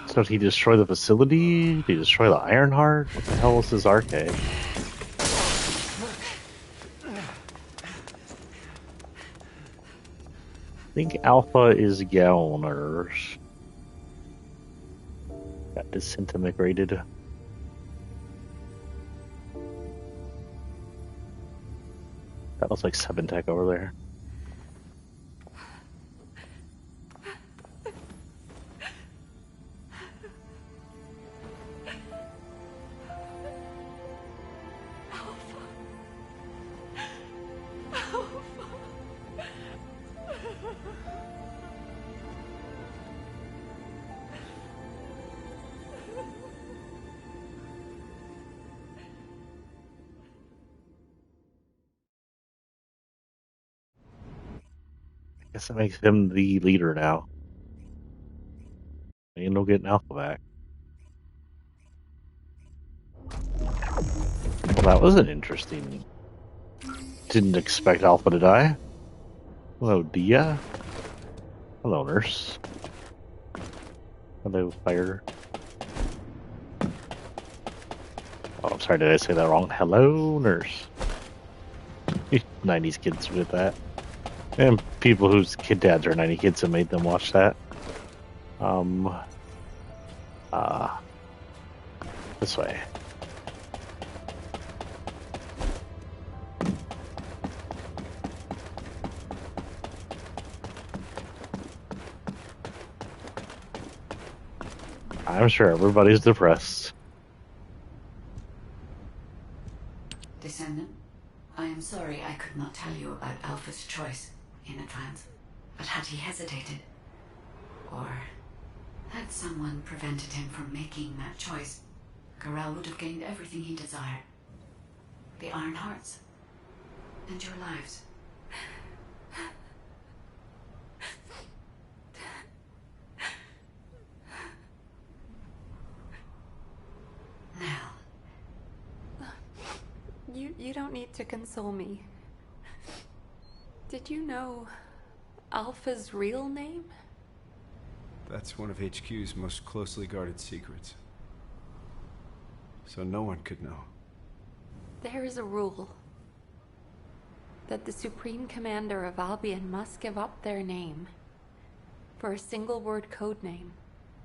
So did he destroy the facility? Did he destroy the Iron Heart? What the hell was his arcade? I think Alpha is Gauners. Got disintegrated. That looks like 7-Tech over there. guess that makes him the leader now. Ain't no getting Alpha back. Well, that was an interesting. Didn't expect Alpha to die. Hello, Dia. Hello, Nurse. Hello, Fire. Oh, I'm sorry, did I say that wrong? Hello, Nurse. 90s kids with that. And people whose kid dads are 90 kids have made them watch that. This way. I'm sure everybody's depressed. Descendant, I am sorry I could not tell you about Alpha's choice in advance. But had he hesitated, or had someone prevented him from making that choice, Corral would have gained everything he desired. The Iron Hearts, and your lives. You don't need to console me. Did you know Alpha's real name? That's one of HQ's most closely guarded secrets. So no one could know. There is a rule that the Supreme Commander of Albion must give up their name for a single word code name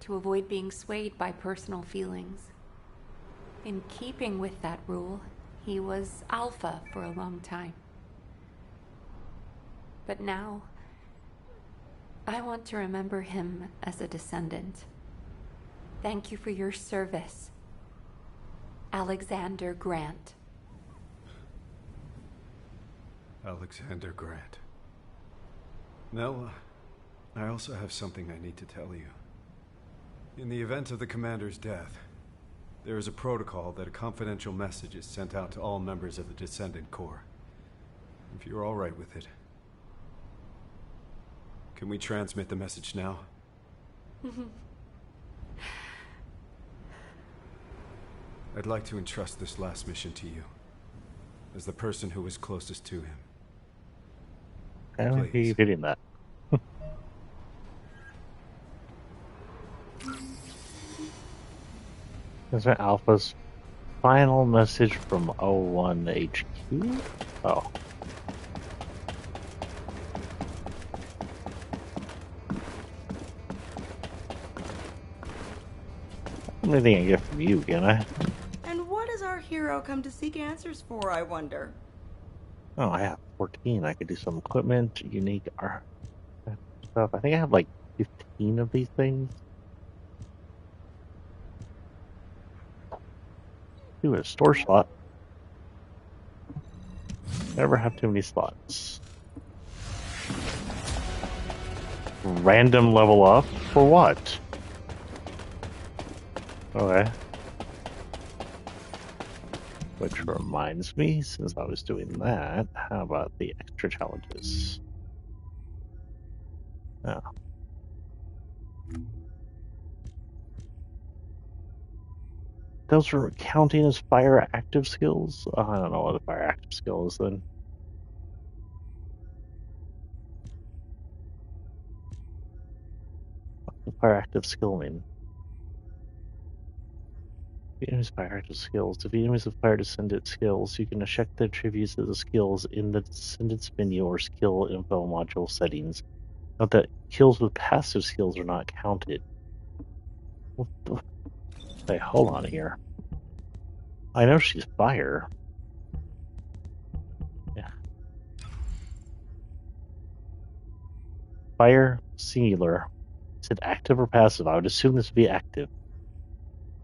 to avoid being swayed by personal feelings. In keeping with that rule, he was Alpha for a long time. But now, I want to remember him as a descendant. Thank you for your service, Alexander Grant. Alexander Grant. Nell, I also have something I need to tell you. In the event of the Commander's death, there is a protocol that a confidential message is sent out to all members of the Descendant Corps. If you're all right with it. Can we transmit the message now? I'd like to entrust this last mission to you, as the person who was closest to him. I don't hear you hitting that. Is that Alpha's final message from 01 HQ? Oh. Anything I get from you, can I? And what does our hero come to seek answers for, I wonder? Oh, I have 14. I could do some equipment, unique art stuff. I think I have like 15 of these things. Do a store slot. Never have too many slots. Random level up? For what? Okay. Which reminds me, since I was doing that, how about the extra challenges? Oh. Those are counting as fire active skills? Oh, I don't know what a fire active skill is then. What's a fire active skill mean? Enemies fire active skills. If enemies have fire descendant skills, you can check the attributes of the skills in the descendants menu or skill info module settings. Note that kills with passive skills are not counted. Hey, hold on here. I know she's fire. Yeah. Fire singular. Is it active or passive? I would assume this would be active.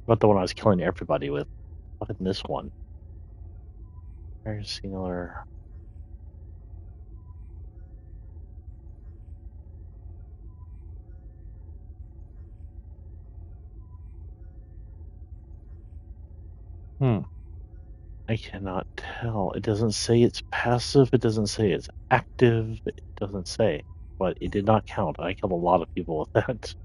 Not the one I was killing everybody with. What in this one? Fire singular. I cannot tell. It doesn't say it's passive. It doesn't say it's active. It doesn't say. but it did not count. I killed a lot of people with that.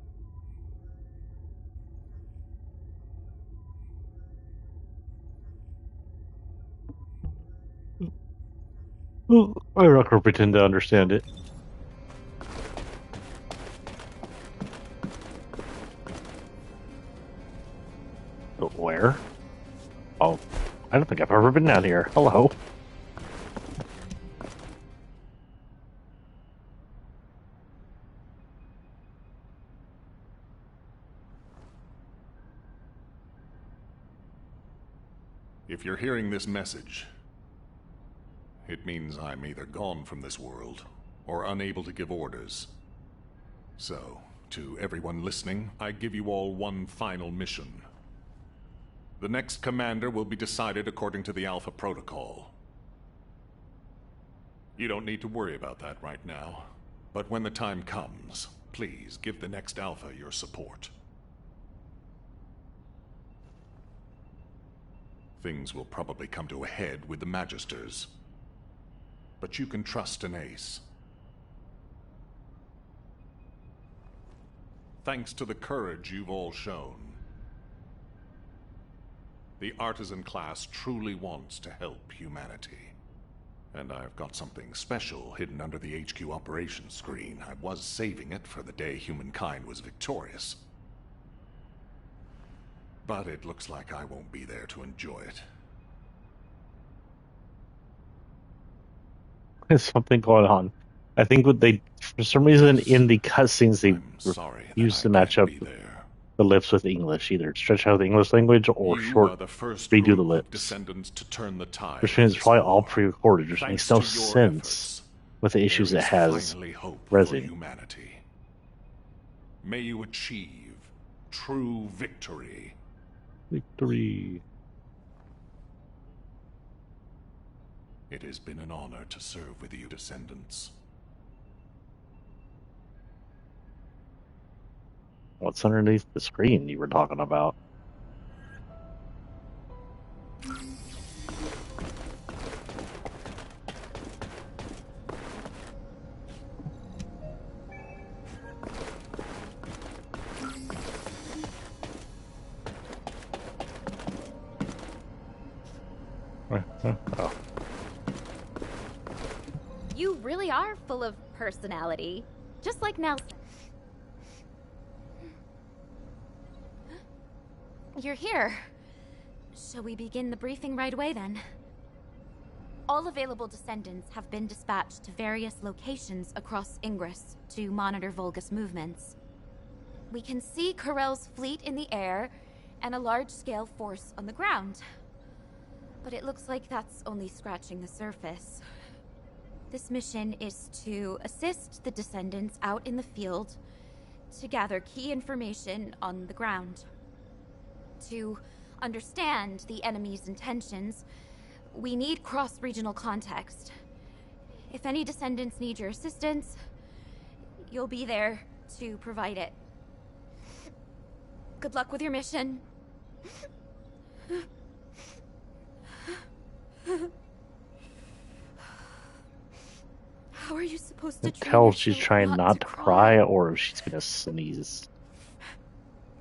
I'm not gonna pretend to understand it. But where? Oh, I don't think I've ever been down here. Hello. If you're hearing this message, it means I'm either gone from this world or unable to give orders. So, to everyone listening, I give you all one final mission. The next commander will be decided according to the Alpha Protocol. You don't need to worry about that right now, but when the time comes, please give the next Alpha your support. Things will probably come to a head with the Magisters, but you can trust an ace. Thanks to the courage you've all shown, the artisan class truly wants to help humanity. And I've got something special hidden under the HQ operations screen. I was saving it for the day humankind was victorious. But it looks like I won't be there to enjoy it. There's something going on. I think what they, for some reason, in the cutscenes, they refuse to match up the lips with English. Either stretch out the English language or redo the lips. Descendants to turn the tide. Which means it's probably all pre-recorded, which makes no sense with the issues it has Resident. Humanity. May you achieve true victory. Victory. It has been an honor to serve with you, Descendants. What's underneath the screen you were talking about? Oh. You really are full of personality, just like Nelson. You're here. Shall we begin the briefing right away, then? All available descendants have been dispatched to various locations across Ingress to monitor Vulgus movements. We can see Corell's fleet in the air and a large-scale force on the ground. But it looks like that's only scratching the surface. This mission is to assist the descendants out in the field to gather key information on the ground. To understand the enemy's intentions, we need cross-regional context. If any descendants need your assistance, you'll be there to provide it. Good luck with your mission. How are you supposed to tell if she's trying not to cry or if she's gonna sneeze.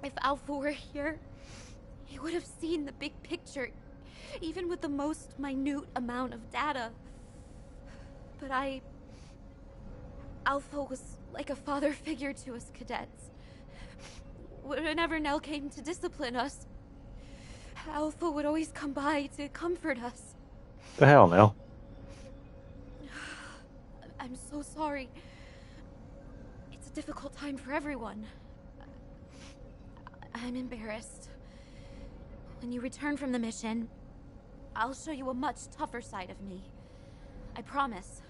If Alpha were here, he would have seen the big picture, even with the most minute amount of data. But Alpha was like a father figure to us cadets. Whenever Nell came to discipline us, Alpha would always come by to comfort us. The hell, Nell? I'm so sorry. It's a difficult time for everyone. I'm embarrassed. When you return from the mission, I'll show you a much tougher side of me. I promise.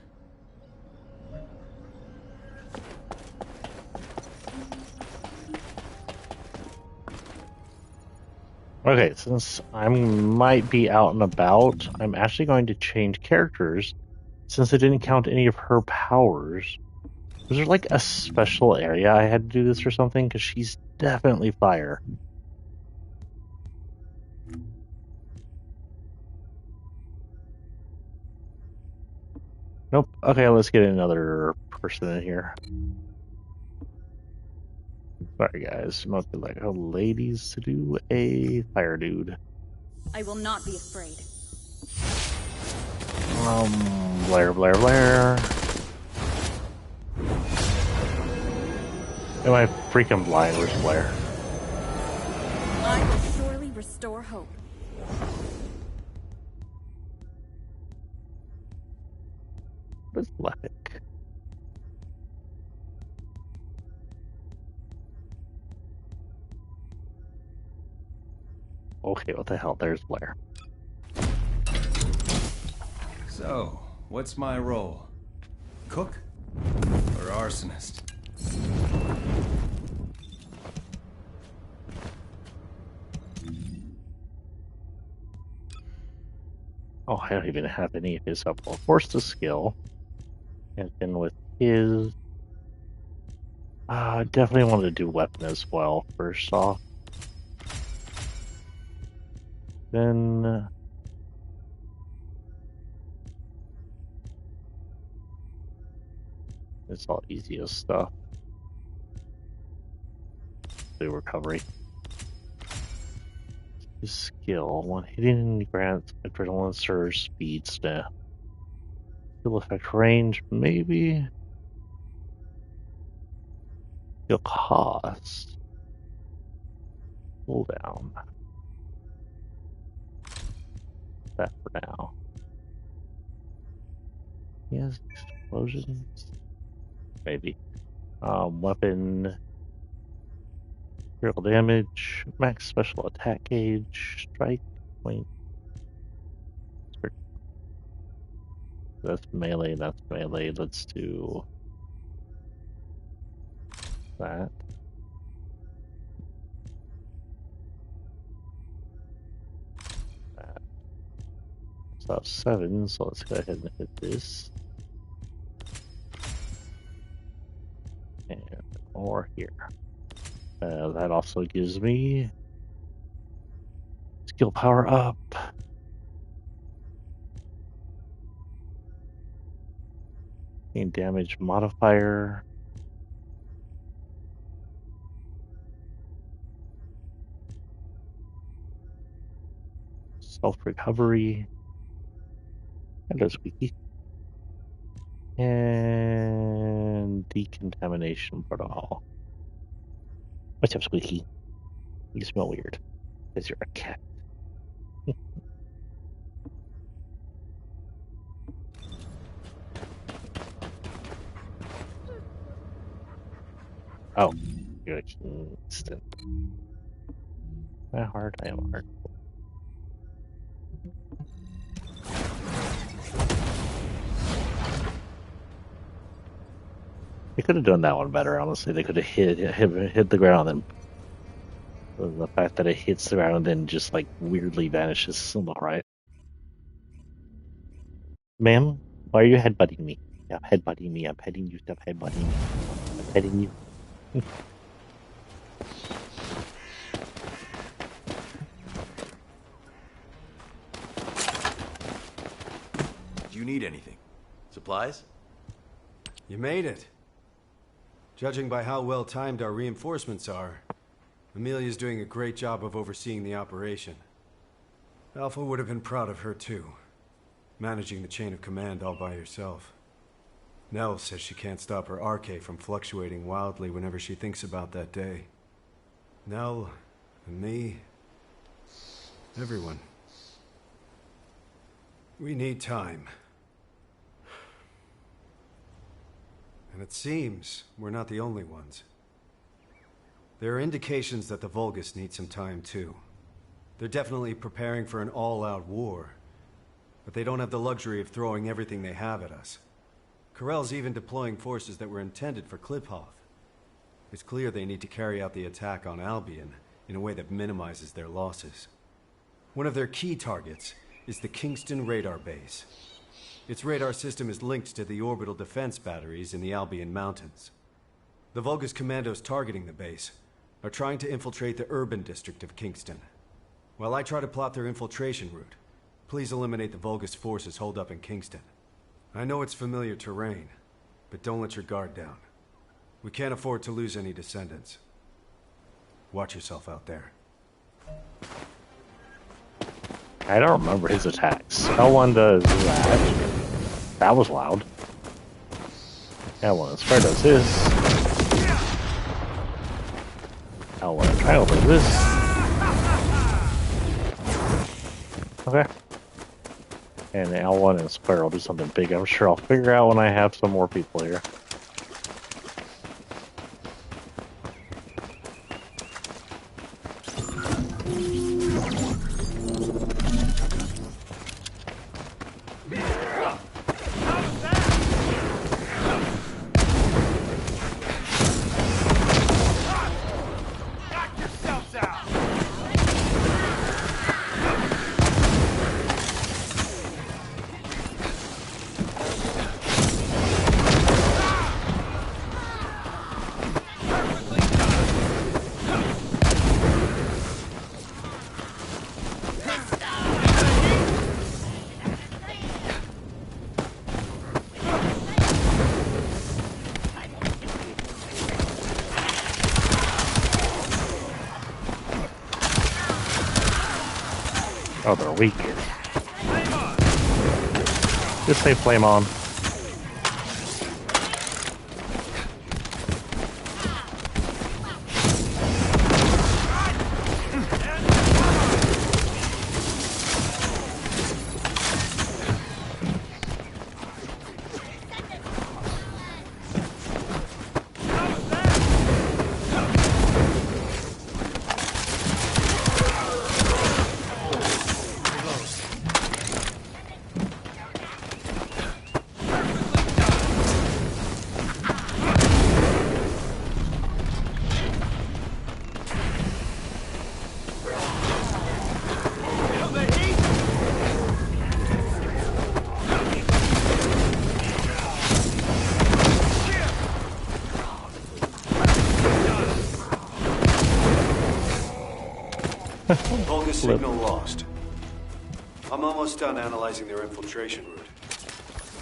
Okay, since I might be out and about, I'm actually going to change characters since I didn't count any of her powers. Was there like a special area I had to do this or something? Because she's definitely fire. Nope. Okay, let's get another person in here. Sorry, guys. Must be like, oh, ladies to do a fire dude. I will not be afraid. Blair, Blair, Blair. Am I freaking blind? Where's Blair? I will surely restore hope. Where's Levick? Okay, what the hell? There's Blair. So, what's my role? Cook? Or arsonist? Oh, I don't even have any of his up. Well, force the skill. And then with his... definitely want to do weapon as well, first off. Then... it's all easiest stuff. The recovery. His skill. When hitting grants adrenaline surge speed stat. Skill effect range, maybe. Skill cost. Cooldown. That for now. Yes, explosions. Maybe. Weapon. Critical damage. Max special attack gauge. Strike. Point. That's melee. That's melee. Let's do that. That. So 7. So let's go ahead and hit this. And or here. That also gives me skill power up. Gain damage modifier. Self recovery. Hello, Squeaky. And decontamination protocol. What's up, Squeaky? You smell weird. Because you're a cat. Oh, you're a Kingston. Am I hard? I am hard. They could have done that one better, honestly. They could have hit the ground and the fact that it hits the ground and then just like weirdly vanishes doesn't look right. Ma'am, why are you headbutting me? Stop headbutting me. I'm petting you. Stop headbutting me. I'm petting you. Do you need anything? Supplies? You made it. Judging by how well timed our reinforcements are, Amelia's doing a great job of overseeing the operation. Alpha would have been proud of her too, managing the chain of command all by herself. Nell says she can't stop her RK from fluctuating wildly whenever she thinks about that day. Nell, and me, everyone. We need time. And it seems we're not the only ones. There are indications that the Vulgus need some time too. They're definitely preparing for an all-out war, but they don't have the luxury of throwing everything they have at us. Corell's even deploying forces that were intended for Kliphoth. It's clear they need to carry out the attack on Albion in a way that minimizes their losses. One of their key targets is the Kingston radar base. Its radar system is linked to the orbital defense batteries in the Albion Mountains. The Vulgus commandos targeting the base are trying to infiltrate the urban district of Kingston. While I try to plot their infiltration route, please eliminate the Vulgus forces holed up in Kingston. I know it's familiar terrain, but don't let your guard down. We can't afford to lose any descendants. Watch yourself out there. I don't remember his attacks. L1 does that. That was loud. L1 Square does this. L1 Triangle does this. Okay. And L1 and Square will do something big. I'm sure I'll figure out when I have some more people here. Oh, they're weak. Just say flame on. Vulgus signal lost. I'm almost done analyzing their infiltration route.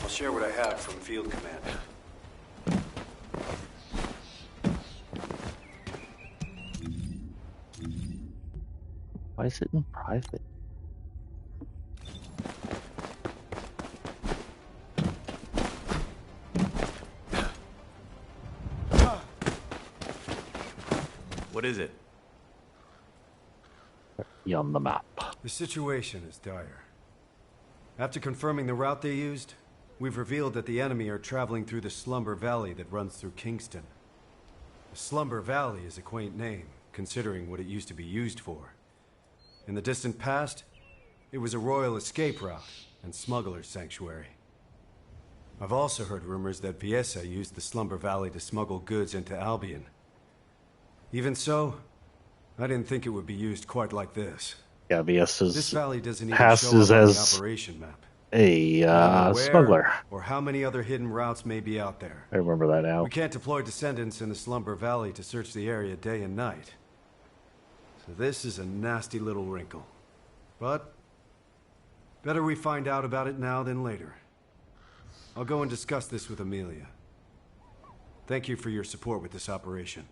I'll share what I have from Field Command. Why is it in private? What is it? On the map. The situation is dire. After confirming the route they used, we've revealed that the enemy are traveling through the Slumber Valley that runs through Kingston. The Slumber Valley is a quaint name, considering what it used to be used for. In the distant past, it was a royal escape route and smuggler's sanctuary. I've also heard rumors that Viesa used the Slumber Valley to smuggle goods into Albion. Even so, I didn't think it would be used quite like this. Yeah, This valley doesn't even passes show up on as the operation map. a smuggler. Or how many other hidden routes may be out there. I remember that now. We can't deploy descendants in the Slumber Valley to search the area day and night. So this is a nasty little wrinkle. But better we find out about it now than later. I'll go and discuss this with Amelia. Thank you for your support with this operation.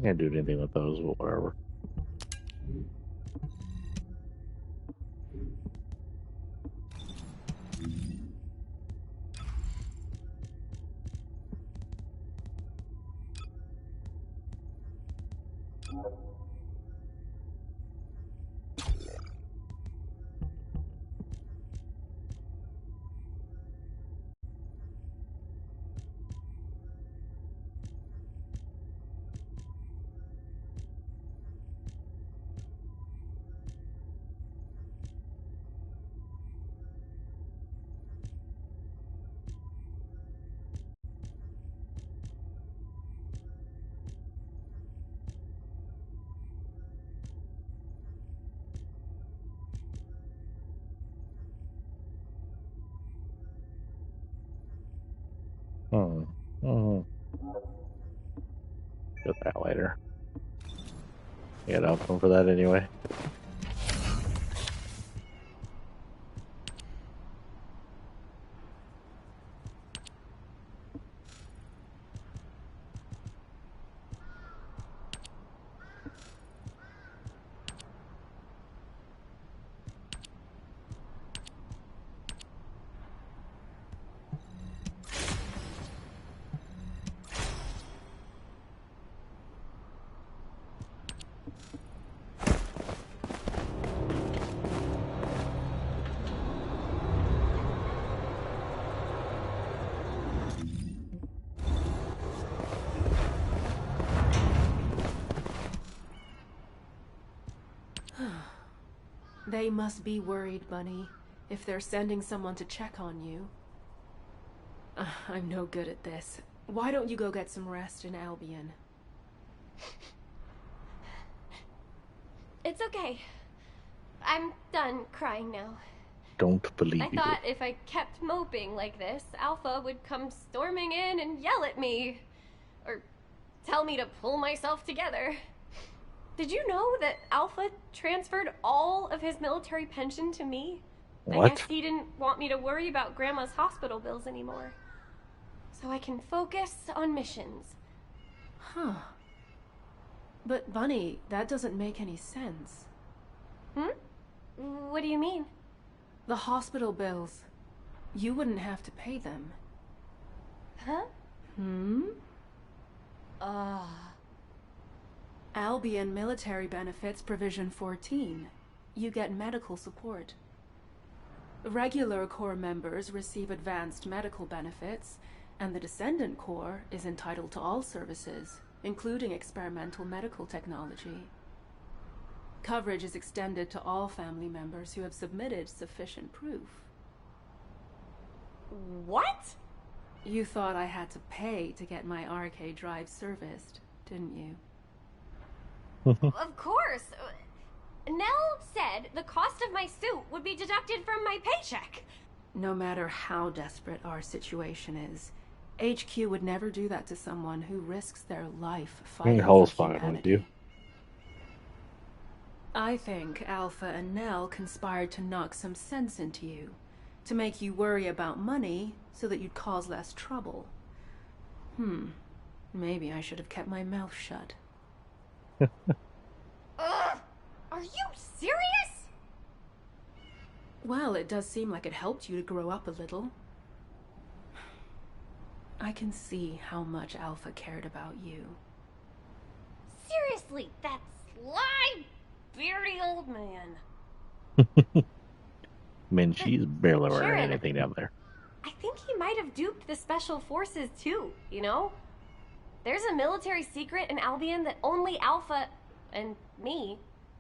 I can't do anything with those, but whatever. Hmm. Hmm. Get that later. You got outcome for that anyway. They must be worried, Bunny, if they're sending someone to check on you. I'm no good at this. Why don't you go get some rest in Albion? It's okay. I'm done crying now. Don't believe I you. thought if I kept moping like this, Alpha would come storming in and yell at me. Or tell me to pull myself together. Did you know that Alpha transferred all of his military pension to me? What? I guess he didn't want me to worry about Grandma's hospital bills anymore. So I can focus on missions. Huh. But Bunny, that doesn't make any sense. What do you mean? The hospital bills. You wouldn't have to pay them. Huh? Albion Military Benefits Provision 14. You get medical support. Regular Corps members receive advanced medical benefits, and the Descendant Corps is entitled to all services, including experimental medical technology. Coverage is extended to all family members who have submitted sufficient proof. What? You thought I had to pay to get my RK drive serviced, didn't you? Of course. Nell said the cost of my suit would be deducted from my paycheck. No matter how desperate our situation is, HQ would never do that to someone who risks their life fighting for fine with you. humanity. I think Alpha and Nell conspired to knock some sense into you, to make you worry about money so that you'd cause less trouble. Maybe I should have kept my mouth shut. Ugh! Are you serious? Well, it does seem like it helped you to grow up a little. I can see how much Alpha cared about you. Seriously, that sly, beardy old man. Man, she's barely wearing Sharon, anything down there. I think he might have duped the special forces too, you know? There's a military secret in Albion that only Alpha and me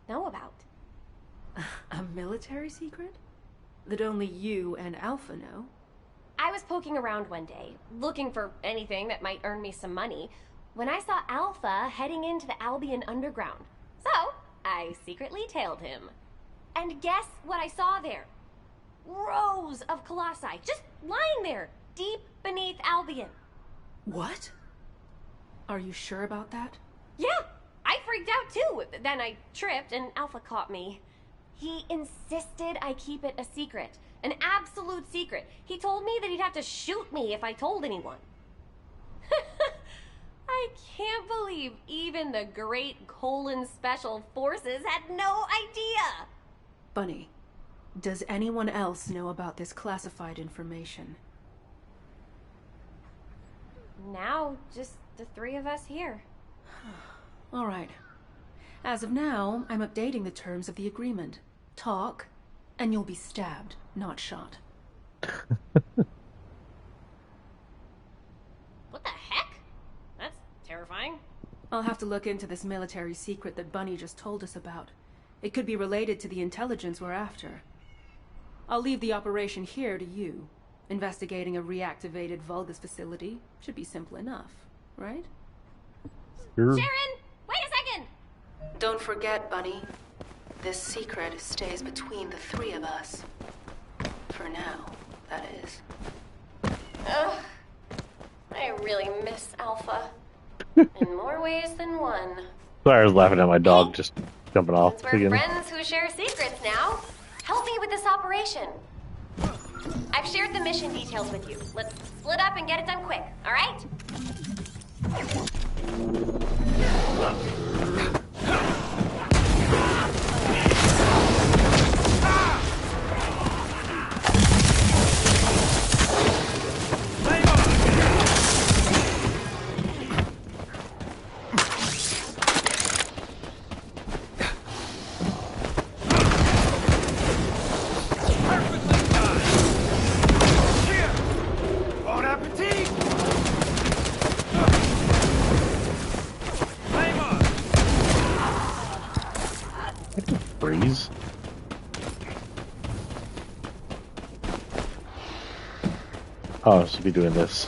know about. A military secret? That only you and Alpha know? I was poking around one day, looking for anything that might earn me some money, when I saw Alpha heading into the Albion underground. So, I secretly tailed him. And guess what I saw there? Rows of colossi, just lying there, deep beneath Albion. What? Are you sure about that? Yeah, I freaked out too. Then I tripped and Alpha caught me. He insisted I keep it a secret, an absolute secret. He told me that he'd have to shoot me if I told anyone. I can't believe even the great colon special forces had no idea. Bunny, does anyone else know about this classified information? Now, just the three of us here. All right. As of now, I'm updating the terms of the agreement. Talk, and you'll be stabbed, not shot. What the heck? That's terrifying. I'll have to look into this military secret that Bunny just told us about. It could be related to the intelligence we're after. I'll leave the operation here to you. Investigating a reactivated Vulgus facility should be simple enough, right? Sharon, wait a second! Don't forget, Bunny. This secret stays between the three of us. For now, that is. Ugh. really miss Alpha. In more ways than one. Sorry, I was laughing at my dog just jumping off. Since we're friends who share secrets now, help me with this operation. I've shared the mission details with you. Let's split up and get it done quick, alright? Freeze. Oh, I should be doing this.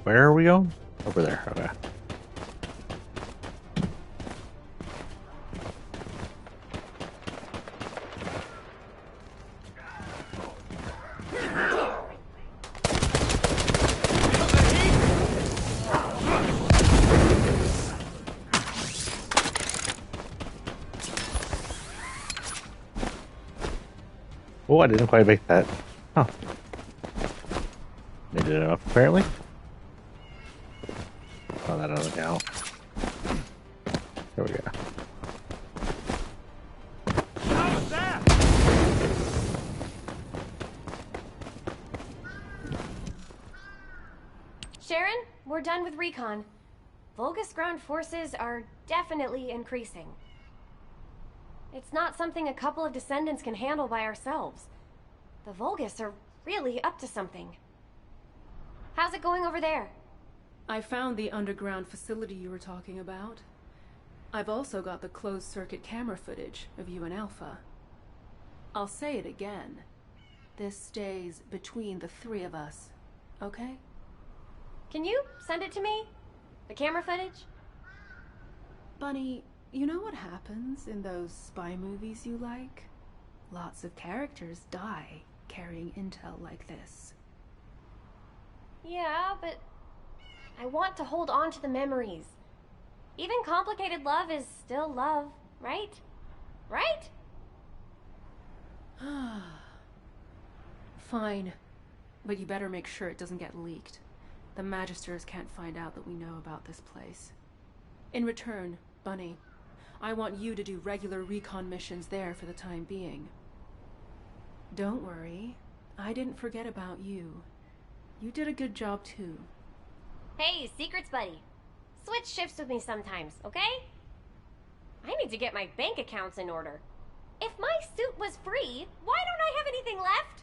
Where are we going? Over there. Okay. Oh, I didn't quite make that. Huh. Made it enough, apparently. Oh, that doesn't count. There we go. How was that? Sharon, we're done with recon. Vulgus ground forces are definitely increasing. It's not something a couple of descendants can handle by ourselves. The Vulgus are really up to something. How's it going over there? I found the underground facility you were talking about. I've also got the closed-circuit camera footage of you and Alpha. I'll say it again. This stays between the three of us, okay? Can you send it to me? The camera footage? Bunny, you know what happens in those spy movies you like? Lots of characters die carrying intel like this. Yeah, but I want to hold on to the memories. Even complicated love is still love, right? Right? Fine, but you better make sure it doesn't get leaked. The Magisters can't find out that we know about this place. In return, Bunny, I want you to do regular recon missions there for the time being. Don't worry, I didn't forget about you. You did a good job too. Hey, secrets buddy. Switch shifts with me sometimes, okay? I need to get my bank accounts in order. If my suit was free, why don't I have anything left?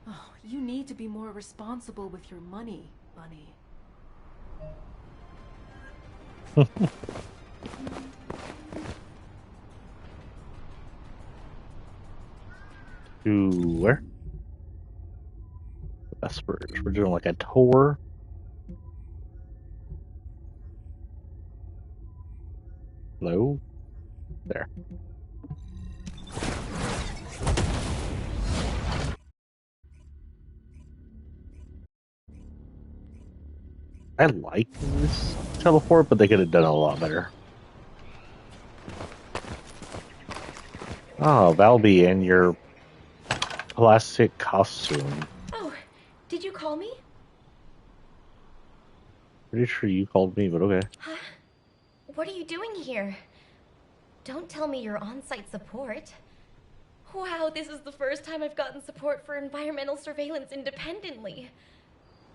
Oh, you need to be more responsible with your money, Bunny. To where? Whispers. We're doing like a tour. Hello? There. I like this teleport, but they could have done it a lot better. Oh, Valby in your plastic costume. Oh, did you call me? Pretty sure you called me, but okay. Huh? What are you doing here? Don't tell me you're on-site support. Wow, this is the first time I've gotten support for environmental surveillance independently.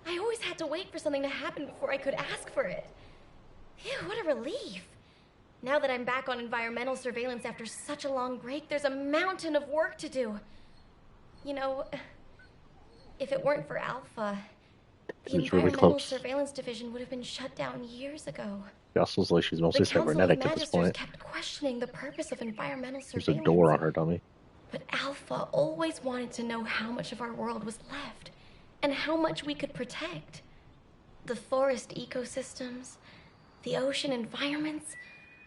I always had to wait for something to happen before I could ask for it. Phew, what a relief. Now that I'm back on environmental surveillance after such a long break, there's a mountain of work to do. You know, if it weren't for Alpha, the environmental surveillance division would have been shut down years ago. Jostle's like she's mostly cybernetic at this point. Kept questioning the purpose of environmental surveillance. There's a door on her dummy. But Alpha always wanted to know how much of our world was left, and how much we could protect. The forest ecosystems, the ocean environments,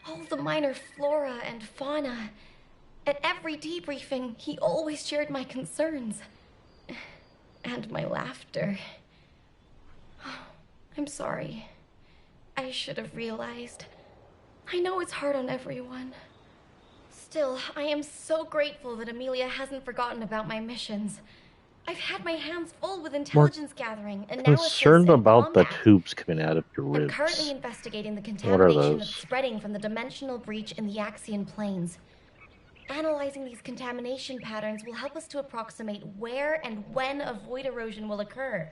all the minor flora and fauna. At every debriefing, he always shared my concerns. And my laughter. Oh, I'm sorry. I should have realized. I know it's hard on everyone. Still, I am so grateful that Amelia hasn't forgotten about my missions. I've had my hands full with intelligence gathering, analysis, concerned and about the combat. tubes coming out of your I'm ribs. currently investigating the What are contamination those? that's spreading from the dimensional breach in the Axian plains. Analyzing these contamination patterns will help us to approximate where and when a void erosion will occur.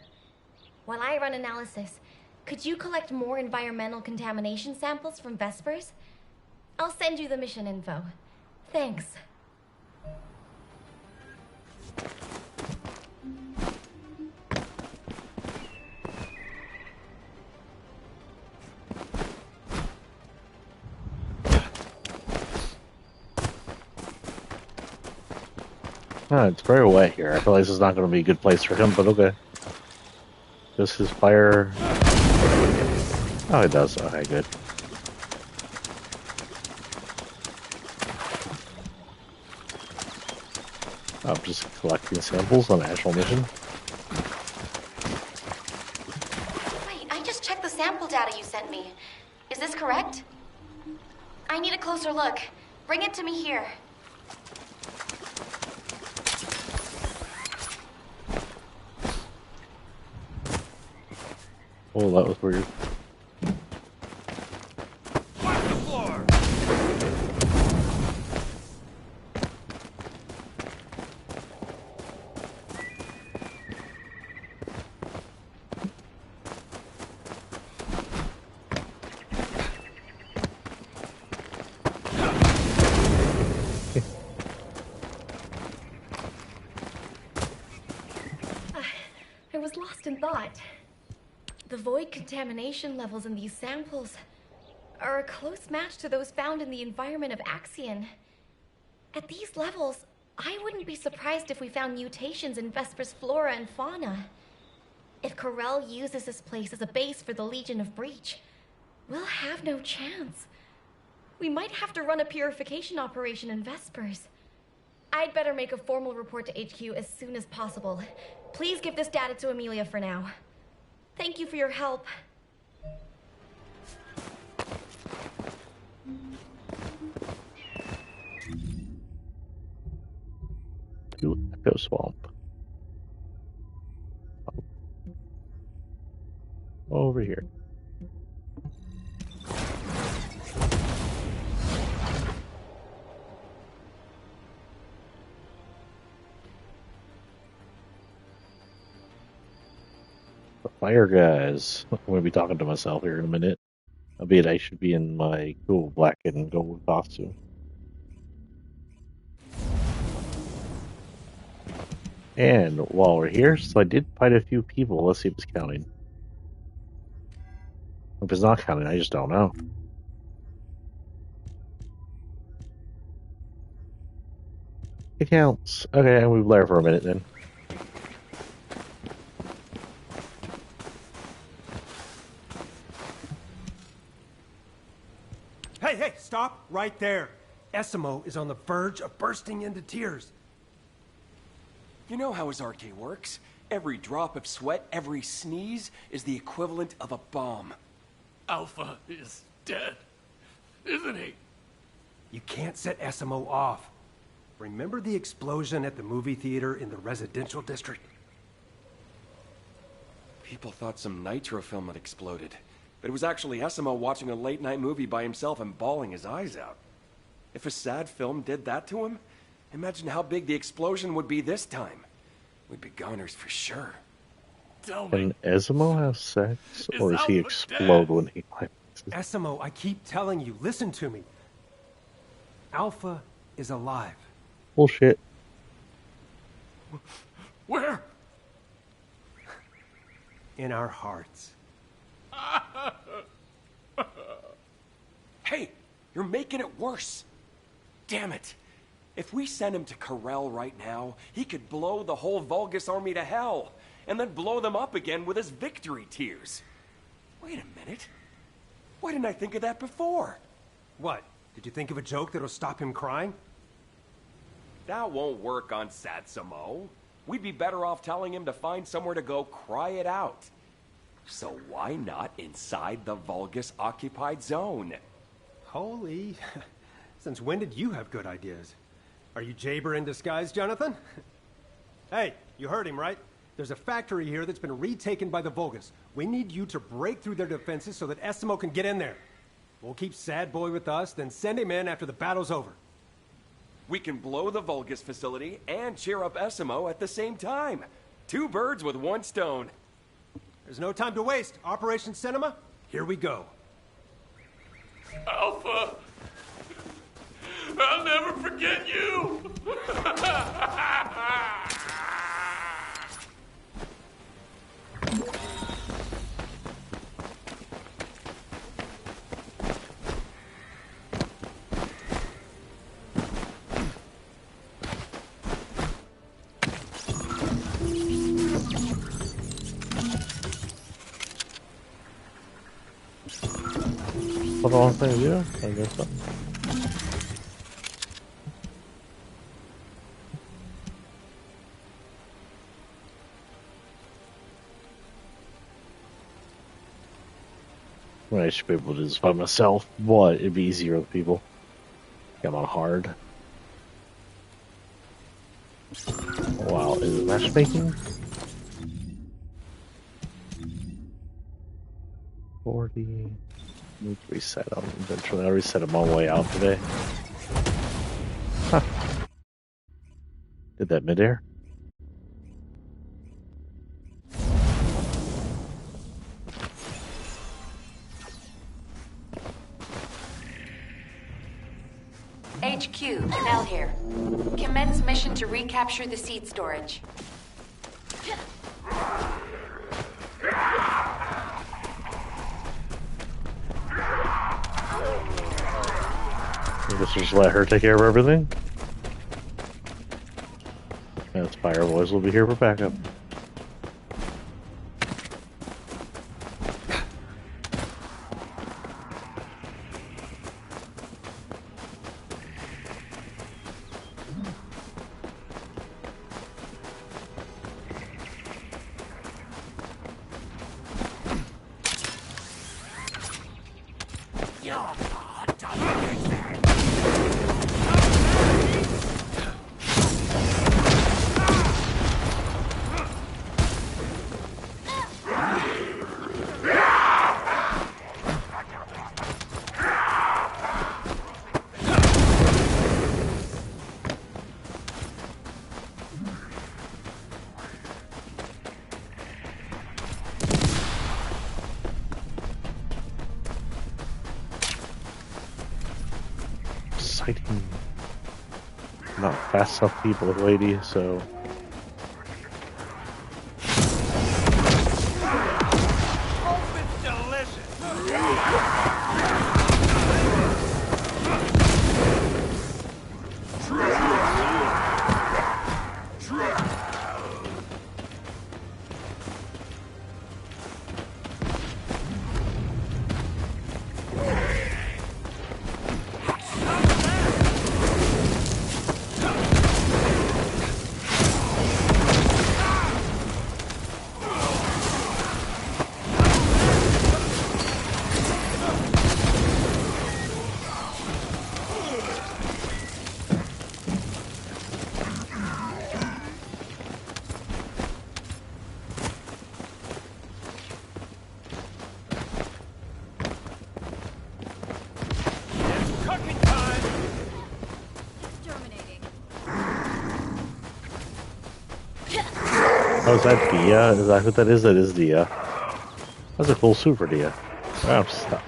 While I run analysis, could you collect more environmental contamination samples from Vespers? I'll send you the mission info. Thanks. It's very wet here. I feel like this is not going to be a good place for him, but okay. This is fire. Oh, it does. Okay, good. I'm just collecting samples on actual mission. Wait, I just checked the sample data you sent me. Is this correct? I need a closer look. Bring it to me here. Oh, that was weird. I was lost in thought. The void contamination levels in these samples are a close match to those found in the environment of Axion. At these levels, I wouldn't be surprised if we found mutations in Vesper's flora and fauna. If Corel uses this place as a base for the Legion of Breach, we'll have no chance. We might have to run a purification operation in Vespers. I'd better make a formal report to HQ as soon as possible. Please give this data to Amelia for now. Thank you for your help. To Echo Swamp. Over here. The fire guys. I'm going to be talking to myself here in a minute. Albeit I should be in my cool black and gold costume. And while we're here, so I did fight a few people. Let's see if it's counting. If it's not counting, I just don't know. It counts. Okay, and we've there for a minute then. right there. Essimo is on the verge of bursting into tears. You know how his RK works. Every drop of sweat, every sneeze is the equivalent of a bomb. Alpha is dead, isn't he? You can't set Essimo off. Remember the explosion at the movie theater in the residential district? People thought some nitro film had exploded, but it was actually Essimo watching a late-night movie by himself and bawling his eyes out. If a sad film did that to him, imagine how big the explosion would be this time. We'd be goners for sure. Can Essimo have sex, or does he explode when he climaxes? Essimo, I keep telling you, listen to me. Alpha is alive. Bullshit. Where? In our hearts. Hey, you're making it worse. Damn it. If we send him to Corel right now, he could blow the whole Vulgus army to hell, and then blow them up again with his victory tears. Wait a minute. Why didn't I think of that before? What? Did you think of a joke that'll stop him crying? That won't work on Satsamo. We'd be better off telling him to find somewhere to go cry it out. So why not inside the Vulgus-occupied zone? Holy... Since when did you have good ideas? Are you Jaber in disguise, Jonathan? Hey, you heard him, right? There's a factory here that's been retaken by the Vulgus. We need you to break through their defenses so that Essimo can get in there. We'll keep Sad Boy with us, then send him in after the battle's over. We can blow the Vulgus facility and cheer up Essimo at the same time. 2 birds with 1 stone. There's no time to waste. Operation Cinema, here we go. Alpha! I'll never forget you! What do I want to do? I guess so. I should be able to do this by myself, but it'd be easier with people. I'm on hard. Wow, is it matchmaking? 40. Need to reset them eventually. I reset them all the way out today. Huh. Did that midair? HQ, Nell here. Commence mission to recapture the seed storage. I guess just let her take care of everything. And Spire Boys will be here for backup. Not fast enough people, lady, so. Oh, is that Dia? Is that who that is? That is Dia. That's a cool super Dia. I'm stuck.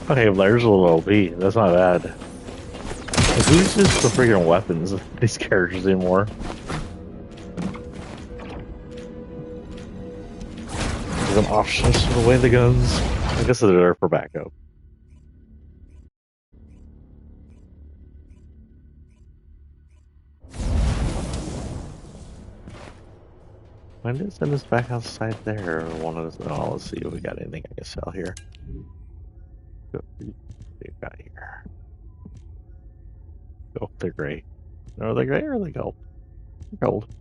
Okay, Blair's a little OP. That's not bad. Like, who's just the freaking weapons of these characters anymore? There's an option to the way the guns. I guess they're there for backup. When did it send us back outside there? One of us. Oh, let's see if we got anything I can sell here. What do we got here? Oh, they're gray. Are they gray or are they gold? Gold.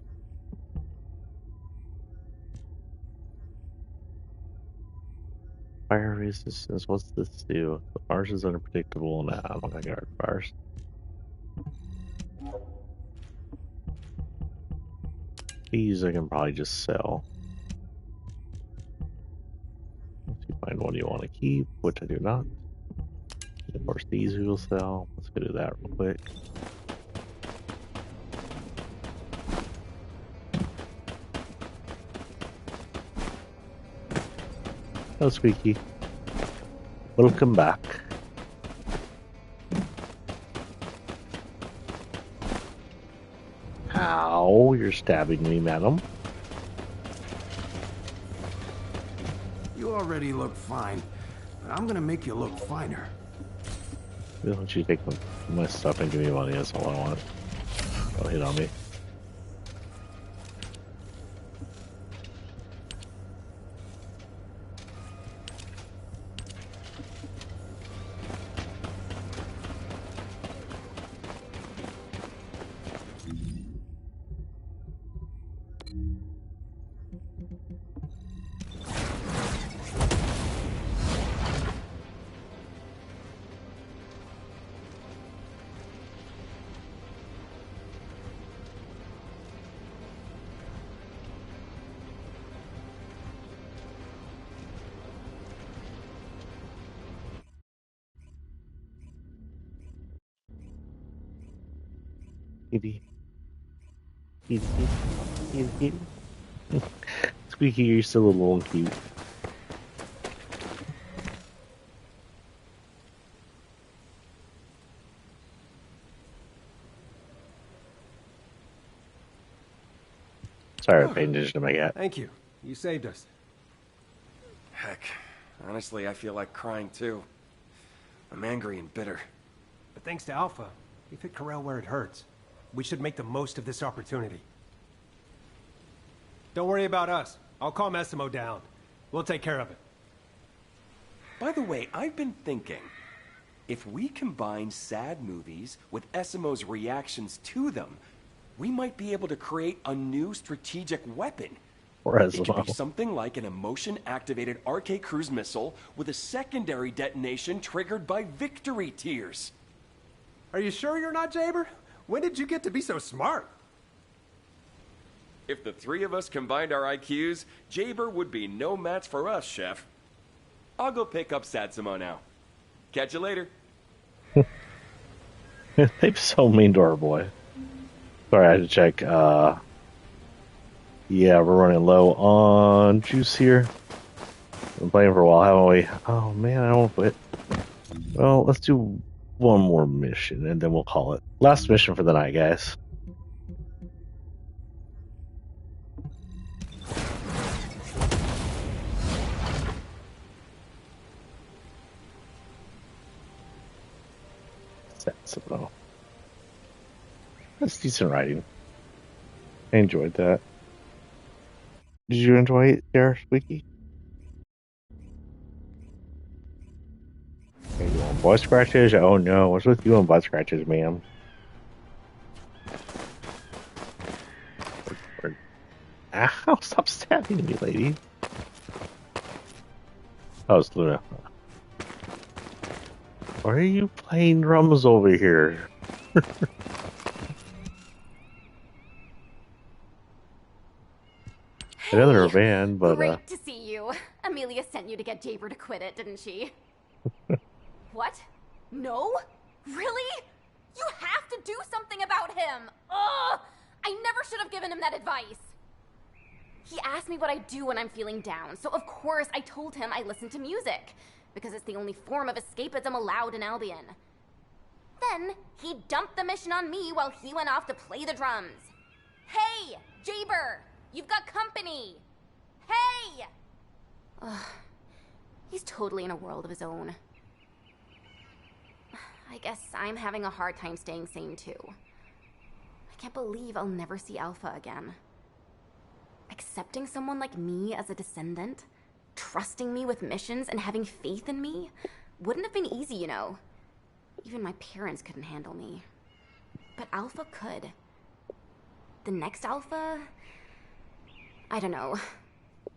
Fire resistance. What's this do? The Mars is unpredictable. Nah, I'm not gonna guard fires. These I can probably just sell. Once you find one you want to keep, which I do not. Of course, these we will sell. Let's go do that real quick. Oh, Squeaky. Welcome back. How? You're stabbing me, madam. You already look fine, but I'm gonna make you look finer. Why don't you take my stuff and give me money? That's all I want. Don't hit on me. Kitty. Kitty, kitty, kitty, kitty. Squeaky, you're still a little cute. Sorry, I paid attention to my cat. Thank you. You saved us. Heck, honestly, I feel like crying too. I'm angry and bitter. But thanks to Alpha, we've hit Corel where it hurts. We should make the most of this opportunity. Don't worry about us. I'll calm Essimo down. We'll take care of it. By the way, I've been thinking, if we combine sad movies with Essimo's reactions to them, we might be able to create a new strategic weapon. Or It could be something like an emotion-activated RK cruise missile with a secondary detonation triggered by victory tears. Are you sure you're not Jaber? When did you get to be so smart? If the three of us combined our IQs, Jaber would be no match for us, Chef. I'll go pick up Satsuma now. Catch you later. They're so mean to our boy. Sorry, I had to check. Yeah, we're running low on juice here. Been playing for a while, haven't we? Oh man, I don't want to quit. Well, let's do one more mission and then we'll call it. Last mission for the night, guys. Sensible. That's decent writing. I enjoyed that. Did you enjoy it there, Squeaky? Are you on butt scratches? Oh no, what's with you on butt scratches, ma'am? Ow, stop stabbing me, lady. Oh, it's Luna. Why are you playing drums over here? Another van, but Great to see you. Amelia sent you to get Jaber to quit it, didn't she? What? No? Really? You have to do something about him! Ugh! I never should have given him that advice. He asked me what I do when I'm feeling down, so of course I told him I listen to music, because it's the only form of escapism allowed in Albion. Then, he dumped the mission on me while he went off to play the drums. Hey, Jaber! You've got company! Hey! Ugh. He's totally in a world of his own. I guess I'm having a hard time staying sane too. I can't believe I'll never see Alpha again. Accepting someone like me as a descendant, trusting me with missions and having faith in me, wouldn't have been easy, you know. Even my parents couldn't handle me. But Alpha could. The next Alpha... I don't know.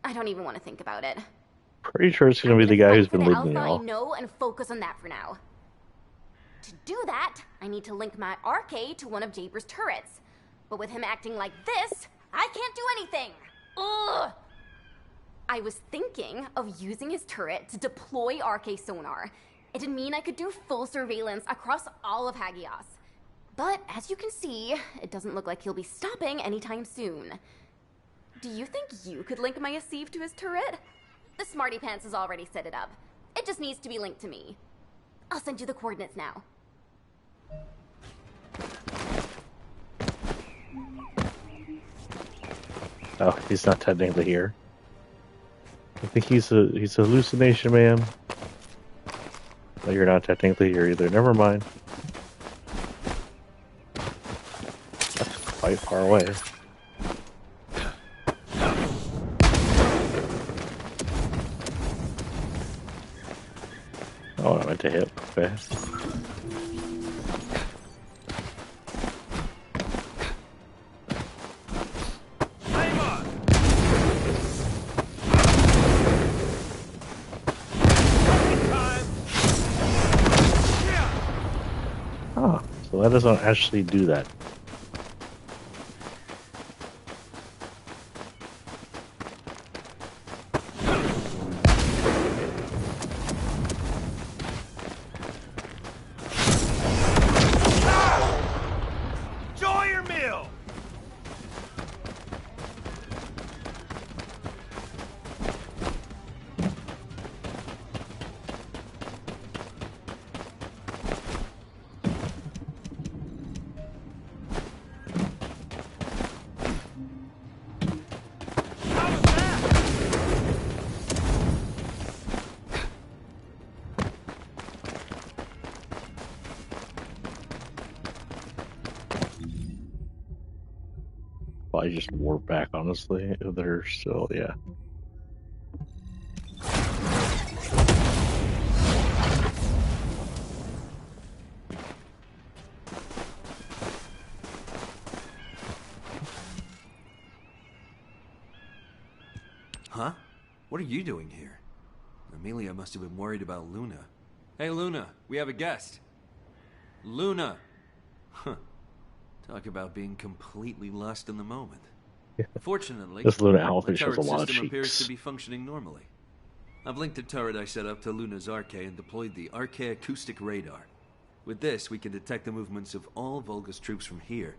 I don't even want to think about it. pretty sure it's going to be the guy who's been leading Alpha me I all. know and focus on that for now. To do that, I need to link my RK to one of Jaber's turrets. But with him acting like this, I can't do anything. Ugh! I was thinking of using his turret to deploy RK sonar. It'd mean I could do full surveillance across all of Hagios. But as you can see, it doesn't look like he'll be stopping anytime soon. Do you think you could link my Asif to his turret? The Smarty Pants has already set it up. It just needs to be linked to me. I'll send you the coordinates now. Oh, he's not technically here. I think he's a hallucination, man. No, you're not technically here either. Never mind. That's quite far away. Oh, I meant to hit. Okay. Oh, so that doesn't actually do that. Join probably just warp back, honestly. If they're still, yeah. Huh? What are you doing here? Amelia must have been worried about Luna. Hey, Luna, we have a guest. Luna! Huh. Talk about being completely lost in the moment. Fortunately, This Luna the outfit shows turret a lot of system appears cheeks. to be functioning normally. I've linked the turret I set up to Luna's Arche and deployed the Arche acoustic radar. With this, we can detect the movements of all Vulgus troops from here.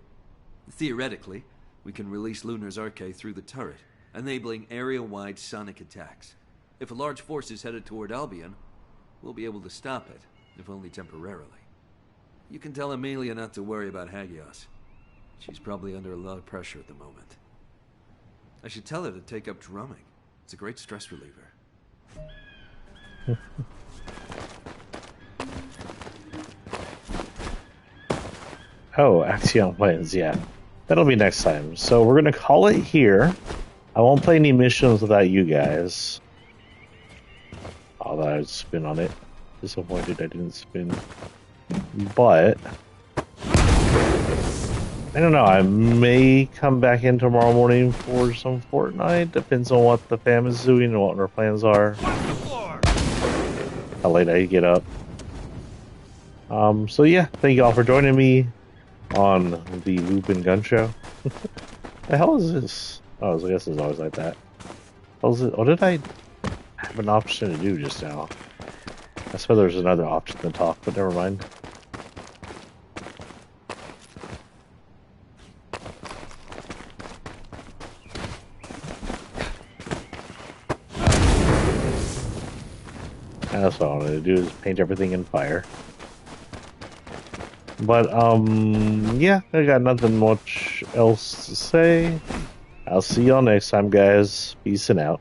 Theoretically, we can release Luna's Arche through the turret, enabling area-wide sonic attacks. If a large force is headed toward Albion, we'll be able to stop it, if only temporarily. You can tell Amelia not to worry about Hagios. She's probably under a lot of pressure at the moment. I should tell her to take up drumming. It's a great stress reliever. Oh, Axion wins, yeah. That'll be next time. So we're gonna call it here. I won't play any missions without you guys. Although I'd spin on it. Disappointed I didn't spin. But I don't know, I may come back in tomorrow morning for some Fortnite. Depends on what the fam is doing and what our plans are. How late I get up. So yeah, thank you all for joining me on the Loop and Gun Show. The hell is this? Oh, I guess it's always like that. What did I have an option to do just now? I swear there's another option to talk, but never mind. That's what I wanted to do, is paint everything in fire. But, yeah, I got nothing much else to say. I'll see y'all next time, guys. Peace and out.